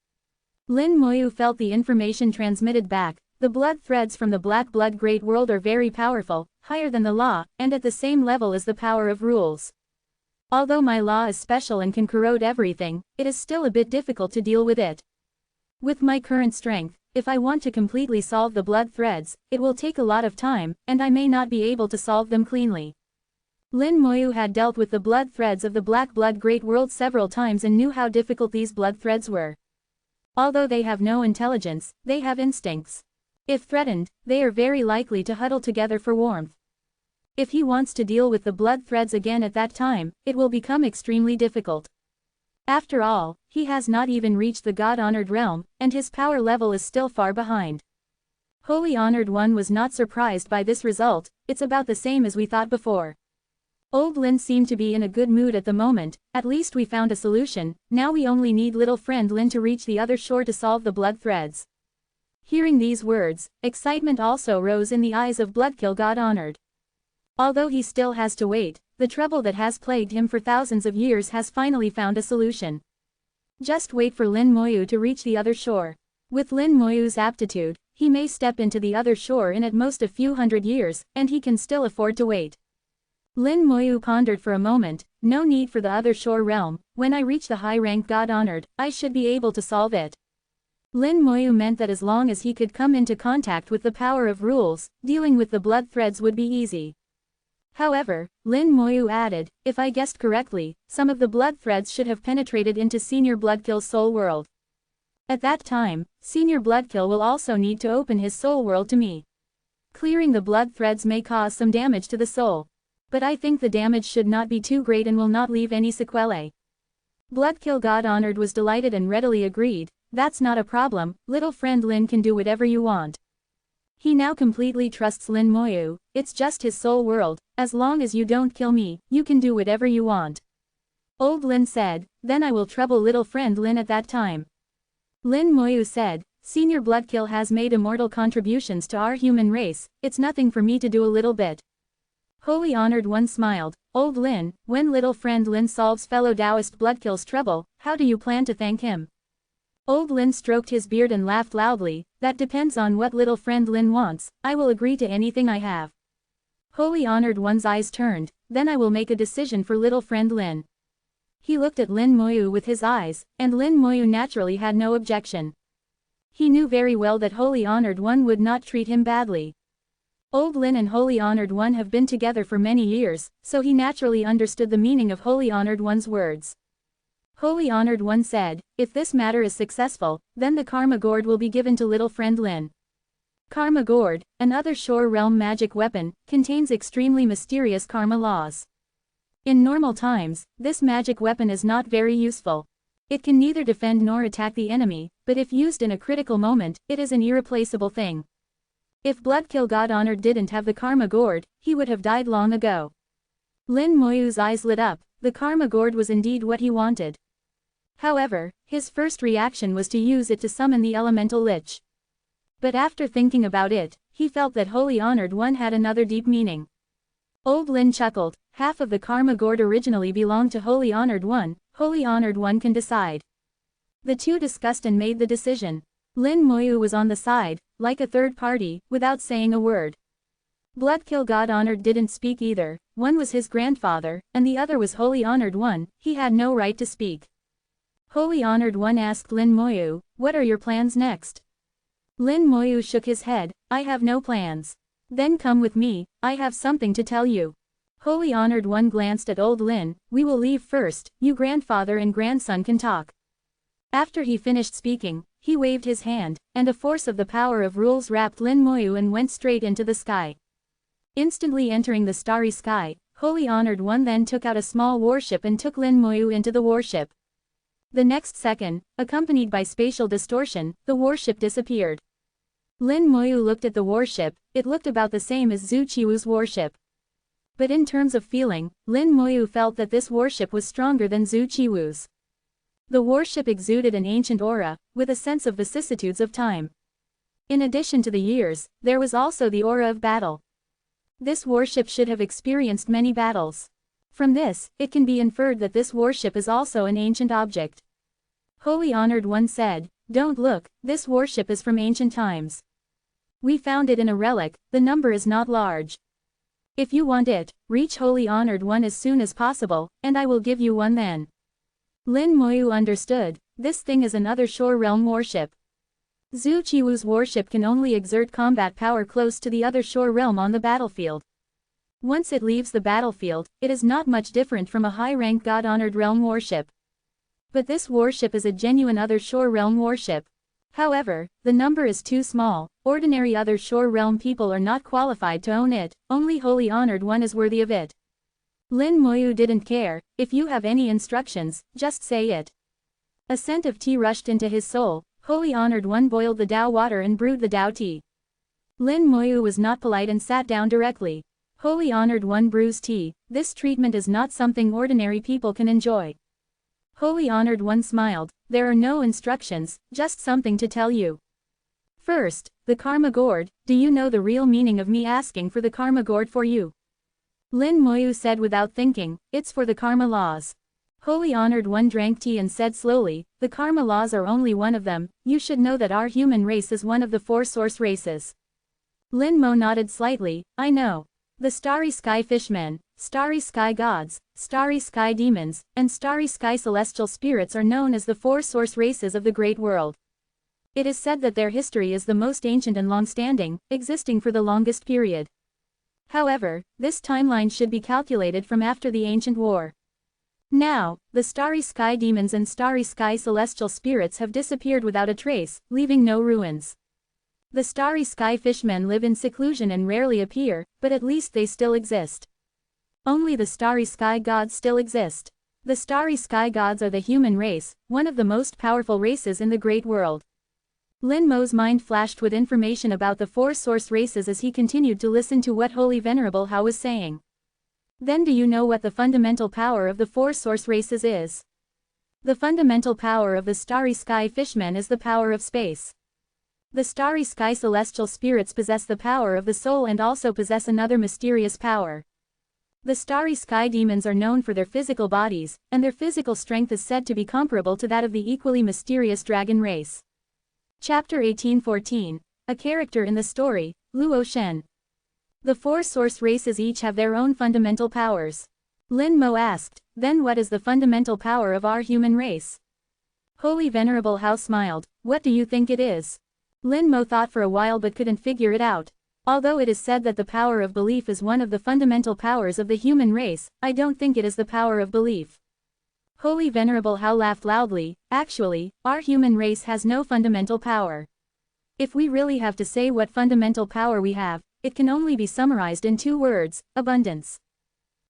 Lin Moyu felt the information transmitted back. The blood threads from the Black Blood Great World are very powerful, higher than the law, and at the same level as the power of rules. Although my law is special and can corrode everything, it is still a bit difficult to deal with it. With my current strength, if I want to completely solve the blood threads, it will take a lot of time, and I may not be able to solve them cleanly. Lin Moyu had dealt with the blood threads of the Black Blood Great World several times and knew how difficult these blood threads were. Although they have no intelligence, they have instincts. If threatened, they are very likely to huddle together for warmth. If he wants to deal with the blood threads again at that time, it will become extremely difficult. After all, he has not even reached the God-honored realm, and his power level is still far behind. Holy Honored One was not surprised by this result. It's about the same as we thought before. Old Lin seemed to be in a good mood at the moment. At least we found a solution. Now we only need little friend Lin to reach the other shore to solve the blood threads. Hearing these words, excitement also rose in the eyes of Bloodkill God Honored. Although he still has to wait, the trouble that has plagued him for thousands of years has finally found a solution. Just wait for Lin Moyu to reach the other shore. With Lin Moyu's aptitude, he may step into the other shore in at most a few hundred years, and he can still afford to wait. Lin Moyu pondered for a moment. No need for the other shore realm. When I reach the high rank God Honored, I should be able to solve it. Lin Moyu meant that as long as he could come into contact with the power of rules, dealing with the blood threads would be easy. However, Lin Moyu added, if I guessed correctly, some of the blood threads should have penetrated into Senior Bloodkill's soul world. At that time, Senior Bloodkill will also need to open his soul world to me. Clearing the blood threads may cause some damage to the soul. But I think the damage should not be too great and will not leave any sequelae. Bloodkill God Honored was delighted and readily agreed. That's not a problem, little friend Lin can do whatever you want. He now completely trusts Lin Moyu. It's just his soul world. As long as you don't kill me, you can do whatever you want. Old Lin said, then I will trouble little friend Lin at that time. Lin Moyu said, Senior Bloodkill has made immortal contributions to our human race. It's nothing for me to do a little bit. Holy Honored One smiled. Old Lin, when little friend Lin solves fellow Taoist Bloodkill's trouble, how do you plan to thank him? Old Lin stroked his beard and laughed loudly. That depends on what little friend Lin wants. I will agree to anything I have. Holy Honored One's eyes turned. Then I will make a decision for little friend Lin. He looked at Lin Moyu with his eyes, and Lin Moyu naturally had no objection. He knew very well that Holy Honored One would not treat him badly. Old Lin and Holy Honored One have been together for many years, so he naturally understood the meaning of Holy Honored One's words. Holy Honored One said, if this matter is successful, then the Karma Gourd will be given to little friend Lin. Karma Gourd, another Shore Realm magic weapon, contains extremely mysterious karma laws. In normal times, this magic weapon is not very useful. It can neither defend nor attack the enemy, but if used in a critical moment, it is an irreplaceable thing. If Bloodkill God Honored didn't have the Karma Gourd, he would have died long ago. Lin Moyu's eyes lit up. The Karma Gourd was indeed what he wanted. However, his first reaction was to use it to summon the elemental lich. But after thinking about it, he felt that Holy Honored One had another deep meaning. Old Lin chuckled. Half of the Karma Gourd originally belonged to Holy Honored One. Holy Honored One can decide. The two discussed and made the decision. Lin Moyu was on the side, like a third party, without saying a word. Bloodkill God Honored didn't speak either. One was his grandfather, and the other was Holy Honored One. He had no right to speak. Holy Honored One asked Lin Moyu, what are your plans next? Lin Moyu shook his head, I have no plans. Then come with me, I have something to tell you. Holy Honored One glanced at Old Lin, we will leave first, you grandfather and grandson can talk. After he finished speaking, he waved his hand, and a force of the power of rules wrapped Lin Moyu and went straight into the sky. Instantly entering the starry sky, Holy Honored One then took out a small warship and took Lin Moyu into the warship. The next second, accompanied by spatial distortion, the warship disappeared. Lin Moyu looked at the warship. It looked about the same as Zhu Qiwu's warship. But in terms of feeling, Lin Moyu felt that this warship was stronger than Zhu Qiwu's. The warship exuded an ancient aura, with a sense of vicissitudes of time. In addition to the years, there was also the aura of battle. This warship should have experienced many battles. From this, it can be inferred that this warship is also an ancient object. Holy Honored One said, don't look, this warship is from ancient times. We found it in a relic, the number is not large. If you want it, reach Holy Honored One as soon as possible, and I will give you one then. Lin Moyu understood, this thing is another Shore Realm warship. Zhu Qiwu's warship can only exert combat power close to the other Shore Realm on the battlefield. Once it leaves the battlefield, it is not much different from a high-rank God-honored realm warship. But this warship is a genuine other Shore Realm warship. However, the number is too small, ordinary other Shore Realm people are not qualified to own it, only Holy Honored One is worthy of it. Lin Moyu didn't care, if you have any instructions, just say it. A scent of tea rushed into his soul. Holy Honored One boiled the Dao water and brewed the Dao tea. Lin Moyu was not polite and sat down directly. Holy Honored One brews tea. This treatment is not something ordinary people can enjoy. Holy Honored One smiled. There are no instructions, just something to tell you. First, the Karma Gourd. Do you know the real meaning of me asking for the Karma Gourd for you? Lin Moyu said without thinking, it's for the Karma laws. Holy Honored One drank tea and said slowly, the Karma laws are only one of them. You should know that our human race is one of the 4 source races. Lin Mo nodded slightly, I know. The Starry Sky Fishmen, Starry Sky Gods, Starry Sky Demons, and Starry Sky Celestial Spirits are known as the 4 source races of the Great World. It is said that their history is the most ancient and long-standing, existing for the longest period. However, this timeline should be calculated from after the ancient war. Now, the Starry Sky Demons and Starry Sky Celestial Spirits have disappeared without a trace, leaving no ruins. The Starry Sky Fishmen live in seclusion and rarely appear, but at least they still exist. Only the Starry Sky Gods still exist. The Starry Sky Gods are the human race, one of the most powerful races in the Great World. Lin Mo's mind flashed with information about the 4 source races as he continued to listen to what Holy Venerable Hao was saying. Then do you know what the fundamental power of the 4 source races is? The fundamental power of the Starry Sky Fishmen is the power of space. The Starry Sky Celestial Spirits possess the power of the soul and also possess another mysterious power. The starry sky demons are known for their physical bodies, and their physical strength is said to be comparable to that of the equally mysterious dragon race. Chapter 1814. A character in the story, Luo Shen. The four source races each have their own fundamental powers. Lin Mo asked, then what is the fundamental power of our human race? Holy Venerable Hao smiled, what do you think it is? Lin Mo thought for a while but couldn't figure it out. Although it is said that the power of belief is one of the fundamental powers of the human race, I don't think it is the power of belief. Holy Venerable Hao laughed loudly, actually, our human race has no fundamental power. If we really have to say what fundamental power we have, it can only be summarized in two words, abundance.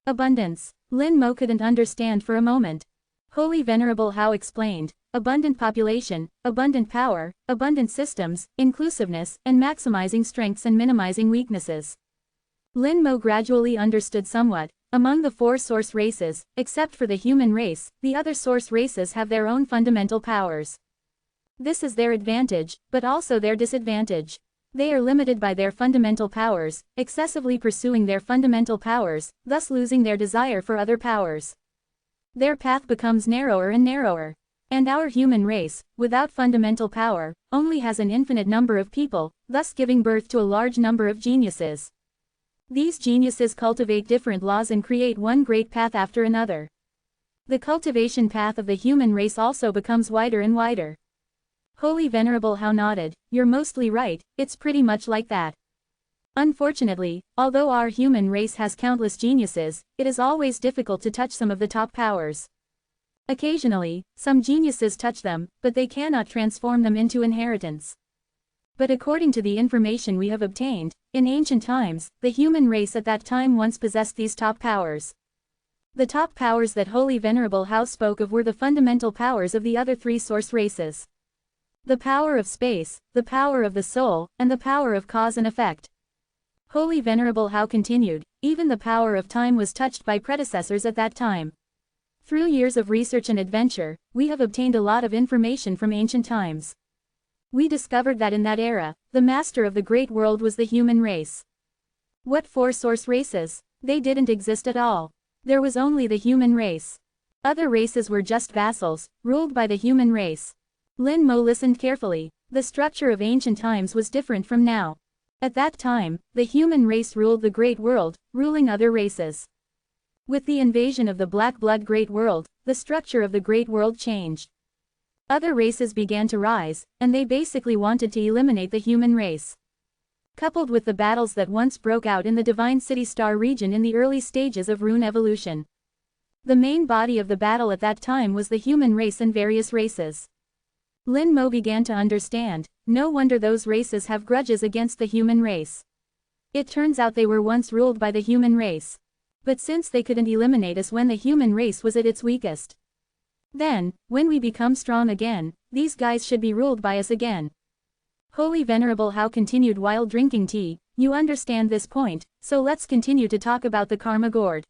Abundance. Lin Mo couldn't understand for a moment. Holy Venerable Hao explained, abundant population, abundant power, abundant systems, inclusiveness, and maximizing strengths and minimizing weaknesses. Lin Mo gradually understood somewhat. Among the four source races, except for the human race, the other source races have their own fundamental powers. This is their advantage, but also their disadvantage. They are limited by their fundamental powers, excessively pursuing their fundamental powers, thus losing their desire for other powers. Their path becomes narrower and narrower. And our human race, without fundamental power, only has an infinite number of people, thus giving birth to a large number of geniuses. These geniuses cultivate different laws and create one great path after another. The cultivation path of the human race also becomes wider and wider. Holy Venerable Hao nodded, you're mostly right, it's pretty much like that. Unfortunately, although our human race has countless geniuses, it is always difficult to touch some of the top powers. Occasionally, some geniuses touch them, but they cannot transform them into inheritance. But according to the information we have obtained, in ancient times, the human race at that time once possessed these top powers. The top powers that Holy Venerable Hao spoke of were the fundamental powers of the other three source races. The power of space, the power of the soul, and the power of cause and effect. Holy Venerable Hao continued, even the power of time was touched by predecessors at that time. Through years of research and adventure, we have obtained a lot of information from ancient times. We discovered that in that era, the master of the great world was the human race. What four source races? They didn't exist at all. There was only the human race. Other races were just vassals, ruled by the human race. Lin Mo listened carefully. The structure of ancient times was different from now. At that time, the human race ruled the great world, ruling other races. With the invasion of the Black Blood Great World, the structure of the Great World changed. Other races began to rise, and they basically wanted to eliminate the human race. Coupled with the battles that once broke out in the Divine City Star region in the early stages of rune evolution. The main body of the battle at that time was the human race and various races. Lin Mo began to understand, no wonder those races have grudges against the human race. It turns out they were once ruled by the human race. But since they couldn't eliminate us when the human race was at its weakest, then, when we become strong again, these guys should be ruled by us again. Holy Venerable Hao continued while drinking tea, you understand this point, so let's continue to talk about the Karma Gourd.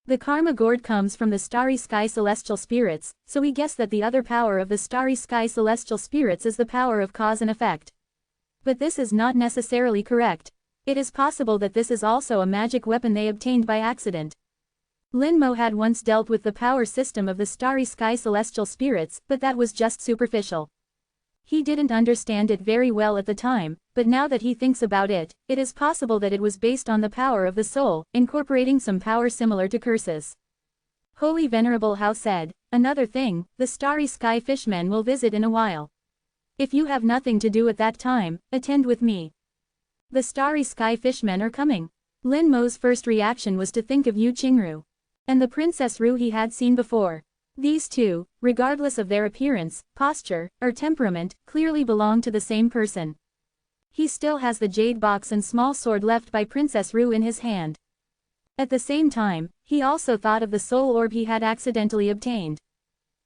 The Karma Gourd comes from the Starry Sky Celestial Spirits, so we guess that the other power of the Starry Sky Celestial Spirits is the power of cause and effect. But this is not necessarily correct. It is possible that this is also a magic weapon they obtained by accident. Lin Mo had once dealt with the power system of the Starry Sky Celestial Spirits, but that was just superficial. He didn't understand it very well at the time, but now that he thinks about it, it is possible that it was based on the power of the soul, incorporating some power similar to curses. Holy Venerable Hao said, another thing, the Starry Sky Fishmen will visit in a while. If you have nothing to do at that time, attend with me. The Starry Sky Fishmen are coming. Lin Mo's first reaction was to think of Yu Qingru and the Princess Ru he had seen before. These two, regardless of their appearance, posture, or temperament, clearly belong to the same person. He still has the jade box and small sword left by Princess Ru in his hand. At the same time, he also thought of the soul orb he had accidentally obtained.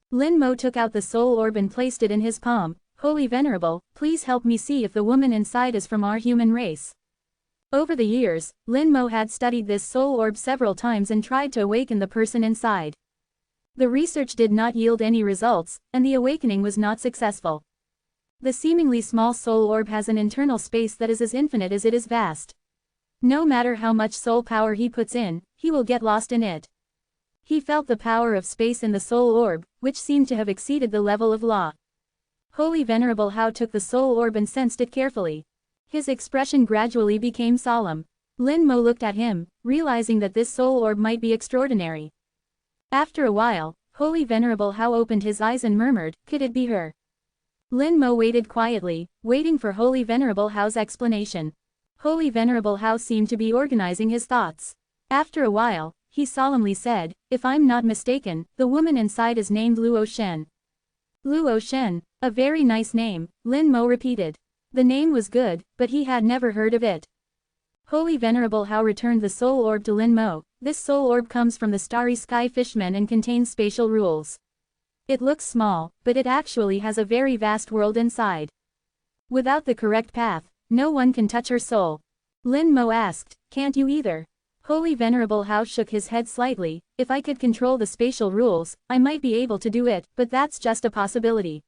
Lin Mo took out the soul orb and placed it in his palm. Holy Venerable, please help me see if the woman inside is from our human race. Over the years, Lin Mo had studied this soul orb several times and tried to awaken the person inside. The research did not yield any results, and the awakening was not successful. The seemingly small soul orb has an internal space that is as infinite as it is vast. No matter how much soul power he puts in, he will get lost in it. He felt the power of space in the soul orb, which seemed to have exceeded the level of law. Holy Venerable Hao took the soul orb and sensed it carefully. His expression gradually became solemn. Lin Mo looked at him, realizing that this soul orb might be extraordinary. After a while, Holy Venerable Hao opened his eyes and murmured, "Could it be her?" Lin Mo waited quietly, waiting for Holy Venerable Hao's explanation. Holy Venerable Hao seemed to be organizing his thoughts. After a while, he solemnly said, "If I'm not mistaken, the woman inside is named Luo Shen." Luo Shen, a very nice name, Lin Mo repeated. The name was good, but he had never heard of it. Holy Venerable Hao returned the soul orb to Lin Mo. This soul orb comes from the starry sky fishmen and contains spatial rules. It looks small, but it actually has a very vast world inside. Without the correct path, no one can touch her soul. Lin Mo asked, "Can't you either?" Holy Venerable Hao shook his head slightly. "If I could control the spatial rules, I might be able to do it, but that's just a possibility."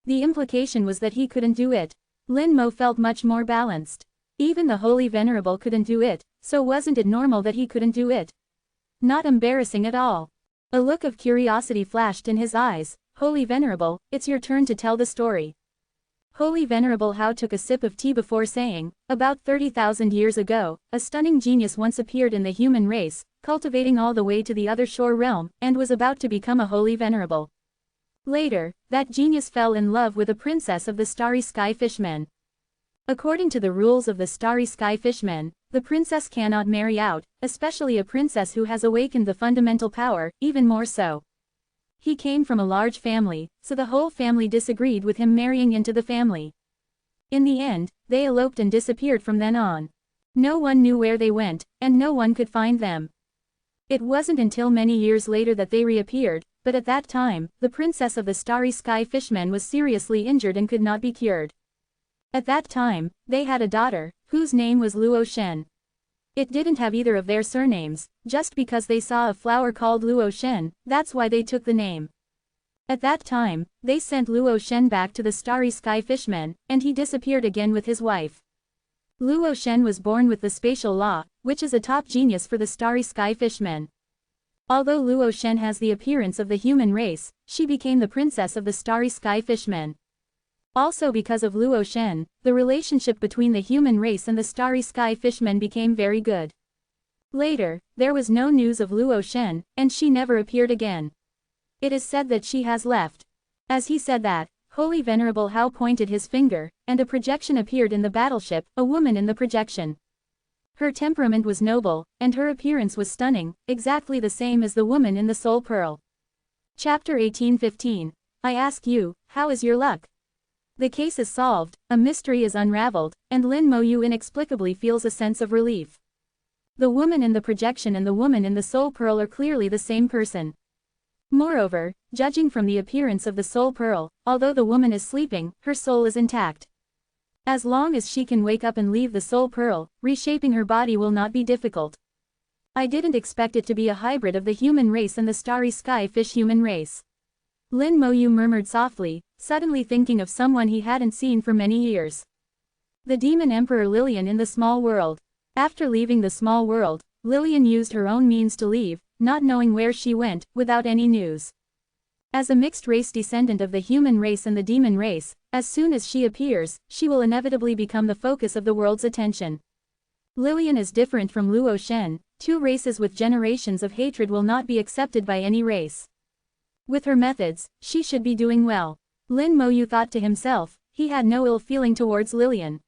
The implication was that he couldn't do it. Lin Mo felt much more balanced. Even the Holy Venerable couldn't do it, so wasn't it normal that he couldn't do it? Not embarrassing at all. A look of curiosity flashed in his eyes. "Holy Venerable, it's your turn to tell the story." Holy Venerable Hao took a sip of tea before saying, "About 30,000 years ago, a stunning genius once appeared in the human race, cultivating all the way to the other shore realm, and was about to become a Holy Venerable. Later, that genius fell in love with a princess of the starry sky fishmen. According to the rules of the starry sky fishmen, the princess cannot marry out, especially a princess who has awakened the fundamental power, even more so. He came from a large family, so the whole family disagreed with him marrying into the family. In the end, they eloped and disappeared from then on. No one knew where they went, and no one could find them. It wasn't until many years later that they reappeared, but at that time, the princess of the starry sky fishmen was seriously injured and could not be cured. At that time, they had a daughter, whose name was Luo Shen. It didn't have either of their surnames, just because they saw a flower called Luo Shen, that's why they took the name. At that time, they sent Luo Shen back to the starry sky fishmen, and he disappeared again with his wife. Luo Shen was born with the spatial law, which is a top genius for the starry sky fishmen. Although Luo Shen has the appearance of the human race, she became the princess of the starry sky fishmen. Also because of Luo Shen, the relationship between the human race and the starry sky fishmen became very good. Later, there was no news of Luo Shen, and she never appeared again. It is said that she has left. As he said that, Holy Venerable Hao pointed his finger, and a projection appeared in the battleship, a woman in the projection. Her temperament was noble, and her appearance was stunning, exactly the same as the woman in the Soul Pearl. Chapter 18:15. I ask you, how is your luck? The case is solved, a mystery is unraveled, and Lin Mo Yu inexplicably feels a sense of relief. The woman in the projection and the woman in the Soul Pearl are clearly the same person. Moreover, judging from the appearance of the Soul Pearl, although the woman is sleeping, her soul is intact. As long as she can wake up and leave the Soul Pearl, reshaping her body will not be difficult. I didn't expect it to be a hybrid of the human race and the starry sky fish human race. Lin Mo Yu murmured softly, suddenly thinking of someone he hadn't seen for many years. The demon emperor Lillian in the small world. After leaving the small world, Lillian used her own means to leave, not knowing where she went, without any news. As a mixed-race descendant of the human race and the demon race, as soon as she appears, she will inevitably become the focus of the world's attention. Lillian is different from Luo Shen. Two races with generations of hatred will not be accepted by any race. With her methods, she should be doing well. Lin Mo Yu thought to himself, he had no ill feeling towards Lillian.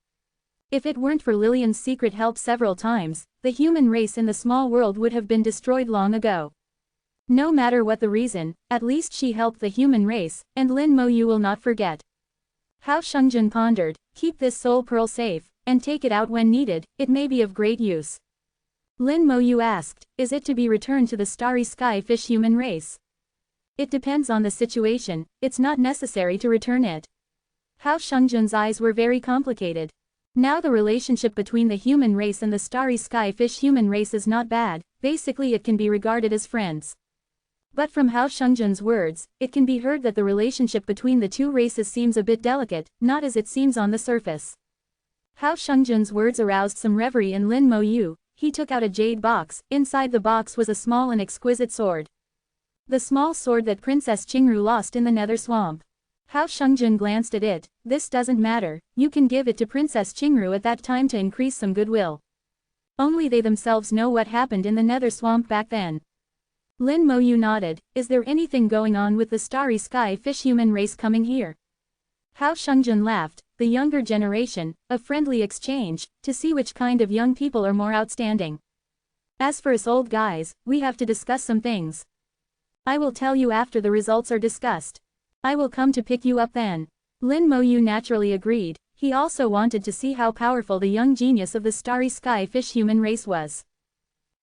If it weren't for Lillian's secret help several times, the human race in the small world would have been destroyed long ago. No matter what the reason, at least she helped the human race, and Lin Mo Yu will not forget. Hao Shengjun pondered, keep this soul pearl safe, and take it out when needed, it may be of great use. Lin Mo Yu asked, is it to be returned to the starry sky fish human race? It depends on the situation, it's not necessary to return it. Hao Shengjun's eyes were very complicated. Now the relationship between the human race and the starry sky fish human race is not bad, basically it can be regarded as friends. But from Hao Shengjun's words, it can be heard that the relationship between the two races seems a bit delicate, not as it seems on the surface. Hao Shengjun's words aroused some reverie in Lin Mo Yu. he took out a jade box. Inside the box was a small and exquisite sword. The small sword that Princess Qingru lost in the Nether Swamp. Hao Shungjun glanced at it. This doesn't matter, you can give it to Princess Qingru at that time to increase some goodwill. Only they themselves know what happened in the Nether Swamp back then. Lin Moyu nodded. Is there anything going on with the Starry Sky Fish human race coming here? Hao Shungjun laughed. The younger generation, a friendly exchange, to see which kind of young people are more outstanding. As for us old guys, we have to discuss some things. I will tell you after the results are discussed. I will come to pick you up then. Lin Moyu naturally agreed. He also wanted to see how powerful the young genius of the Starry Sky Fish human race was.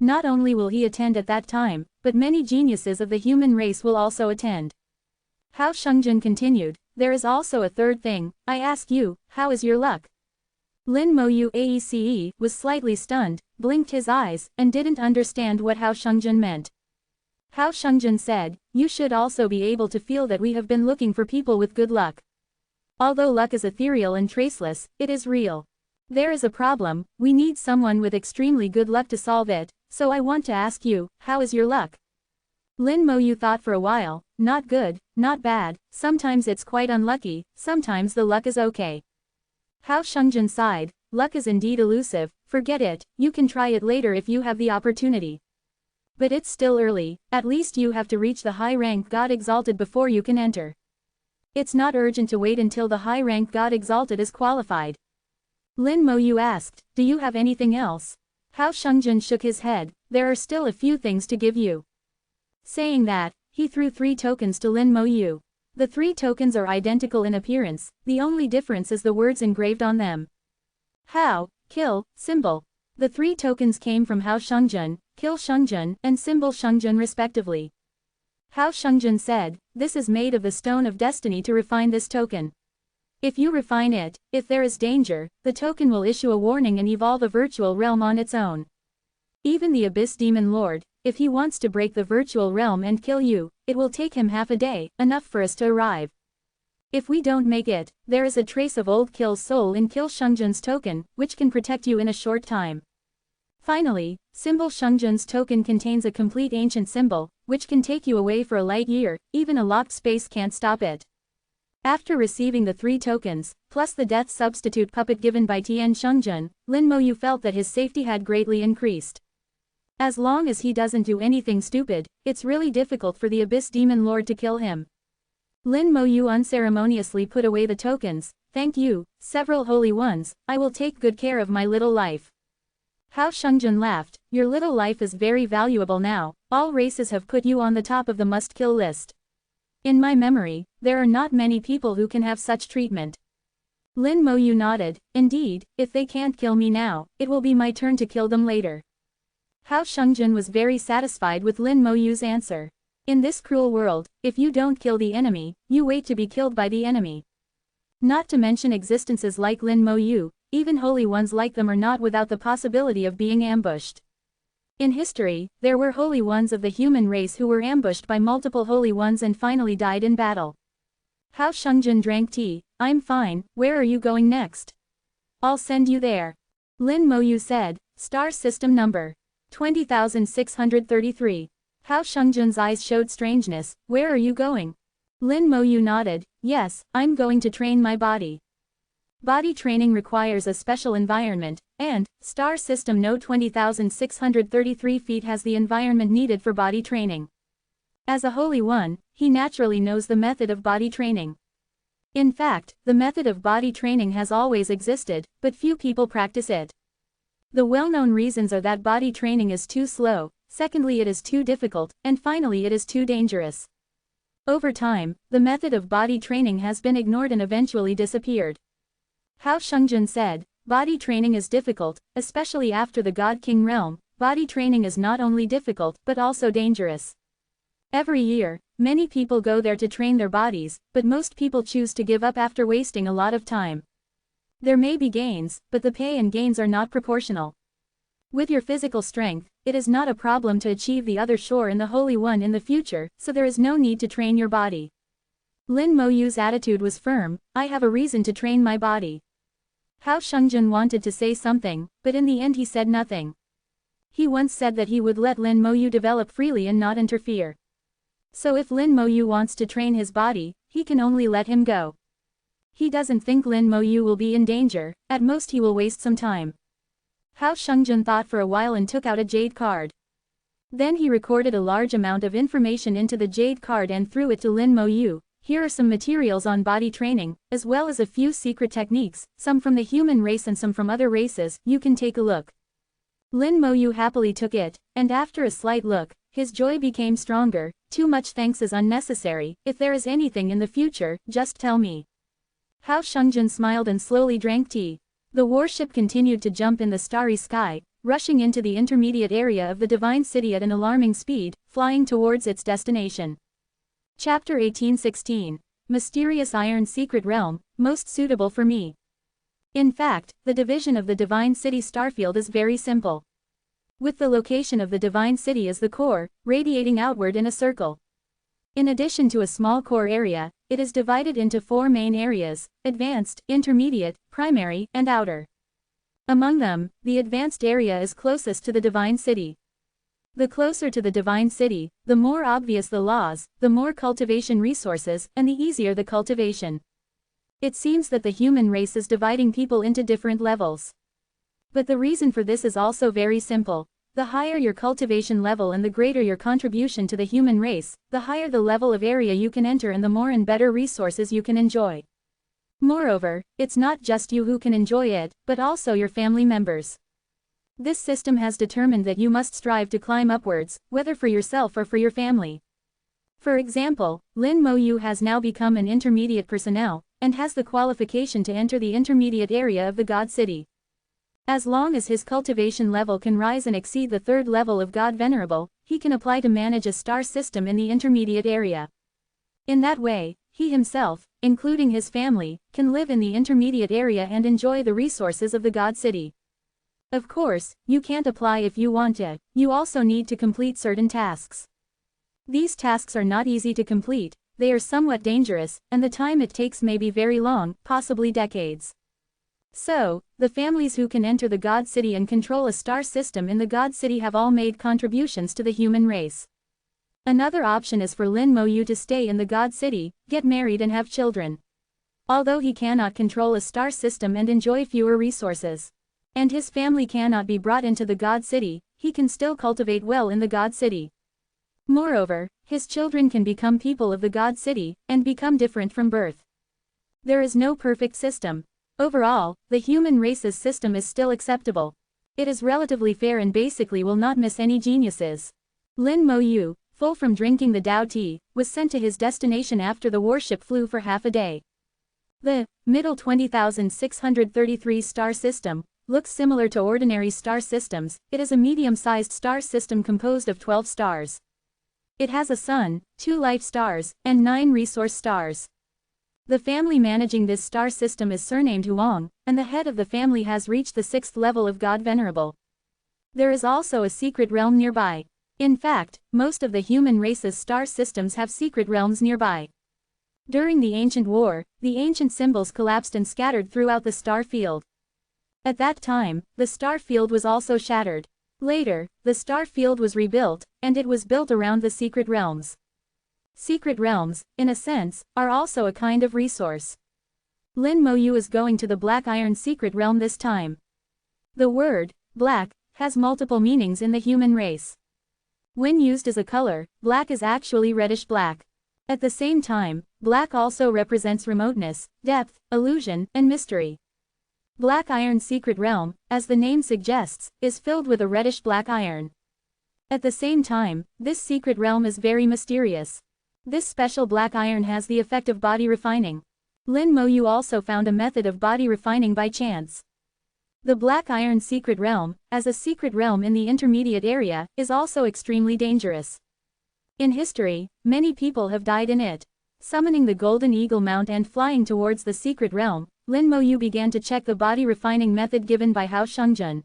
Not only will he attend at that time, but many geniuses of the human race will also attend. Hao Shungjun continued, there is also a third thing. I ask you, how is your luck? Lin Moyu Aece was slightly stunned, blinked his eyes, and didn't understand what Hao Shungjun meant. Hao Shungjun said, you should also be able to feel that we have been looking for people with good luck. Although luck is ethereal and traceless, it is real. There is a problem, we need someone with extremely good luck to solve it, so I want to ask you, how is your luck? Lin Moyu thought for a while, not good, not bad, sometimes it's quite unlucky, sometimes the luck is okay. Hao Shungjun sighed, luck is indeed elusive, forget it, you can try it later if you have the opportunity. But it's still early, at least you have to reach the high rank God Exalted before you can enter. It's not urgent to wait until the high rank God Exalted is qualified. Lin Moyu asked, do you have anything else? Hao Shungjun shook his head, there are still a few things to give you. Saying that, he threw 3 tokens to Lin Moyu. The 3 tokens are identical in appearance, the only difference is the words engraved on them. Hao, kill, symbol. The 3 tokens came from Hao Shungjun, kill Shungjun, and symbol Shungjun respectively. Hao Shungjun said, this is made of the stone of destiny to refine this token. If you refine it, if there is danger, the token will issue a warning and evolve a virtual realm on its own. Even the Abyss Demon Lord, if he wants to break the virtual realm and kill you, it will take him half a day, enough for us to arrive. If we don't make it, there is a trace of old Kill's soul in Kill Shungjun's token, which can protect you in a short time. Finally, symbol Shungjun's token contains a complete ancient symbol, which can take you away for a light year, even a locked space can't stop it. After receiving the 3 tokens, plus the death substitute puppet given by Tian Shungjun, Lin Moyu felt that his safety had greatly increased. As long as he doesn't do anything stupid, it's really difficult for the Abyss Demon Lord to kill him. Lin Moyu unceremoniously put away the tokens. Thank you, several holy ones, I will take good care of my little life. Hao Shungjun laughed, your little life is very valuable now, all races have put you on the top of the must-kill list. In my memory, there are not many people who can have such treatment. Lin Moyu nodded, indeed, if they can't kill me now, it will be my turn to kill them later. Hao Shungjun was very satisfied with Lin Moyu's answer. In this cruel world, if you don't kill the enemy, you wait to be killed by the enemy. Not to mention existences like Lin Moyu, even holy ones like them are not without the possibility of being ambushed. In history, there were holy ones of the human race who were ambushed by multiple holy ones and finally died in battle. Hao Shungjun drank tea. I'm fine, where are you going next? I'll send you there. Lin Moyu said, star system number 20,633. Hao Shungjun's eyes showed strangeness, where are you going? Lin Moyu nodded, yes, I'm going to train my body. Body training requires a special environment, and, star system No 20,633 feet has the environment needed for body training. As a holy one, he naturally knows the method of body training. In fact, the method of body training has always existed, but few people practice it. The well-known reasons are that body training is too slow, secondly it is too difficult, and finally it is too dangerous. Over time, the method of body training has been ignored and eventually disappeared. Hao Shungjun said, body training is difficult, especially after the God King realm, body training is not only difficult but also dangerous. Every year, many people go there to train their bodies, but most people choose to give up after wasting a lot of time. There may be gains, but the pay and gains are not proportional. With your physical strength, it is not a problem to achieve the other shore in the Holy One in the future, so there is no need to train your body. Lin Moyu's attitude was firm, I have a reason to train my body. Hao Shungjun wanted to say something, but in the end he said nothing. He once said that he would let Lin Moyu develop freely and not interfere. So if Lin Moyu wants to train his body, he can only let him go. He doesn't think Lin Moyu will be in danger, at most he will waste some time. Hao Shungjun thought for a while and took out a jade card. Then he recorded a large amount of information into the jade card and threw it to Lin Moyu. Here are some materials on body training, as well as a few secret techniques, some from the human race and some from other races, you can take a look. Lin Moyu happily took it, and after a slight look, his joy became stronger. Too much thanks is unnecessary, if there is anything in the future, just tell me. Hao Shungjun smiled and slowly drank tea. The warship continued to jump in the starry sky, rushing into the intermediate area of the Divine City at an alarming speed, flying towards its destination. Chapter 1816. Mysterious Iron Secret Realm, most suitable for me. In fact, the division of the Divine City starfield is very simple. With the location of the Divine City as the core, radiating outward in a circle. In addition to a small core area, it is divided into 4 main areas: advanced, intermediate, primary, and outer. Among them, the advanced area is closest to the Divine City. The closer to the Divine City, the more obvious the laws, the more cultivation resources, and the easier the cultivation. It seems that the human race is dividing people into different levels. But the reason for this is also very simple. The higher your cultivation level and the greater your contribution to the human race, the higher the level of area you can enter and the more and better resources you can enjoy. Moreover, it's not just you who can enjoy it, but also your family members. This system has determined that you must strive to climb upwards, whether for yourself or for your family. For example, Lin Moyu has now become an intermediate personnel, and has the qualification to enter the intermediate area of the God City. As long as his cultivation level can rise and exceed the 3rd level of God Venerable, he can apply to manage a star system in the intermediate area. In that way, he himself, including his family, can live in the intermediate area and enjoy the resources of the God City. Of course, you can't apply if you want it, you also need to complete certain tasks. These tasks are not easy to complete, they are somewhat dangerous, and the time it takes may be very long, possibly decades. So, the families who can enter the God City and control a star system in the God City have all made contributions to the human race. Another option is for Lin Moyu to stay in the God City, get married and have children. Although he cannot control a star system and enjoy fewer resources, and his family cannot be brought into the God City, he can still cultivate well in the God City. Moreover, his children can become people of the God City, and become different from birth. There is no perfect system. Overall, the human race's system is still acceptable. It is relatively fair and basically will not miss any geniuses. Lin Moyu, full from drinking the Dao tea, was sent to his destination after the warship flew for half a day. The middle 20,633 star system looks similar to ordinary star systems. It is a medium-sized star system composed of 12 stars. It has a sun, 2 life stars, and 9 resource stars. The family managing this star system is surnamed Huang, and the head of the family has reached the 6th level of God Venerable. There is also a secret realm nearby. In fact, most of the human race's star systems have secret realms nearby. During the ancient war, the ancient symbols collapsed and scattered throughout the star field. At that time, the star field was also shattered. Later, the star field was rebuilt, and it was built around the secret realms. Secret realms, in a sense, are also a kind of resource. Lin Moyu is going to the Black Iron secret realm this time. The word, black, has multiple meanings in the human race. When used as a color, black is actually reddish-black. At the same time, black also represents remoteness, depth, illusion, and mystery. Black Iron Secret Realm, as the name suggests, is filled with a reddish-black iron. At the same time, this secret realm is very mysterious. This special black iron has the effect of body refining. Lin Moyu also found a method of body refining by chance. The Black Iron Secret Realm, as a secret realm in the intermediate area, is also extremely dangerous. In history, many people have died in it. Summoning the Golden Eagle Mount and flying towards the secret realm, Lin Moyu began to check the body refining method given by Hao Shungjun.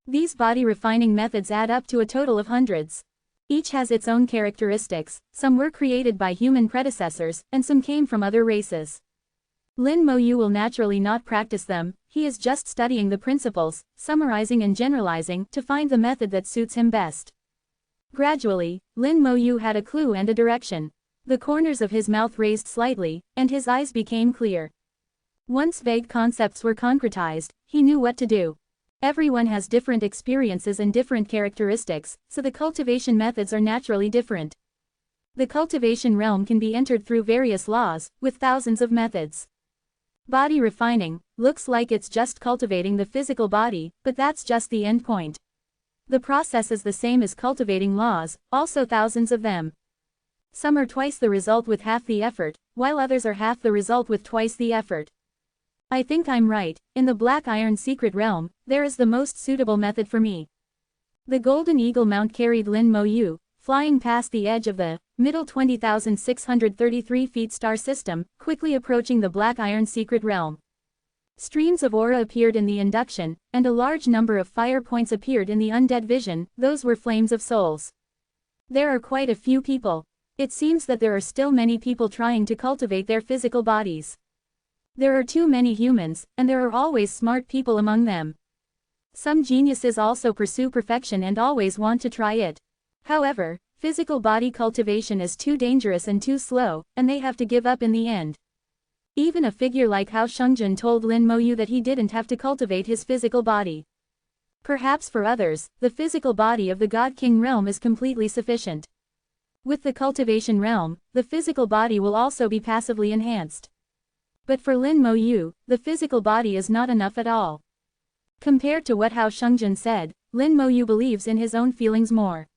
These body refining methods add up to a total of hundreds. Each has its own characteristics, some were created by human predecessors, and some came from other races. Lin Moyu will naturally not practice them, he is just studying the principles, summarizing and generalizing to find the method that suits him best. Gradually, Lin Mo Yu had a clue and a direction. The corners of his mouth raised slightly, and his eyes became clear. Once vague concepts were concretized, he knew what to do. Everyone has different experiences and different characteristics, so the cultivation methods are naturally different. The cultivation realm can be entered through various laws, with thousands of methods. Body refining looks like it's just cultivating the physical body, but that's just the end point. The process is the same as cultivating laws, also thousands of them. Some are twice the result with half the effort, while others are half the result with twice the effort. I think I'm right. In the Black Iron Secret Realm, there is the most suitable method for me. The Golden Eagle mount carried Lin Mo Yu, flying past the edge of the middle 20,633 feet star system, quickly approaching the Black Iron Secret Realm. Streams of aura appeared in the induction, and a large number of fire points appeared in the undead vision. Those were flames of souls. There are quite a few people. It seems that there are still many people trying to cultivate their physical bodies. There are too many humans, and there are always smart people among them. Some geniuses also pursue perfection and always want to try it. However, physical body cultivation is too dangerous and too slow, and they have to give up in the end. Even a figure like Hao Shungjun told Lin Mo Yu that he didn't have to cultivate his physical body. Perhaps for others, the physical body of the God King realm is completely sufficient. With the cultivation realm, the physical body will also be passively enhanced. But for Lin Mo Yu, the physical body is not enough at all. Compared to what Hao Shungjun said, Lin Mo Yu believes in his own feelings more.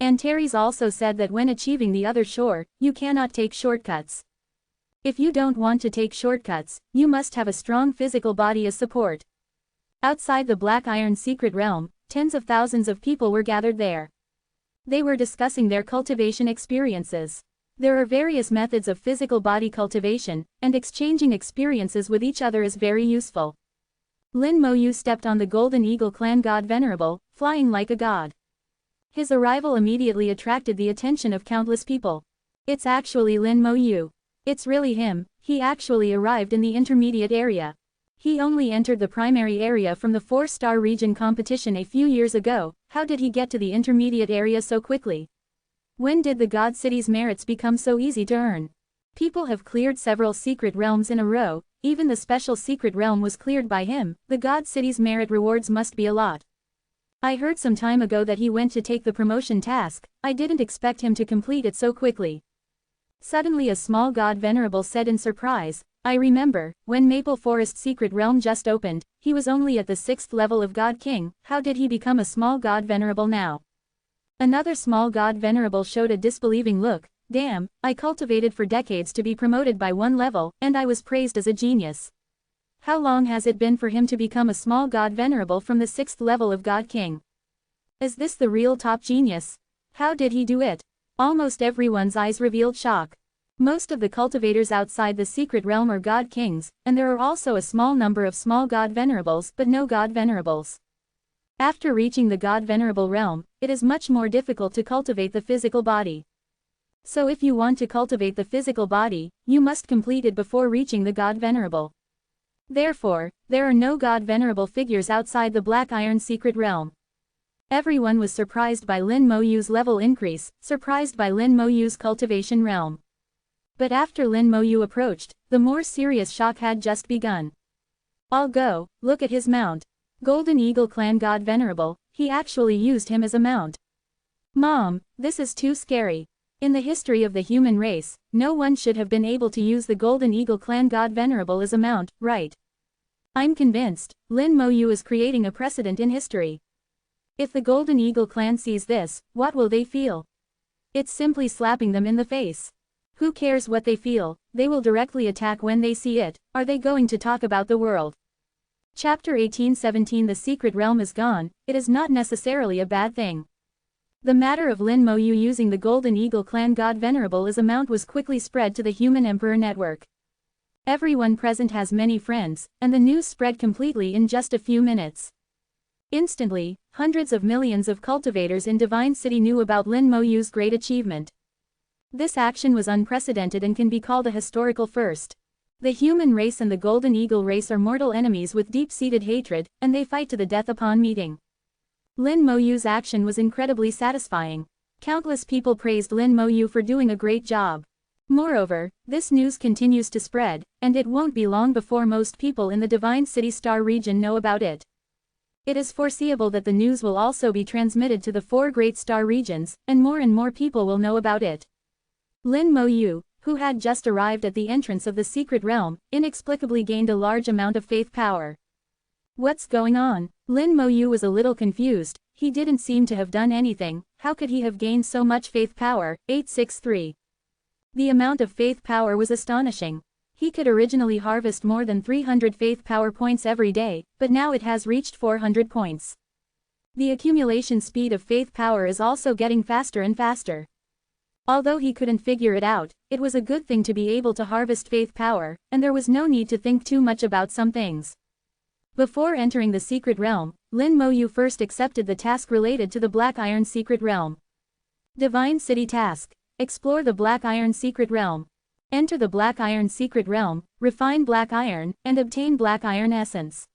Antares also said that when achieving the other shore, you cannot take shortcuts. If you don't want to take shortcuts, you must have a strong physical body as support. Outside the Black Iron Secret Realm, tens of thousands of people were gathered there. They were discussing their cultivation experiences. There are various methods of physical body cultivation, and exchanging experiences with each other is very useful. Lin Mo Yu stepped on the Golden Eagle clan god Venerable, flying like a god. His arrival immediately attracted the attention of countless people. It's actually Lin Mo Yu. It's really him. He actually arrived in the intermediate area. He only entered the primary area from the 4-star region competition a few years ago. How did he get to the intermediate area so quickly? When did the God City's merits become so easy to earn? People have cleared several secret realms in a row, even the special secret realm was cleared by him. The God City's merit rewards must be a lot. I heard some time ago that he went to take the promotion task. I didn't expect him to complete it so quickly. Suddenly a small god Venerable said in surprise, I remember, when Maple Forest Secret Realm just opened, he was only at the 6th level of God King. How did he become a small god Venerable now? Another small god Venerable showed a disbelieving look. Damn, I cultivated for decades to be promoted by 1 level, and I was praised as a genius. How long has it been for him to become a small god Venerable from the 6th level of God King? Is this the real top genius? How did he do it? Almost everyone's eyes revealed shock. Most of the cultivators outside the secret realm are God Kings, and there are also a small number of small God Venerables but no God Venerables. After reaching the God Venerable realm, it is much more difficult to cultivate the physical body. So if you want to cultivate the physical body, you must complete it before reaching the God Venerable. Therefore, there are no God Venerable figures outside the Black Iron Secret Realm. Everyone was surprised by Lin Mo Yu's level increase, surprised by Lin Mo Yu's cultivation realm. But after Lin Mo Yu approached, the more serious shock had just begun. I'll go, look at his mount. Golden Eagle Clan God Venerable, he actually used him as a mount. Mom, this is too scary. In the history of the human race, no one should have been able to use the Golden Eagle Clan God Venerable as a mount, right? I'm convinced, Lin Mo Yu is creating a precedent in history. If the Golden Eagle Clan sees this, what will they feel? It's simply slapping them in the face. Who cares what they feel, they will directly attack when they see it. Are they going to talk about the world? Chapter 1817 The Secret Realm is gone, it is not necessarily a bad thing. The matter of Lin Mo Yu using the Golden Eagle Clan God Venerable as a mount was quickly spread to the Human Emperor network. Everyone present has many friends, and the news spread completely in just a few minutes. Instantly, hundreds of millions of cultivators in Divine City knew about Lin Mo Yu's great achievement. This action was unprecedented and can be called a historical first. The human race and the Golden Eagle race are mortal enemies with deep-seated hatred, and they fight to the death upon meeting. Lin Moyu's action was incredibly satisfying. Countless people praised Lin Moyu for doing a great job. Moreover, this news continues to spread, and it won't be long before most people in the Divine City Star region know about it. It is foreseeable that the news will also be transmitted to the 4 great star regions, and more people will know about it. Lin Moyu, who had just arrived at the entrance of the secret realm, inexplicably gained a large amount of faith power. What's going on? Lin Moyu was a little confused. He didn't seem to have done anything. How could he have gained so much faith power? 863. The amount of faith power was astonishing. He could originally harvest more than 300 faith power points every day, but now it has reached 400 points. The accumulation speed of faith power is also getting faster and faster. Although he couldn't figure it out, it was a good thing to be able to harvest faith power, and there was no need to think too much about some things. Before entering the secret realm, Lin Moyu first accepted the task related to the Black Iron Secret Realm. Divine City Task. Explore the Black Iron Secret Realm. Enter the Black Iron Secret Realm, refine Black Iron, and obtain Black Iron Essence.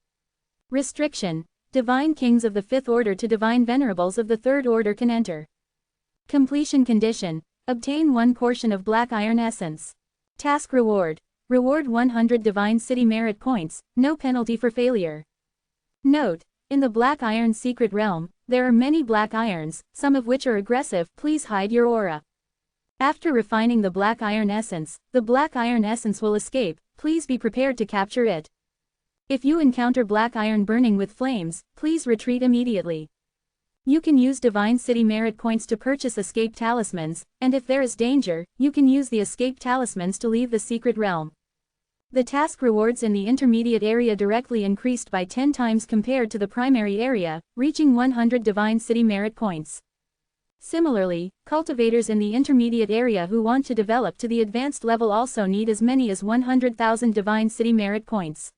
Restriction. Divine Kings of the 5th Order to Divine Venerables of the 3rd Order can enter. Completion condition. Obtain 1 portion of Black Iron Essence. Task Reward. Reward 100 Divine City Merit Points, no penalty for failure. Note: in the Black Iron Secret Realm, there are many Black Irons, some of which are aggressive. Please hide your aura. After refining the Black Iron Essence, the Black Iron Essence will escape. Please be prepared to capture it. If you encounter Black Iron burning with flames, please retreat immediately. You can use Divine City Merit Points to purchase escape talismans, and if there is danger, you can use the escape talismans to leave the secret realm. The task rewards in the intermediate area directly increased by 10 times compared to the primary area, reaching 100 Divine City Merit Points. Similarly, cultivators in the intermediate area who want to develop to the advanced level also need as many as 100,000 Divine City Merit Points.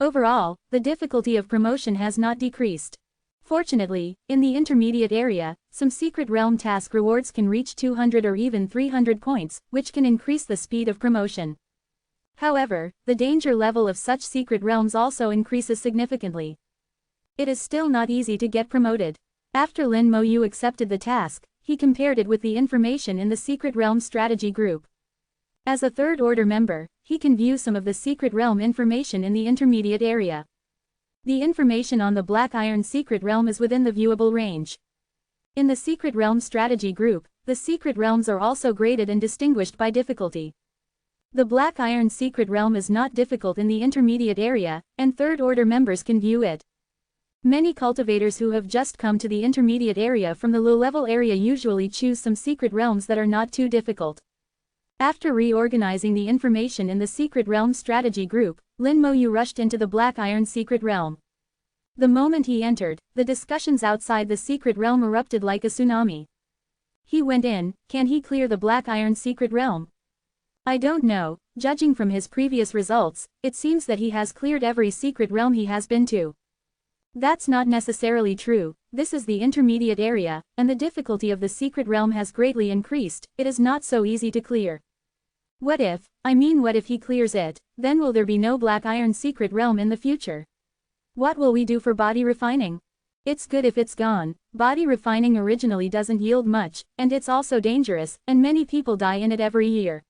Overall, the difficulty of promotion has not decreased. Fortunately, in the intermediate area, some secret realm task rewards can reach 200 or even 300 points, which can increase the speed of promotion. However, the danger level of such secret realms also increases significantly. It is still not easy to get promoted. After Lin Moyu accepted the task, he compared it with the information in the secret realm strategy group. As a 3rd Order member, he can view some of the secret realm information in the intermediate area. The information on the Black Iron Secret Realm is within the viewable range. In the Secret Realm Strategy Group, the secret realms are also graded and distinguished by difficulty. The Black Iron Secret Realm is not difficult in the intermediate area, and 3rd Order members can view it. Many cultivators who have just come to the intermediate area from the low-level area usually choose some secret realms that are not too difficult. After reorganizing the information in the Secret Realm Strategy Group, Lin Moyu rushed into the Black Iron Secret Realm. The moment he entered, the discussions outside the Secret Realm erupted like a tsunami. He went in. Can he clear the Black Iron Secret Realm? I don't know. Judging from his previous results, it seems that he has cleared every secret realm he has been to. That's not necessarily true. This is the intermediate area, and the difficulty of the secret realm has greatly increased. It is not so easy to clear. What if he clears it, then will there be no Black Iron Secret Realm in the future? What will we do for body refining? It's good if it's gone. Body refining originally doesn't yield much, and it's also dangerous, and many people die in it every year.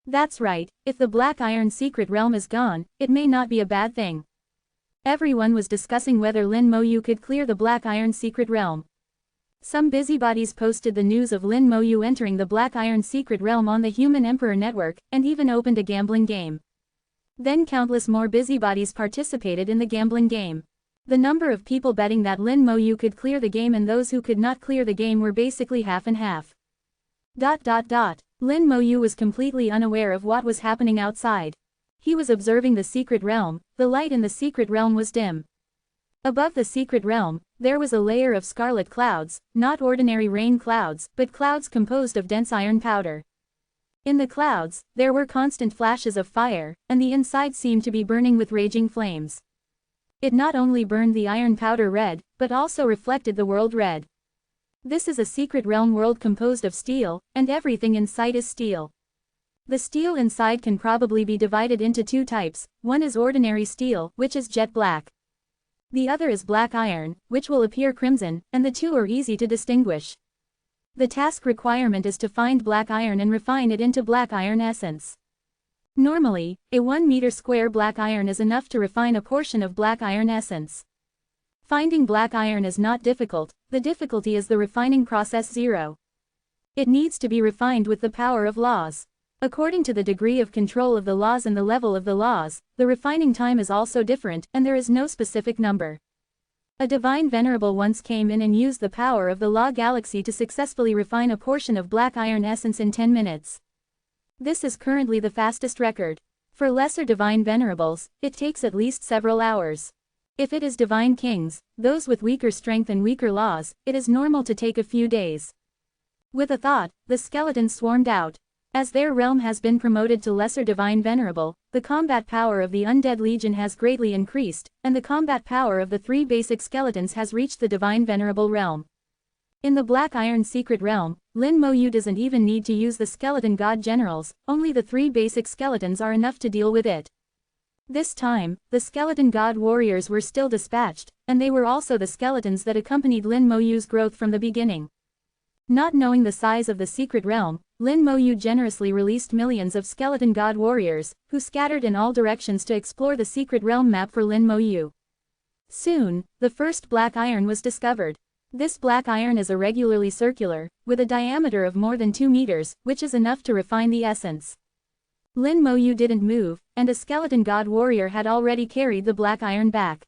That's right, if the Black Iron Secret Realm is gone, it may not be a bad thing. Everyone was discussing whether Lin Moyu could clear the Black Iron Secret Realm. Some busybodies posted the news of Lin Moyu entering the Black Iron Secret Realm on the Human Emperor Network, and even opened a gambling game. Then countless more busybodies participated in the gambling game. The number of people betting that Lin Moyu could clear the game and those who could not clear the game were basically half and half. Lin Moyu was completely unaware of what was happening outside. He was observing the secret realm. The light in the secret realm was dim. Above the secret realm, there was a layer of scarlet clouds, not ordinary rain clouds, but clouds composed of dense iron powder. In the clouds, there were constant flashes of fire, and the inside seemed to be burning with raging flames. It not only burned the iron powder red, but also reflected the world red. This is a secret realm world composed of steel, and everything in sight is steel. The steel inside can probably be divided into two types. One is ordinary steel, which is jet black. The other is black iron, which will appear crimson, and the two are easy to distinguish. The task requirement is to find black iron and refine it into black iron essence. Normally, a 1 meter square black iron is enough to refine a portion of black iron essence. Finding black iron is not difficult, the difficulty is the refining process 0. It needs to be refined with the power of laws. According to the degree of control of the laws and the level of the laws, the refining time is also different, and there is no specific number. A divine venerable once came in and used the power of the law galaxy to successfully refine a portion of black iron essence in 10 minutes. This is currently the fastest record. For lesser divine venerables, it takes at least several hours. If it is divine kings, those with weaker strength and weaker laws, it is normal to take a few days. With a thought, the skeletons swarmed out. As their realm has been promoted to lesser divine venerable, the combat power of the undead legion has greatly increased, and the combat power of the 3 basic skeletons has reached the divine venerable realm. In the black iron secret realm, Lin Moyu doesn't even need to use the skeleton god generals, only the 3 basic skeletons are enough to deal with it. This time, the skeleton god warriors were still dispatched, and they were also the skeletons that accompanied Lin Moyu's growth from the beginning. Not knowing the size of the secret realm, Lin Moyu generously released millions of skeleton god warriors, who scattered in all directions to explore the secret realm map for Lin Moyu. Soon, the first black iron was discovered. This black iron is irregularly circular, with a diameter of more than 2 meters, which is enough to refine the essence. Lin Moyu didn't move, and a skeleton god warrior had already carried the black iron back.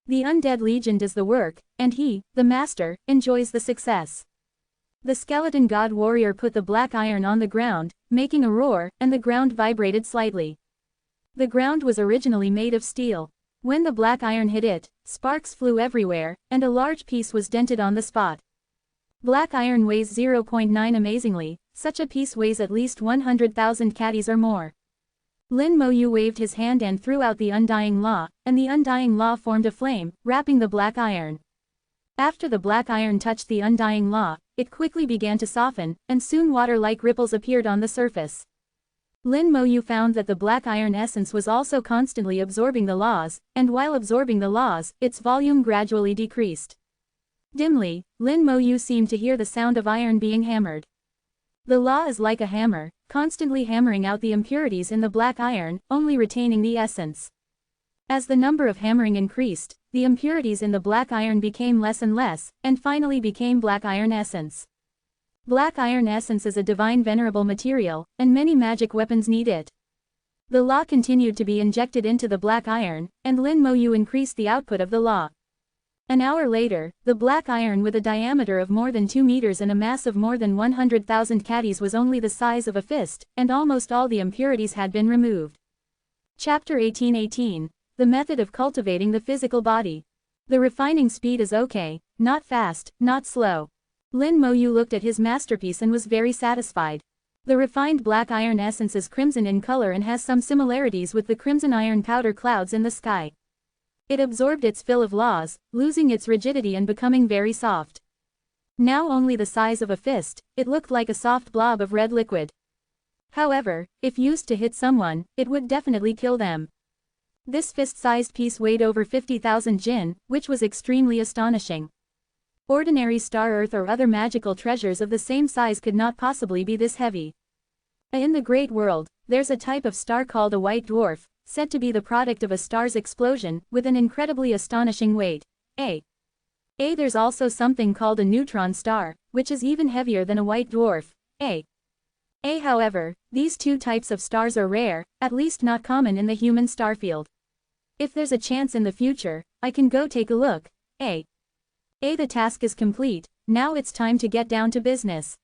The undead legion does the work, and he, the master, enjoys the success. The skeleton god warrior put the black iron on the ground, making a roar, and the ground vibrated slightly. The ground was originally made of steel. When the black iron hit it, sparks flew everywhere, and a large piece was dented on the spot. Black iron weighs 0.9 amazingly, such a piece weighs at least 100,000 catties or more. Lin Moyu waved his hand and threw out the undying law, and the undying law formed a flame, wrapping the black iron. After the black iron touched the undying law, it quickly began to soften, and soon water-like ripples appeared on the surface. Lin Moyu found that the black iron essence was also constantly absorbing the laws, and while absorbing the laws, its volume gradually decreased. Dimly, Lin Moyu seemed to hear the sound of iron being hammered. The law is like a hammer, constantly hammering out the impurities in the black iron, only retaining the essence. As the number of hammering increased, the impurities in the black iron became less and less, and finally became black iron essence. Black iron essence is a divine venerable material, and many magic weapons need it. The law continued to be injected into the black iron, and Lin Moyu increased the output of the law. An hour later, the black iron with a diameter of more than 2 meters and a mass of more than 100,000 catties was only the size of a fist, and almost all the impurities had been removed. Chapter 18:18. The method of cultivating the physical body. The refining speed is okay, not fast, not slow. Lin Moyu looked at his masterpiece and was very satisfied. The refined black iron essence is crimson in color and has some similarities with the crimson iron powder clouds in the sky. It absorbed its fill of laws, losing its rigidity and becoming very soft. Now only the size of a fist, it looked like a soft blob of red liquid. However, if used to hit someone, it would definitely kill them. This fist-sized piece weighed over 50,000 jin, which was extremely astonishing. Ordinary star earth or other magical treasures of the same size could not possibly be this heavy. In the great world, there's a type of star called a white dwarf, said to be the product of a star's explosion, with an incredibly astonishing weight. There's also something called a neutron star, which is even heavier than a white dwarf. However, these two types of stars are rare, at least not common in the human star field. If there's a chance in the future, I can go take a look. The task is complete, now it's time to get down to business.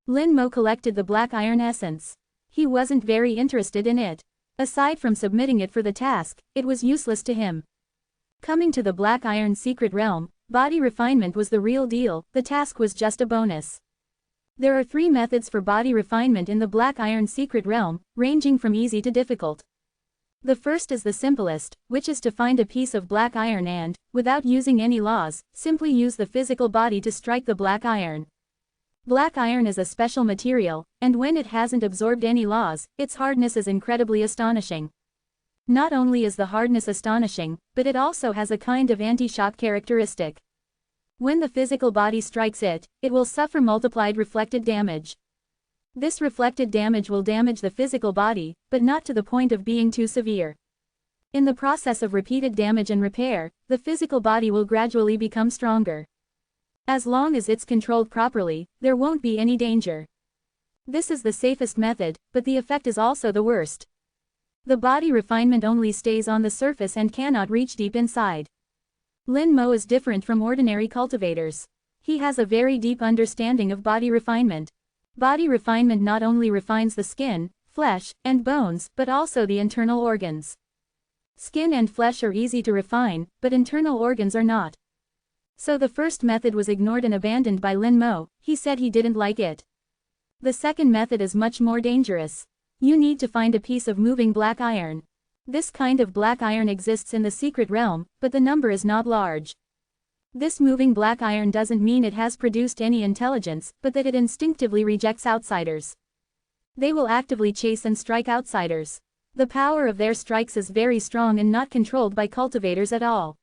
Lin Mo collected the black iron essence. He wasn't very interested in it. Aside from submitting it for the task, it was useless to him. Coming to the black iron secret realm, body refinement was the real deal, the task was just a bonus. There are 3 methods for body refinement in the black iron secret realm, ranging from easy to difficult. The first is the simplest, which is to find a piece of black iron and, without using any laws, simply use the physical body to strike the black iron. Black iron is a special material, and when it hasn't absorbed any laws, its hardness is incredibly astonishing. Not only is the hardness astonishing, but it also has a kind of anti-shock characteristic. When the physical body strikes it, it will suffer multiplied reflected damage. This reflected damage will damage the physical body, but not to the point of being too severe. In the process of repeated damage and repair, the physical body will gradually become stronger. As long as it's controlled properly, there won't be any danger. This is the safest method, but the effect is also the worst. The body refinement only stays on the surface and cannot reach deep inside. Lin Mo is different from ordinary cultivators. He has a very deep understanding of body refinement. Body refinement not only refines the skin, flesh, and bones, but also the internal organs. Skin and flesh are easy to refine, but internal organs are not. So the first method was ignored and abandoned by Lin Mo. He said he didn't like it. The second method is much more dangerous. You need to find a piece of moving black iron. This kind of black iron exists in the secret realm, but the number is not large. This moving black iron doesn't mean it has produced any intelligence, but that it instinctively rejects outsiders. They will actively chase and strike outsiders. The power of their strikes is very strong and not controlled by cultivators at all.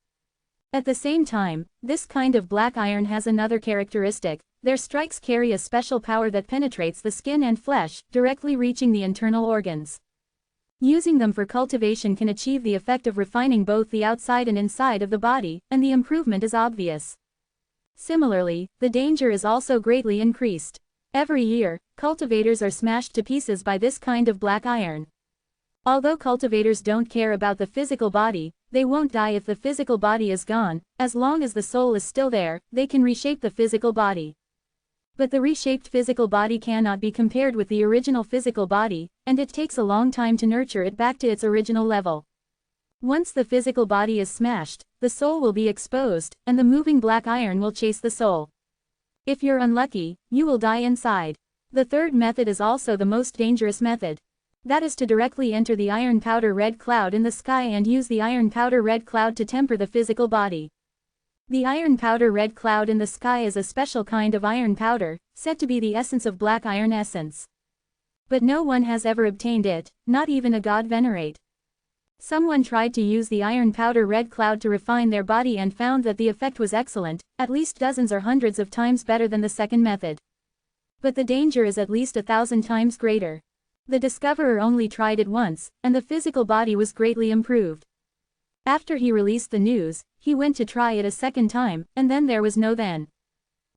At the same time, this kind of black iron has another characteristic. Their strikes carry a special power that penetrates the skin and flesh, directly reaching the internal organs. Using them for cultivation can achieve the effect of refining both the outside and inside of the body, and the improvement is obvious. Similarly, the danger is also greatly increased. Every year, cultivators are smashed to pieces by this kind of black iron. Although cultivators don't care about the physical body, they won't die if the physical body is gone. As long as the soul is still there, they can reshape the physical body. But the reshaped physical body cannot be compared with the original physical body, and it takes a long time to nurture it back to its original level. Once the physical body is smashed, the soul will be exposed, and the moving black iron will chase the soul. If you're unlucky, you will die inside. The third method is also the most dangerous method. That is to directly enter the iron powder red cloud in the sky and use the iron powder red cloud to temper the physical body. The iron powder red cloud in the sky is a special kind of iron powder, said to be the essence of black iron essence. But no one has ever obtained it, not even a god Venerate. Someone tried to use the iron powder red cloud to refine their body and found that the effect was excellent, at least dozens or hundreds of times better than the second method. But the danger is at least 1,000 times greater. The discoverer only tried it once, and the physical body was greatly improved. After he released the news, he went to try it a second time, and then there was no then.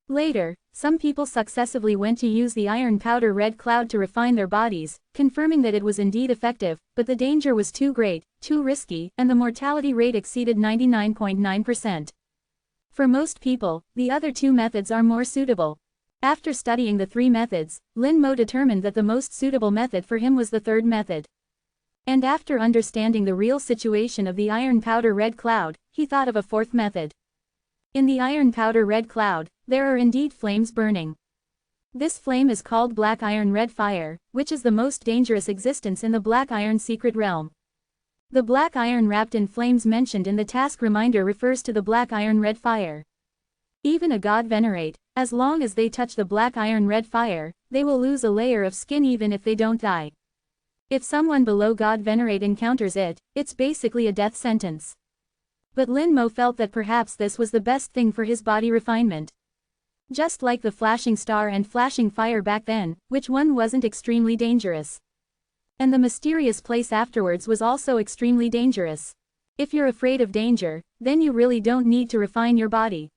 Later, some people successively went to use the iron powder red cloud to refine their bodies, confirming that it was indeed effective, but the danger was too great, too risky, and the mortality rate exceeded 99.9%. For most people, the other two methods are more suitable. After studying the three methods, Lin Mo determined that the most suitable method for him was the third method. And after understanding the real situation of the iron powder red cloud, he thought of a fourth method. In the iron powder red cloud, there are indeed flames burning. This flame is called black iron red fire, which is the most dangerous existence in the black iron secret realm. The black iron wrapped in flames mentioned in the task reminder refers to the black iron red fire. Even a god Venerate, as long as they touch the black iron red fire, they will lose a layer of skin even if they don't die. If someone below god Venerate encounters it, it's basically a death sentence. But Lin Mo felt that perhaps this was the best thing for his body refinement. Just like the flashing star and flashing fire back then, which one wasn't extremely dangerous. And the mysterious place afterwards was also extremely dangerous. If you're afraid of danger, then you really don't need to refine your body.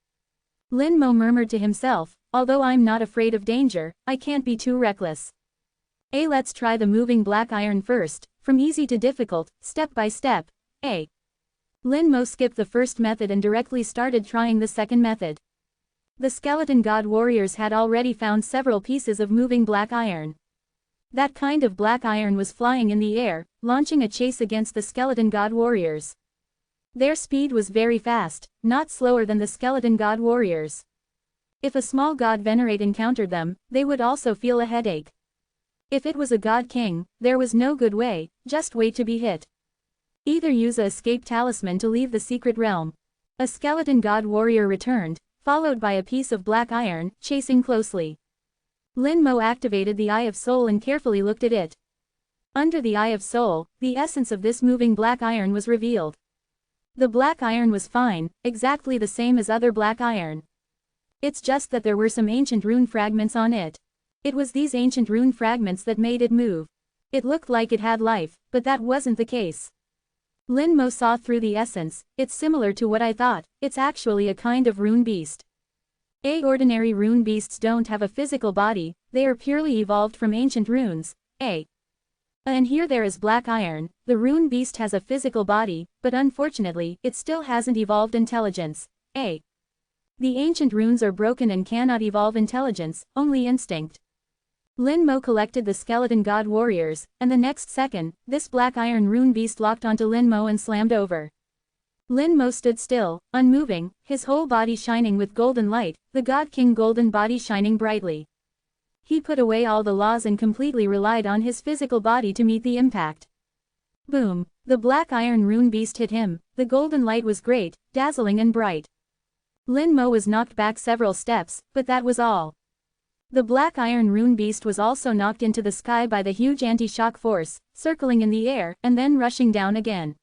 Lin Mo murmured to himself, although I'm not afraid of danger, I can't be too reckless. Let's try the moving black iron first, from easy to difficult, step by step. Lin Mo skipped the first method and directly started trying the second method. The skeleton god warriors had already found several pieces of moving black iron. That kind of black iron was flying in the air, launching a chase against the skeleton god warriors. Their speed was very fast, not slower than the skeleton god warriors. If a small god Venerate encountered them, they would also feel a headache. If it was a god king, there was no good way, just wait to be hit. Either use a escape talisman to leave the secret realm. A skeleton god warrior returned, followed by a piece of black iron, chasing closely. Lin Mo activated the Eye of Soul and carefully looked at it. Under the Eye of Soul, the essence of this moving black iron was revealed. The black iron was fine, exactly the same as other black iron. It's just that there were some ancient rune fragments on it. It was these ancient rune fragments that made it move. It looked like it had life, but that wasn't the case. Lin Mo saw through the essence. It's similar to what I thought, it's actually a kind of rune beast. Ordinary rune beasts don't have a physical body, they are purely evolved from ancient runes. And here there is black iron, the rune beast has a physical body, but unfortunately, it still hasn't evolved intelligence. The ancient runes are broken and cannot evolve intelligence, only instinct. Lin Mo collected the skeleton god warriors, and the next second, this black iron rune beast locked onto Lin Mo and slammed over. Lin Mo stood still, unmoving, his whole body shining with golden light, the God King golden body shining brightly. He put away all the laws and completely relied on his physical body to meet the impact. Boom! The black iron rune beast hit him, the golden light was great, dazzling and bright. Lin Mo was knocked back several steps, but that was all. The black iron rune beast was also knocked into the sky by the huge anti-shock force, circling in the air, and then rushing down again.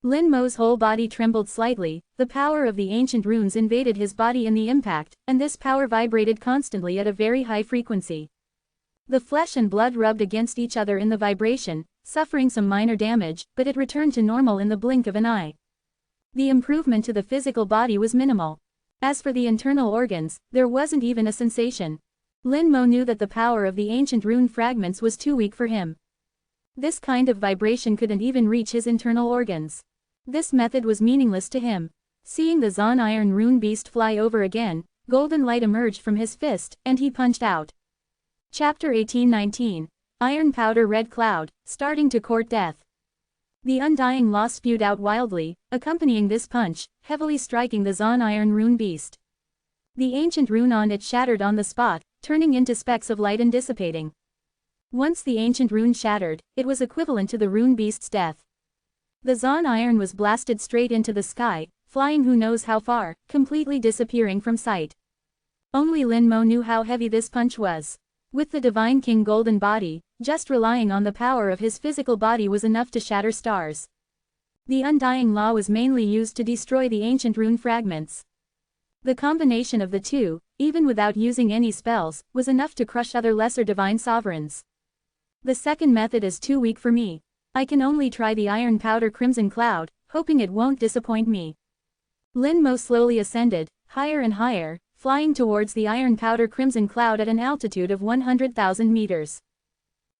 Lin Mo's whole body trembled slightly, the power of the ancient runes invaded his body in the impact, and this power vibrated constantly at a very high frequency. The flesh and blood rubbed against each other in the vibration, suffering some minor damage, but it returned to normal in the blink of an eye. The improvement to the physical body was minimal. As for the internal organs, there wasn't even a sensation. Lin Mo knew that the power of the ancient rune fragments was too weak for him. This kind of vibration couldn't even reach his internal organs. This method was meaningless to him. Seeing the Zon Iron Rune Beast fly over again, golden light emerged from his fist, and he punched out. Chapter 18:19. Iron Powder Red Cloud, starting to court death. The undying law spewed out wildly, accompanying this punch, heavily striking the Zon Iron Rune Beast. The ancient rune on it shattered on the spot, turning into specks of light and dissipating. Once the ancient rune shattered, it was equivalent to the rune beast's death. The Zon Iron was blasted straight into the sky, flying who knows how far, completely disappearing from sight. Only Lin Mo knew how heavy this punch was. With the Divine King golden body, just relying on the power of his physical body was enough to shatter stars. The undying law was mainly used to destroy the ancient rune fragments. The combination of the two, even without using any spells, was enough to crush other lesser divine sovereigns. The second method is too weak for me. I can only try the Iron Powder Crimson Cloud, hoping it won't disappoint me. Lin Mo slowly ascended, higher and higher, flying towards the Iron Powder Crimson Cloud at an altitude of 100,000 meters.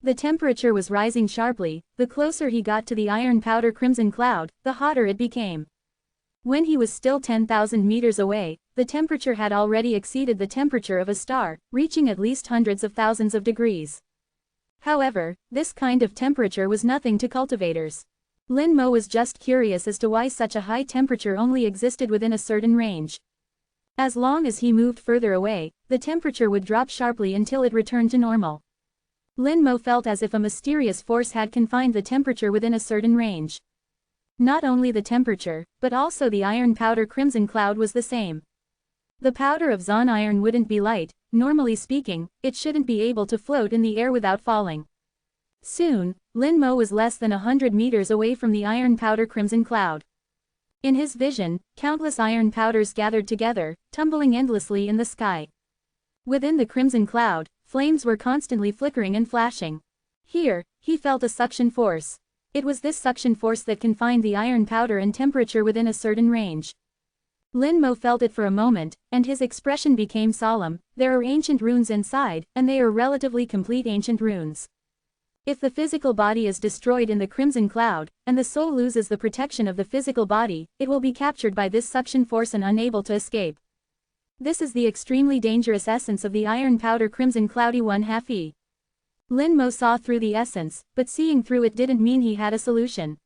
The temperature was rising sharply, the closer he got to the Iron Powder Crimson Cloud, the hotter it became. When he was still 10,000 meters away, the temperature had already exceeded the temperature of a star, reaching at least hundreds of thousands of degrees. However, this kind of temperature was nothing to cultivators. Lin Mo was just curious as to why such a high temperature only existed within a certain range. As long as he moved further away, the temperature would drop sharply until it returned to normal. Lin Mo felt as if a mysterious force had confined the temperature within a certain range. Not only the temperature, but also the Iron Powder Crimson Cloud was the same. The powder of Zon Iron wouldn't be light, normally speaking, it shouldn't be able to float in the air without falling. Soon, Lin Mo was less than 100 meters away from the Iron Powder Crimson Cloud. In his vision, countless iron powders gathered together, tumbling endlessly in the sky. Within the Crimson Cloud, flames were constantly flickering and flashing. Here, he felt a suction force. It was this suction force that confined the iron powder and temperature within a certain range. Lin Mo felt it for a moment, and his expression became solemn. There are ancient runes inside, and they are relatively complete ancient runes. If the physical body is destroyed in the Crimson Cloud, and the soul loses the protection of the physical body, it will be captured by this suction force and unable to escape. This is the extremely dangerous essence of the Iron Powder Crimson Cloudy 1/2 E. Lin Mo saw through the essence, but seeing through it didn't mean he had a solution.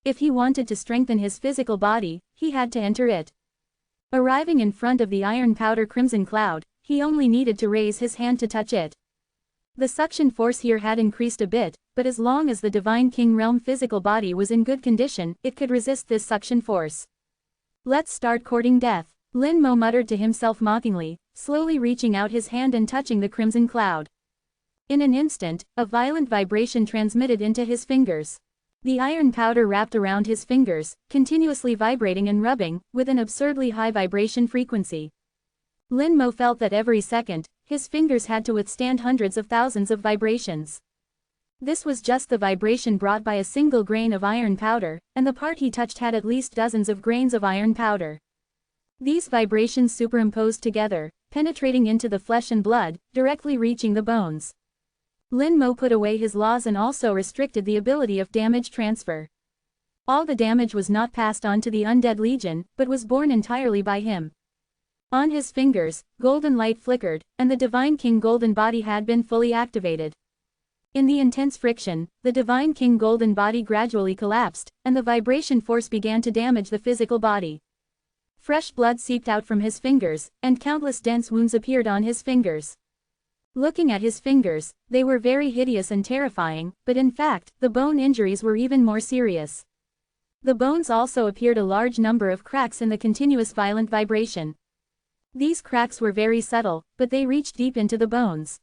If he wanted to strengthen his physical body, he had to enter it. Arriving in front of the Iron Powder Crimson Cloud, he only needed to raise his hand to touch it. The suction force here had increased a bit, but as long as the Divine King Realm physical body was in good condition, it could resist this suction force. Let's start courting death, Lin Mo muttered to himself mockingly, slowly reaching out his hand and touching the crimson cloud. In an instant, a violent vibration transmitted into his fingers. The iron powder wrapped around his fingers, continuously vibrating and rubbing, with an absurdly high vibration frequency. Lin Mo felt that every second, his fingers had to withstand hundreds of thousands of vibrations. This was just the vibration brought by a single grain of iron powder, and the part he touched had at least dozens of grains of iron powder. These vibrations superimposed together, penetrating into the flesh and blood, directly reaching the bones. Lin Mo put away his laws and also restricted the ability of damage transfer. All the damage was not passed on to the undead legion, but was borne entirely by him. On his fingers, golden light flickered, and the Divine King Golden Body had been fully activated. In the intense friction, the Divine King Golden Body gradually collapsed, and the vibration force began to damage the physical body. Fresh blood seeped out from his fingers, and countless dense wounds appeared on his fingers. Looking at his fingers, they were very hideous and terrifying, but in fact, the bone injuries were even more serious. The bones also appeared a large number of cracks in the continuous violent vibration. These cracks were very subtle, but they reached deep into the bones.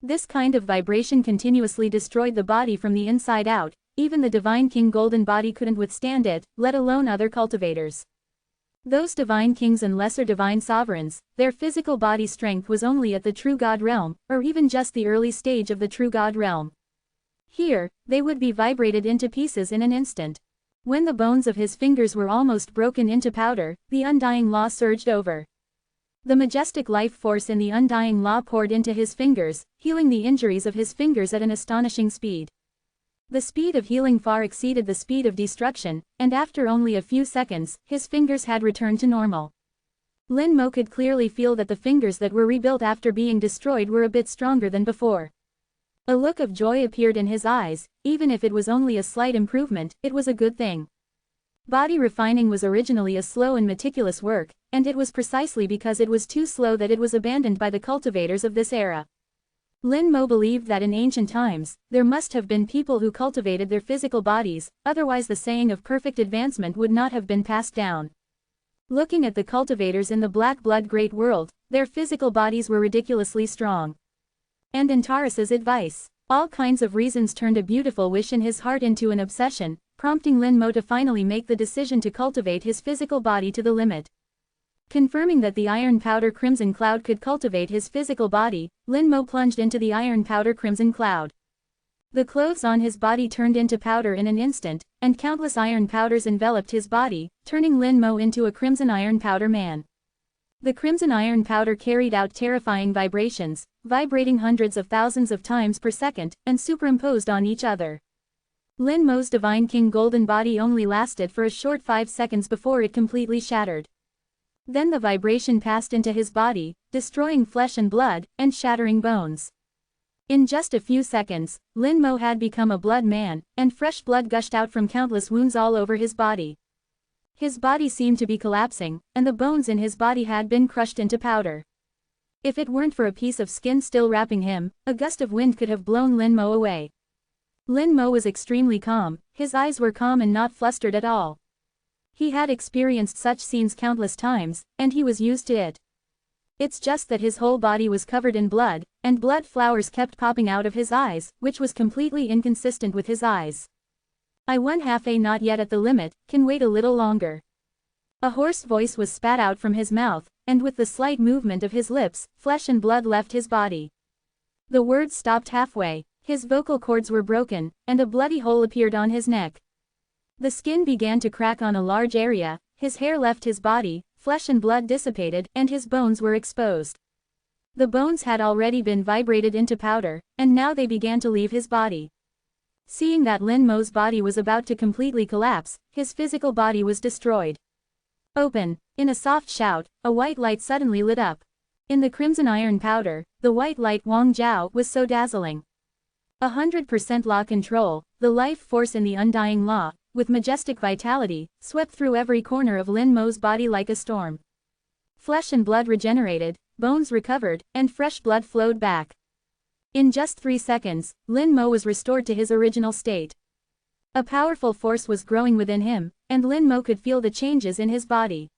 This kind of vibration continuously destroyed the body from the inside out. Even the Divine King Golden Body couldn't withstand it, let alone other cultivators. Those divine kings and lesser divine sovereigns, their physical body strength was only at the true God realm, or even just the early stage of the true God realm. Here, they would be vibrated into pieces in an instant. When the bones of his fingers were almost broken into powder, the undying law surged over. The majestic life force in the undying law poured into his fingers, healing the injuries of his fingers at an astonishing speed. The speed of healing far exceeded the speed of destruction, and after only a few seconds, his fingers had returned to normal. Lin Mo could clearly feel that the fingers that were rebuilt after being destroyed were a bit stronger than before. A look of joy appeared in his eyes. Even if it was only a slight improvement, it was a good thing. Body refining was originally a slow and meticulous work, and it was precisely because it was too slow that it was abandoned by the cultivators of this era. Lin Mo believed that in ancient times, there must have been people who cultivated their physical bodies, otherwise the saying of perfect advancement would not have been passed down. Looking at the cultivators in the Black Blood Great World, their physical bodies were ridiculously strong. And in Taurus's advice, all kinds of reasons turned a beautiful wish in his heart into an obsession, prompting Lin Mo to finally make the decision to cultivate his physical body to the limit. Confirming that the iron powder crimson cloud could cultivate his physical body, Lin Mo plunged into the iron powder crimson cloud. The clothes on his body turned into powder in an instant, and countless iron powders enveloped his body, turning Lin Mo into a crimson iron powder man. The crimson iron powder carried out terrifying vibrations, vibrating hundreds of thousands of times per second, and superimposed on each other. Lin Mo's Divine King Golden Body only lasted for a short 5 seconds before it completely shattered. Then the vibration passed into his body, destroying flesh and blood, and shattering bones. In just a few seconds, Lin Mo had become a blood man, and fresh blood gushed out from countless wounds all over his body. His body seemed to be collapsing, and the bones in his body had been crushed into powder. If it weren't for a piece of skin still wrapping him, a gust of wind could have blown Lin Mo away. Lin Mo was extremely calm, his eyes were calm and not flustered at all. He had experienced such scenes countless times, and he was used to it. It's just that his whole body was covered in blood, and blood flowers kept popping out of his eyes, which was completely inconsistent with his eyes. I 1/2 not yet at the limit, can wait a little longer. A hoarse voice was spat out from his mouth, and with the slight movement of his lips, flesh and blood left his body. The words stopped halfway, his vocal cords were broken, and a bloody hole appeared on his neck. The skin began to crack on a large area, his hair left his body, flesh and blood dissipated, and his bones were exposed. The bones had already been vibrated into powder, and now they began to leave his body. Seeing that Lin Mo's body was about to completely collapse, his physical body was destroyed. Open! In a soft shout, a white light suddenly lit up. In the crimson iron powder, the white light Wang Jiao was so dazzling. 100% law control, the life force in the undying law, with majestic vitality, swept through every corner of Lin Mo's body like a storm. Flesh and blood regenerated, bones recovered, and fresh blood flowed back. In just 3 seconds, Lin Mo was restored to his original state. A powerful force was growing within him, and Lin Mo could feel the changes in his body.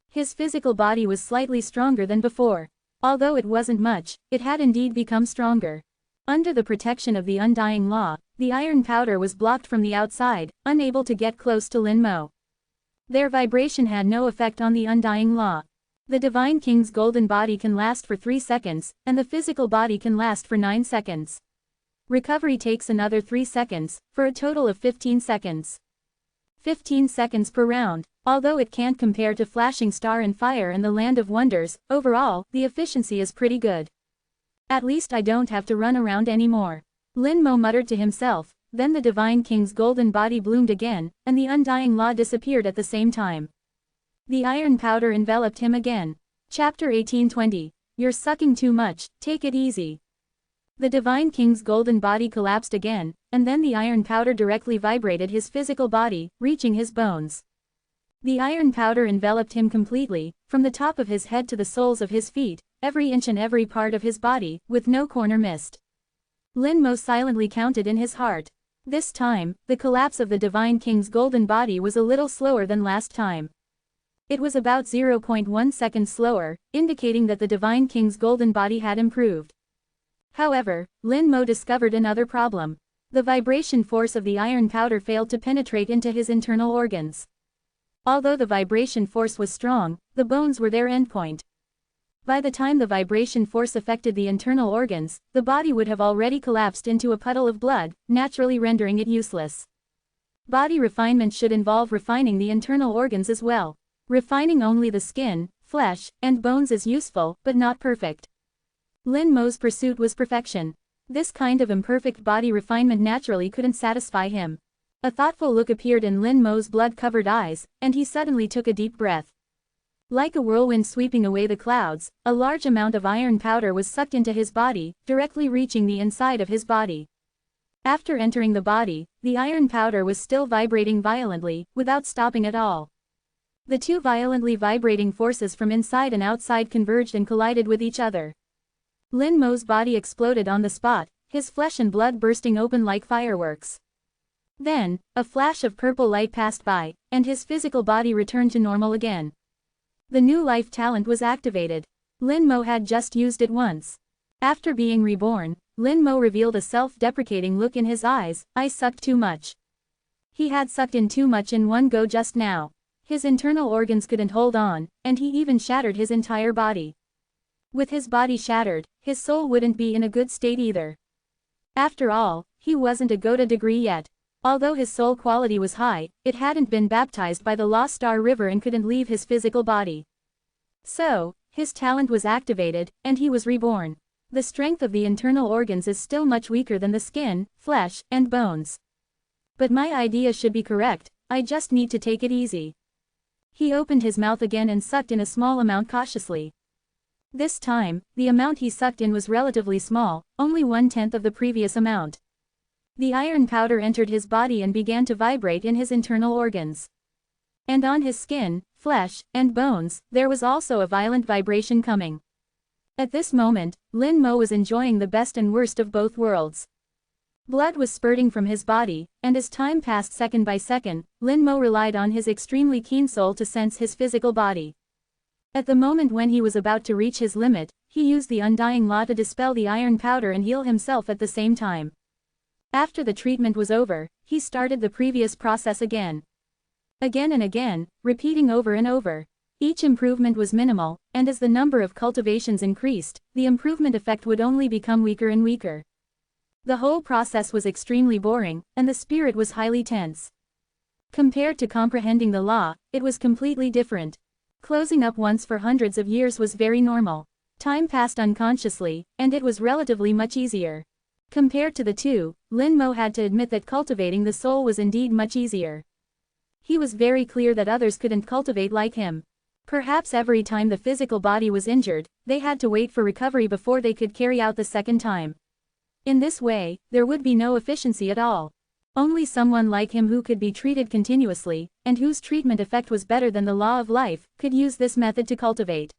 His physical body was slightly stronger than before. Although it wasn't much, it had indeed become stronger. Under the protection of the undying law, the iron powder was blocked from the outside, unable to get close to Lin Mo. Their vibration had no effect on the undying law. The Divine King's golden body can last for 3 seconds, and the physical body can last for 9 seconds. Recovery takes another 3 seconds, for a total of 15 seconds. 15 seconds per round. Although it can't compare to Flashing Star and Fire and the Land of Wonders, overall, the efficiency is pretty good. At least I don't have to run around anymore. Lin Mo muttered to himself, then the Divine King's golden body bloomed again, and the undying law disappeared at the same time. The iron powder enveloped him again. Chapter 1820. You're sucking too much, take it easy. The Divine King's golden body collapsed again, and then the iron powder directly vibrated his physical body, reaching his bones. The iron powder enveloped him completely, from the top of his head to the soles of his feet, every inch and every part of his body, with no corner missed. Lin Mo silently counted in his heart. This time, the collapse of the Divine King's golden body was a little slower than last time. It was about 0.1 seconds slower, indicating that the Divine King's golden body had improved. However, Lin Mo discovered another problem. The vibration force of the iron powder failed to penetrate into his internal organs. Although the vibration force was strong, the bones were their endpoint. By the time the vibration force affected the internal organs, the body would have already collapsed into a puddle of blood, naturally rendering it useless. Body refinement should involve refining the internal organs as well. Refining only the skin, flesh, and bones is useful, but not perfect. Lin Mo's pursuit was perfection. This kind of imperfect body refinement naturally couldn't satisfy him. A thoughtful look appeared in Lin Mo's blood-covered eyes, and he suddenly took a deep breath. Like a whirlwind sweeping away the clouds, a large amount of iron powder was sucked into his body, directly reaching the inside of his body. After entering the body, the iron powder was still vibrating violently, without stopping at all. The two violently vibrating forces from inside and outside converged and collided with each other. Lin Mo's body exploded on the spot, his flesh and blood bursting open like fireworks. Then, a flash of purple light passed by, and his physical body returned to normal again. The new life talent was activated. Lin Mo had just used it once. After being reborn, Lin Mo revealed a self-deprecating look in his eyes. I sucked too much. He had sucked in too much in one go just now. His internal organs couldn't hold on, and he even shattered his entire body. With his body shattered, his soul wouldn't be in a good state either. After all, he wasn't a Goda degree yet. Although his soul quality was high, it hadn't been baptized by the Lost Star River and couldn't leave his physical body. So, his talent was activated, and he was reborn. The strength of the internal organs is still much weaker than the skin, flesh, and bones. But my idea should be correct, I just need to take it easy. He opened his mouth again and sucked in a small amount cautiously. This time, the amount he sucked in was relatively small, only 1/10 of the previous amount. The iron powder entered his body and began to vibrate in his internal organs. And on his skin, flesh, and bones, there was also a violent vibration coming. At this moment, Lin Mo was enjoying the best and worst of both worlds. Blood was spurting from his body, and as time passed second by second, Lin Mo relied on his extremely keen soul to sense his physical body. At the moment when he was about to reach his limit, he used the undying law to dispel the iron powder and heal himself at the same time. After the treatment was over, he started the previous process again. Again and again, repeating over and over. Each improvement was minimal, and as the number of cultivations increased, the improvement effect would only become weaker and weaker. The whole process was extremely boring, and the spirit was highly tense. Compared to comprehending the law, it was completely different. Closing up once for hundreds of years was very normal. Time passed unconsciously, and it was relatively much easier. Compared to the two, Lin Mo had to admit that cultivating the soul was indeed much easier. He was very clear that others couldn't cultivate like him. Perhaps every time the physical body was injured, they had to wait for recovery before they could carry out the second time. In this way, there would be no efficiency at all. Only someone like him who could be treated continuously, and whose treatment effect was better than the law of life, could use this method to cultivate.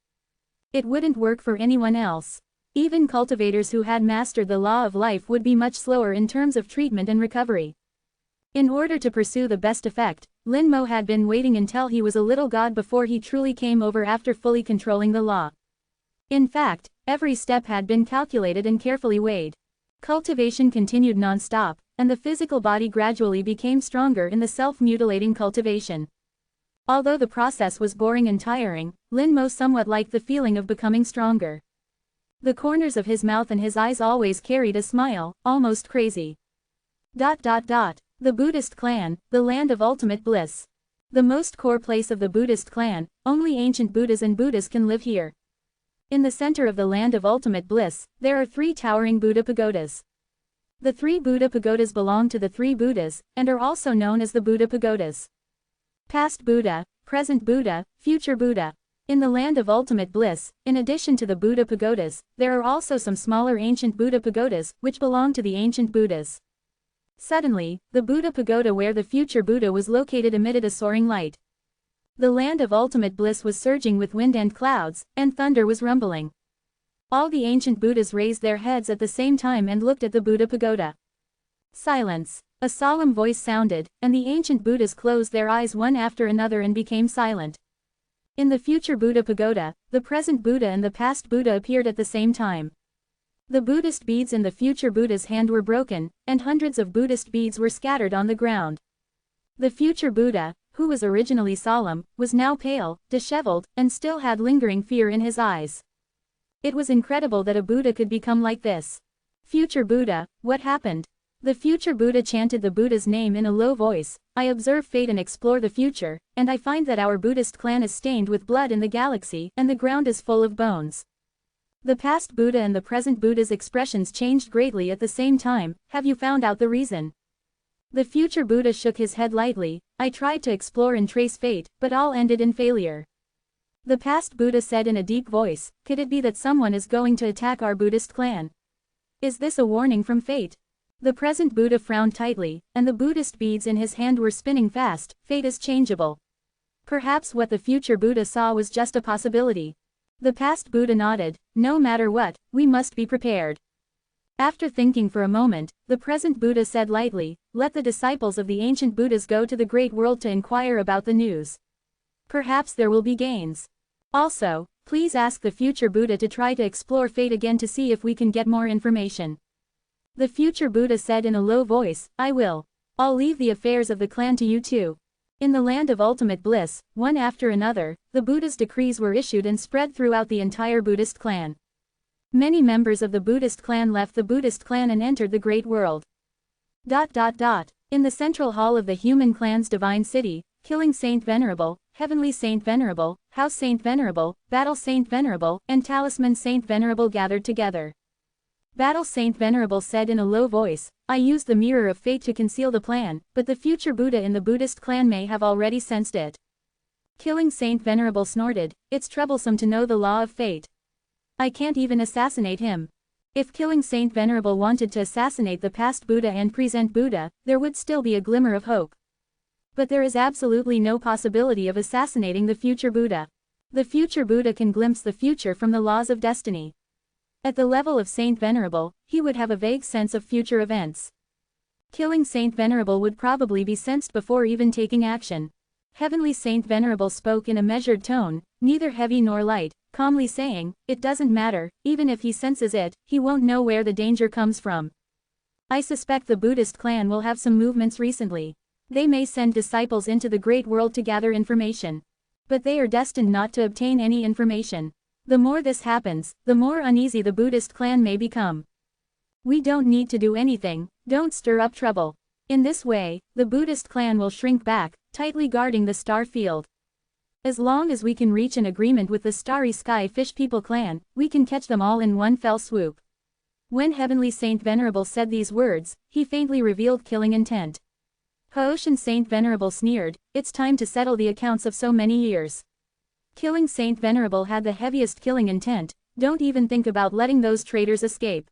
It wouldn't work for anyone else. Even cultivators who had mastered the law of life would be much slower in terms of treatment and recovery. In order to pursue the best effect, Lin Mo had been waiting until he was a little god before he truly came over after fully controlling the law. In fact, Every step had been calculated and carefully weighed. Cultivation continued non-stop, and the physical body gradually became stronger in the self-mutilating cultivation. Although the process was boring and tiring, Lin Mo somewhat liked the feeling of becoming stronger. The corners of his mouth and his eyes always carried a smile, almost crazy. The Buddhist clan, the land of ultimate bliss. The most core place of the Buddhist clan, only ancient Buddhas and Buddhas can live here. In the center of the land of ultimate bliss, there are 3 towering Buddha pagodas. The 3 Buddha pagodas belong to the 3 Buddhas, and are also known as the Buddha pagodas. Past Buddha, present Buddha, future Buddha. In the land of ultimate bliss, in addition to the Buddha pagodas, there are also some smaller ancient Buddha pagodas, which belong to the ancient Buddhas. Suddenly, the Buddha pagoda where the future Buddha was located emitted a soaring light. The land of ultimate bliss was surging with wind and clouds, and thunder was rumbling. All the ancient Buddhas raised their heads at the same time and looked at the Buddha pagoda. Silence. A solemn voice sounded, and the ancient Buddhas closed their eyes one after another and became silent. In the future Buddha pagoda, the present Buddha and the past Buddha appeared at the same time. The Buddhist beads in the future Buddha's hand were broken, and hundreds of Buddhist beads were scattered on the ground. The future Buddha, who was originally solemn, was now pale, disheveled, and still had lingering fear in his eyes. It was incredible that a Buddha could become like this. Future Buddha, what happened? The future Buddha chanted the Buddha's name in a low voice. I observe fate and explore the future, and I find that our Buddhist clan is stained with blood in the galaxy, and the ground is full of bones. The past Buddha and the present Buddha's expressions changed greatly at the same time. Have you found out the reason? The future Buddha shook his head lightly. I tried to explore and trace fate, but all ended in failure. The past Buddha said in a deep voice, could it be that someone is going to attack our Buddhist clan? Is this a warning from fate? The present Buddha frowned tightly, and the Buddhist beads in his hand were spinning fast. Fate is changeable. Perhaps what the future Buddha saw was just a possibility. The past Buddha nodded. No matter what, we must be prepared. After thinking for a moment, the present Buddha said lightly, let the disciples of the ancient Buddhas go to the great world to inquire about the news. Perhaps there will be gains. Also, please ask the future Buddha to try to explore fate again to see if we can get more information. The future Buddha said in a low voice, I will. I'll leave the affairs of the clan to you too. In the land of ultimate bliss, one after another, the Buddha's decrees were issued and spread throughout the entire Buddhist clan. Many members of the Buddhist clan left the Buddhist clan and entered the great world. In the central hall of the human clan's divine city, killing Saint Venerable, Heavenly Saint Venerable, House Saint Venerable, Battle Saint Venerable, and Talisman Saint Venerable gathered together. Battle Saint Venerable said in a low voice, I used the mirror of fate to conceal the plan, but the future Buddha in the Buddhist clan may have already sensed it. Killing Saint Venerable snorted, it's troublesome to know the law of fate. I can't even assassinate him. If killing Saint Venerable wanted to assassinate the past Buddha and present Buddha, there would still be a glimmer of hope. But there is absolutely no possibility of assassinating the future Buddha. The future Buddha can glimpse the future from the laws of destiny. At the level of Saint Venerable, he would have a vague sense of future events. Killing Saint Venerable would probably be sensed before even taking action. Heavenly Saint Venerable spoke in a measured tone, neither heavy nor light, calmly saying, it doesn't matter, even if he senses it, he won't know where the danger comes from. I suspect the Buddhist clan will have some movements recently. They may send disciples into the great world to gather information. But they are destined not to obtain any information. The more this happens, the more uneasy the Buddhist clan may become. We don't need to do anything, don't stir up trouble. In this way, the Buddhist clan will shrink back, tightly guarding the star field. As long as we can reach an agreement with the Starry Sky Fish People clan, we can catch them all in one fell swoop. When Heavenly Saint Venerable said these words, he faintly revealed killing intent. Haoshan Saint Venerable sneered, it's time to settle the accounts of so many years. Killing Saint Venerable had the heaviest killing intent, don't even think about letting those traitors escape.